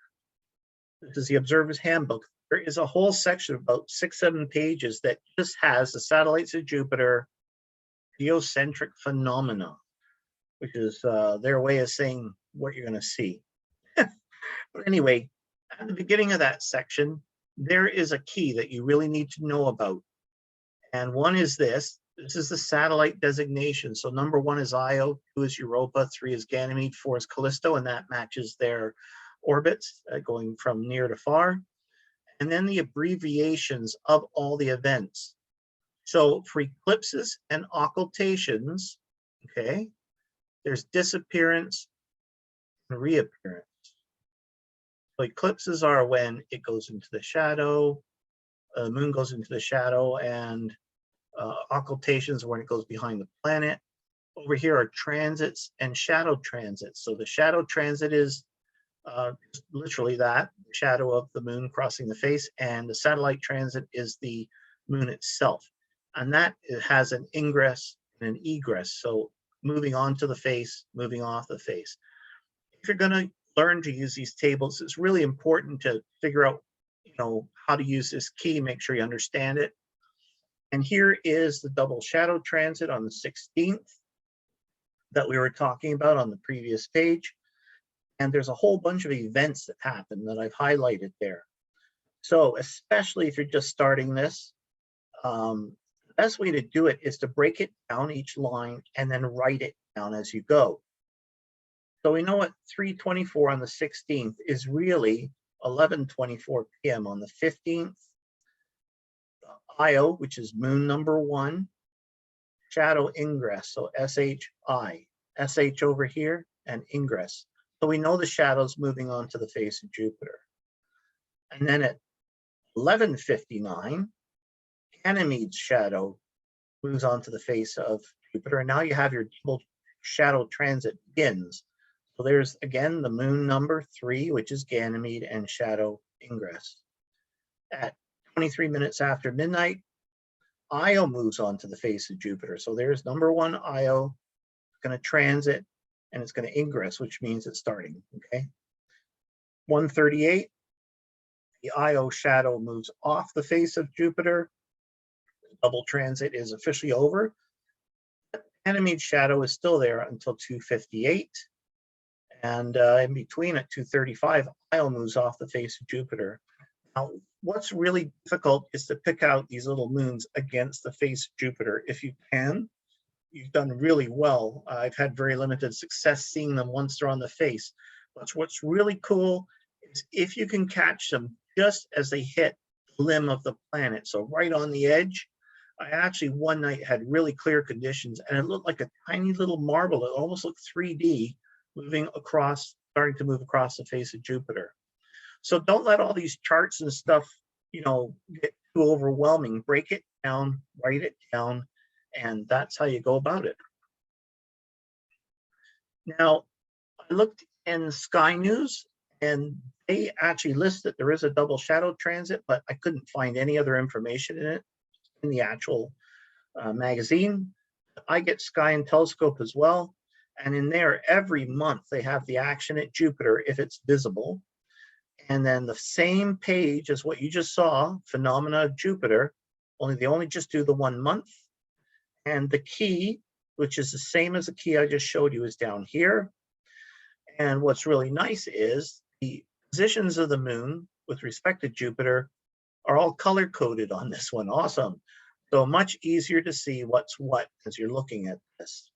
this is the Observer's Handbook, there is a whole section of about 6-7 pages that just has the satellites of Jupiter, geocentric phenomena, which is their way of saying what you're going to see. But anyway, at the beginning of that section, there is a key that you really need to know about. And one is this. This is the satellite designation. So number 1 is Io, 2 is Europa, 3 is Ganymede, 4 is Callisto, and that matches their orbits going from near to far. And then the abbreviations of all the events. So for eclipses and occultations, okay, there's disappearance and reappearance. So eclipses are when it goes into the shadow, the moon goes into the shadow, and occultations are when it goes behind the planet. Over here are transits and shadow transits. So the shadow transit is literally that, the shadow of the moon crossing the face, and the satellite transit is the moon itself. And that it has an ingress and an egress. So moving onto the face, moving off the face. If you're going to learn to use these tables, it's really important to figure out, how to use this key, make sure you understand it. And here is the double shadow transit on the 16th that we were talking about on the previous page. And there's a whole bunch of events that happen that I've highlighted there. So especially if you're just starting this, the best way to do it is to break it down each line and then write it down as you go. So we know at 3:24 on the 16th is really 11:24 p.m. on the 15th. Io, which is moon number 1, shadow ingress, so SHI, SH over here, and ingress. So we know the shadow's moving on to the face of Jupiter. And then at 11:59, Ganymede's shadow moves on to the face of Jupiter. And now you have your double shadow transit begins. So there's, again, the moon number 3, which is Ganymede, and shadow ingress. At 23 minutes after midnight, Io moves on to the face of Jupiter. So there's number 1 Io, going to transit, and it's going to ingress, which means it's starting, okay? 1:38, the Io shadow moves off the face of Jupiter. Double transit is officially over. Ganymede's shadow is still there until 2:58. And in between at 2:35, Io moves off the face of Jupiter. Now, what's really difficult is to pick out these little moons against the face of Jupiter. If you can, you've done really well. I've had very limited success seeing them once they're on the face. But what's really cool is if you can catch them just as they hit the limb of the planet, so right on the edge. I actually one night had really clear conditions and it looked like a tiny little marble. It almost looked 3D moving across, starting to move across the face of Jupiter. So don't let all these charts and stuff, you know, get too overwhelming. Break it down, write it down, and that's how you go about it. Now, I looked in Sky News and they actually list that there is a double shadow transit, but I couldn't find any other information in it in the actual magazine. I get Sky and Telescope as well. And in there, every month they have the action at Jupiter if it's visible. And then the same page as what you just saw, phenomena of Jupiter, only they only just do the 1 month. And the key, which is the same as the key I just showed you, is down here. And what's really nice is the positions of the moon with respect to Jupiter are all color coded on this one. Awesome. So much easier to see what's what as you're looking at this.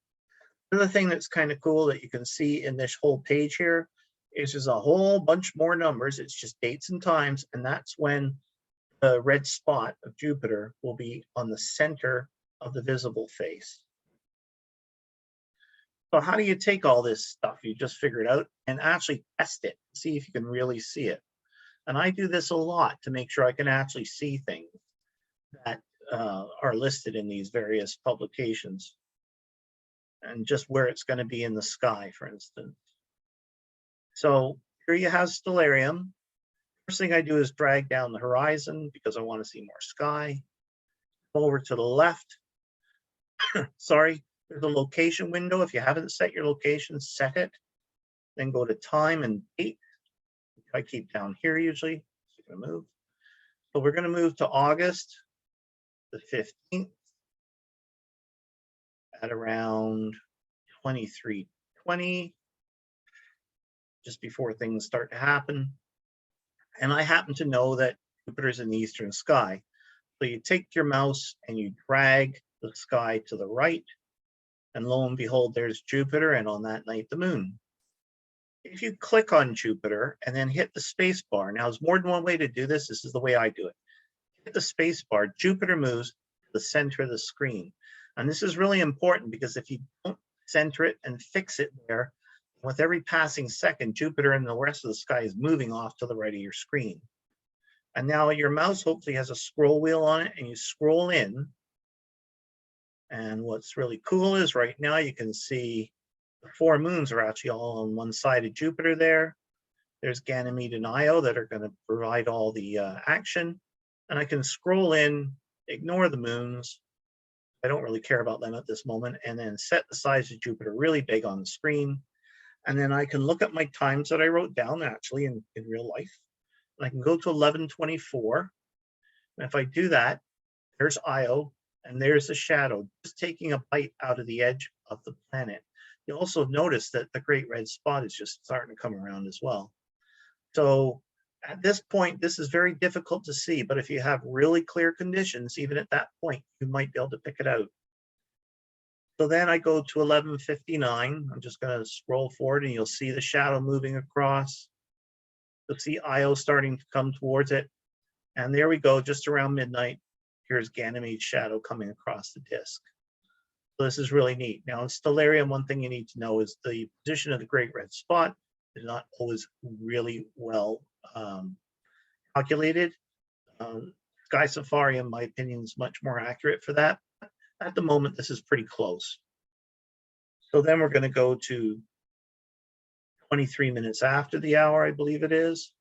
Another thing that's kind of cool that you can see in this whole page here is there's a whole bunch more numbers. It's just dates and times, and that's when the red spot of Jupiter will be on the center of the visible face. So how do you take all this stuff you just figured out and actually test it, see if you can really see it? And I do this a lot to make sure I can actually see things that are listed in these various publications and just where it's going to be in the sky, for instance. So here you have stellarium. First thing I do is drag down the horizon because I want to see more sky. Over to the left, sorry, there's a location window. If you haven't set your location, set it. Then go to time and date. I keep down here usually. So you're gonna move. So we're going to move to August the 15th at around 23:20, just before things start to happen. And I happen to know that Jupiter's in the eastern sky. So you take your mouse and you drag the sky to the right, and lo and behold, there's Jupiter, and on that night, the moon. If you click on Jupiter and then hit the space bar, now there's more than one way to do this. This is the way I do it. Hit the space bar, Jupiter moves to the center of the screen. And this is really important because if you don't center it and fix it there, with every passing second, Jupiter and the rest of the sky is moving off to the right of your screen. And now your mouse hopefully has a scroll wheel on it, and you scroll in. And what's really cool is right now you can see the 4 moons are actually all on one side of Jupiter there. There's Ganymede and Io that are going to provide all the action. And I can scroll in, ignore the moons. I don't really care about them at this moment. And then set the size of Jupiter really big on the screen. And then I can look at my times that I wrote down actually in real life. And I can go to 11:24. And if I do that, there's Io and there's the shadow, just taking a bite out of the edge of the planet. You also notice that the great red spot is just starting to come around as well. So at this point, this is very difficult to see, but if you have really clear conditions, even at that point, you might be able to pick it out. So then I go to 11:59. I'm just going to scroll forward and you'll see the shadow moving across. You'll see Io starting to come towards it. And there we go, just around midnight. Here's Ganymede's shadow coming across the disk. So this is really neat. Now in stellarium, one thing you need to know is the position of the great red spot is not always really well calculated. Sky Safari, in my opinion, is much more accurate for that. At the moment, this is pretty close. So then we're going to go to 23 minutes after the hour, I believe it is.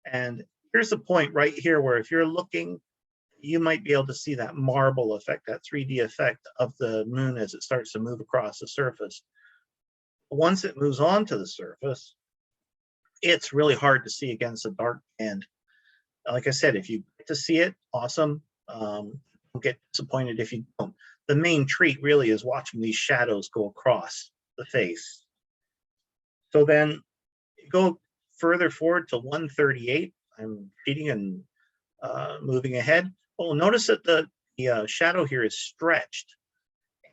And here's the point right here where if you're looking, you might be able to see that marble effect, that 3D effect of the moon as it starts to move across the surface. Once it moves onto the surface, it's really hard to see against a dark band. Like I said, if you get to see it, awesome. Don't get disappointed if you don't. The main treat really is watching these shadows go across the face. So then you go further forward to 138. I'm reading and moving ahead. Oh, notice that the shadow here is stretched.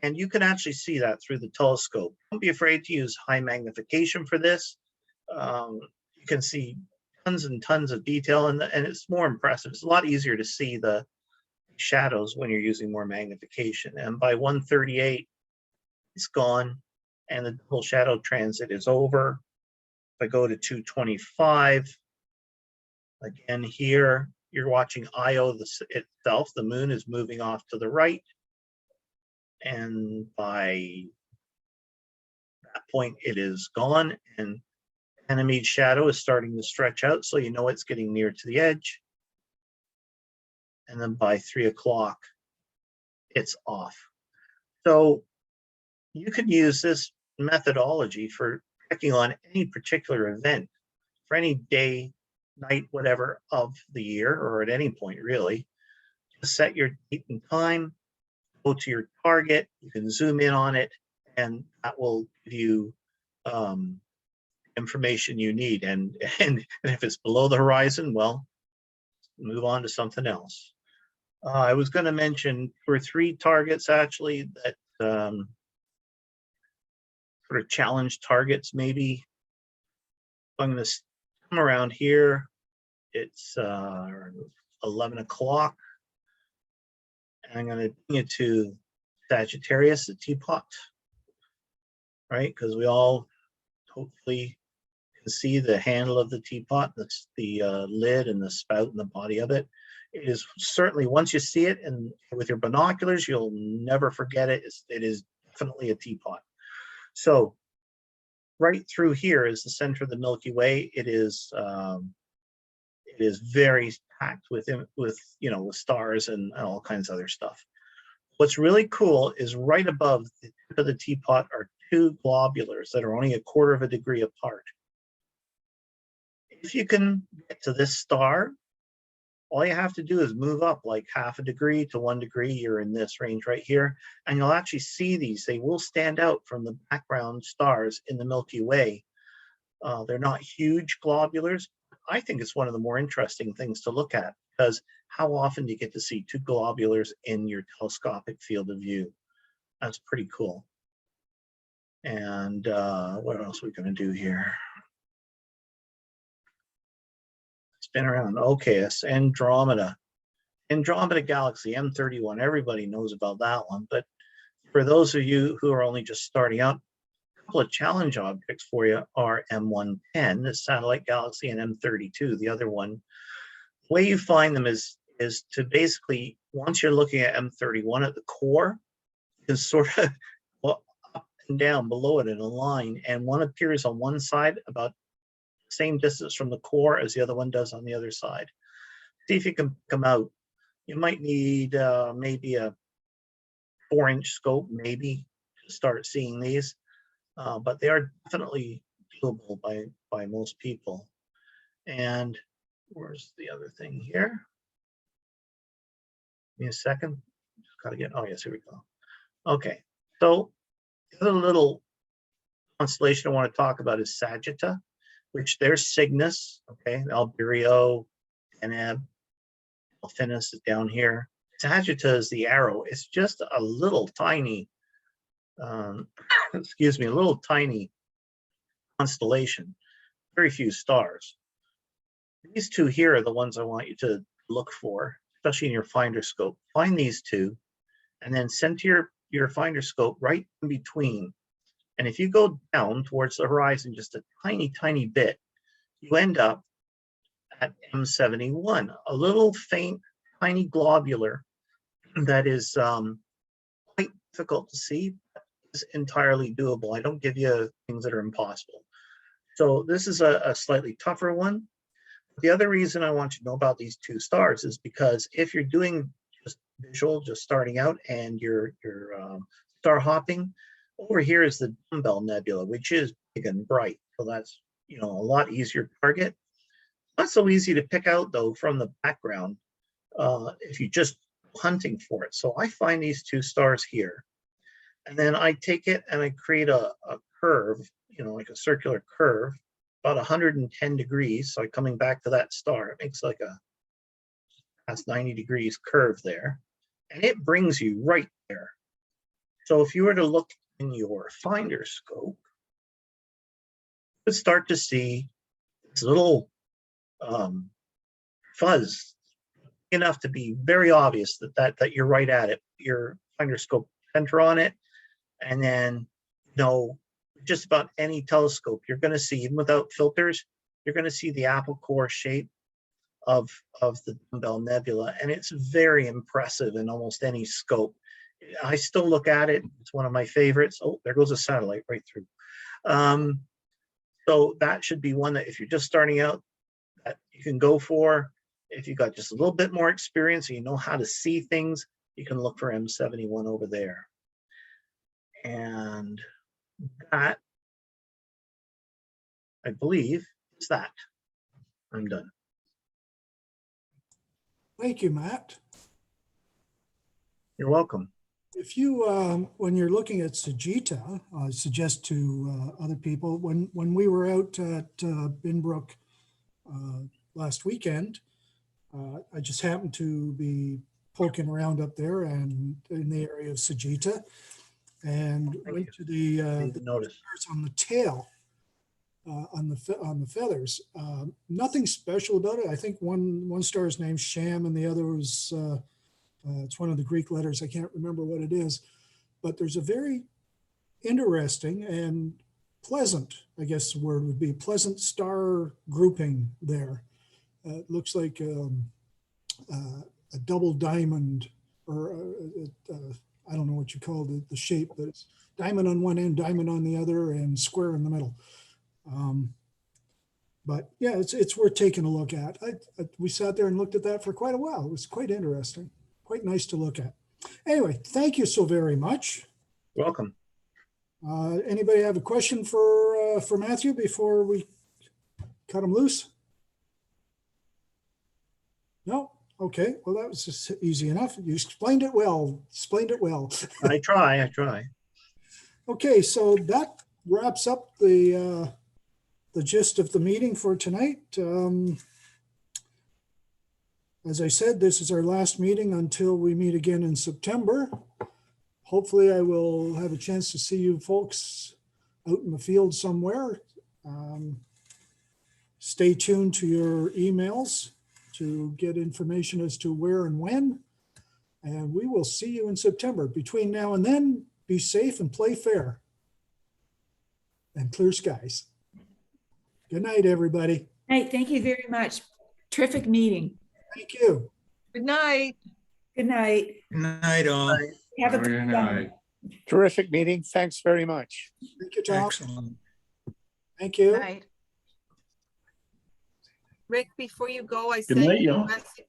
And you can actually see that through the telescope. Don't be afraid to use high magnification for this. You can see tons and tons of detail, and it's more impressive. It's a lot easier to see the shadows when you're using more magnification. And by 138, it's gone, and the double shadow transit is over. If I go to 225, again here, you're watching Io itself. The moon is moving off to the right. And by that point, it is gone. And Ganymede's shadow is starting to stretch out, so you know it's getting near to the edge. And then by 3 o'clock, it's off. So you can use this methodology for checking on any particular event for any day, night, whatever of the year, or at any point really. Just set your date and time, go to your target, you can zoom in on it, and that will give you information you need. And if it's below the horizon, well, move on to something else. I was going to mention 2 or 3 targets actually that sort of challenge targets maybe. I'm going to come around here. It's 11 o'clock. I'm going to bring it to Sagittarius, the teapot, right? Because we all hopefully can see the handle of the teapot. That's the lid and the spout and the body of it. It is certainly, once you see it and with your binoculars, you'll never forget it. It is definitely a teapot. So right through here is the center of the Milky Way. It is very packed with stars and all kinds of other stuff. What's really cool is right above the tip of the teapot are 2 globulars that are only 1/4 degree apart. If you can get to this star, all you have to do is move up like 1/2 degree to 1 degree. You're in this range right here, and you'll actually see these. They will stand out from the background stars in the Milky Way. They're not huge globulars. I think it's one of the more interesting things to look at, because how often do you get to see 2 globulars in your telescopic field of view? That's pretty cool. And what else are we going to do here? Spin around. Okay, it's Andromeda. Andromeda Galaxy, M31. Everybody knows about that one. But for those of you who are only just starting out, a couple of challenge objects for you are M110, the satellite galaxy, and M32, the other one. The way you find them is to basically, once you're looking at M31 at the core, you can sort of go up and down below it in a line, and one appears on one side about the same distance from the core as the other one does on the other side. See if you can come out. You might need maybe a 4-inch scope, maybe, to start seeing these, but they are definitely doable by most people. And where's the other thing here? Give me a second. Just gotta get. Oh yes, here we go. Okay, so the other little constellation I want to talk about is Sagitta, which there's Cygnus, okay, Albireo, Deneb, Delphinus is down here. Sagitta is the arrow. It's just a little tiny, excuse me, a little tiny constellation. Very few stars. These 2 here are the ones I want you to look for, especially in your finder scope. Find these 2, and then center your finder scope right in between. And if you go down towards the horizon just a tiny, tiny bit, you end up at M71, a little faint, tiny globular that is quite difficult to see, but is entirely doable. I don't give you things that are impossible. So this is a slightly tougher one. The other reason I want you to know about these 2 stars is because if you're doing just visual, just starting out, and you're star hopping, over here is the Dumbbell Nebula, which is big and bright. So that's, a lot easier to target. Not so easy to pick out though from the background if you're just hunting for it. So I find these 2 stars here, and then I take it and I create a curve, like a circular curve, about 110 degrees. So coming back to that star, it makes like a past 90 degrees curve there, and it brings you right there. So if you were to look in your finder scope, you would start to see this little fuzz enough to be very obvious that you're right at it. Your find your scope center on it, and then just about any telescope you're going to see, even without filters, you're going to see the apple core shape of the Dumbbell Nebula, and it's very impressive in almost any scope. I still look at it. It's one of my favorites. Oh, there goes a satellite right through. So that should be one that if you're just starting out, that you can go for. If you got just a little bit more experience and you know how to see things, you can look for M71 over there. And that, I believe, is that. I'm done. Thank you, Matt. You're welcome. If you, when you're looking at Sagitta, I suggest to other people, when we were out at Binbrook last weekend, I just happened to be poking around up there and in the area of Sagitta, and went to the Notice. stars on the tail, on the feathers. Nothing special about it. I think one star's named Sham, and the other was it's one of the Greek letters. I can't remember what it is, but there's a very interesting and pleasant, I guess the word would be, pleasant star grouping there. It looks like a double diamond, or I don't know what you call the shape, but it's diamond on one end, diamond on the other, and square in the middle. But yeah, it's worth taking a look at. We sat there and looked at that for quite a while. It was quite interesting, quite nice to look at. Anyway, thank you so very much. Welcome. Anybody have a question for Matthew before we cut him loose? No? Okay, well, that was just easy enough. You explained it well, I try. Okay, so that wraps up the gist of the meeting for tonight. As I said, this is our last meeting until we meet again in September. Hopefully I will have a chance to see you folks out in the field somewhere. Stay tuned to your emails to get information as to where and when. And we will see you in September. Between now and then, be safe and play fair. And clear skies. Good night, everybody. Hey, thank you very much. Terrific meeting. Thank you. Good night. Good night. Good night, all. Have a good night. Terrific meeting. Thanks very much. Thank you, Tom. Excellent. Thank you. Rick, before you go, I Good sent night, you a y'all. message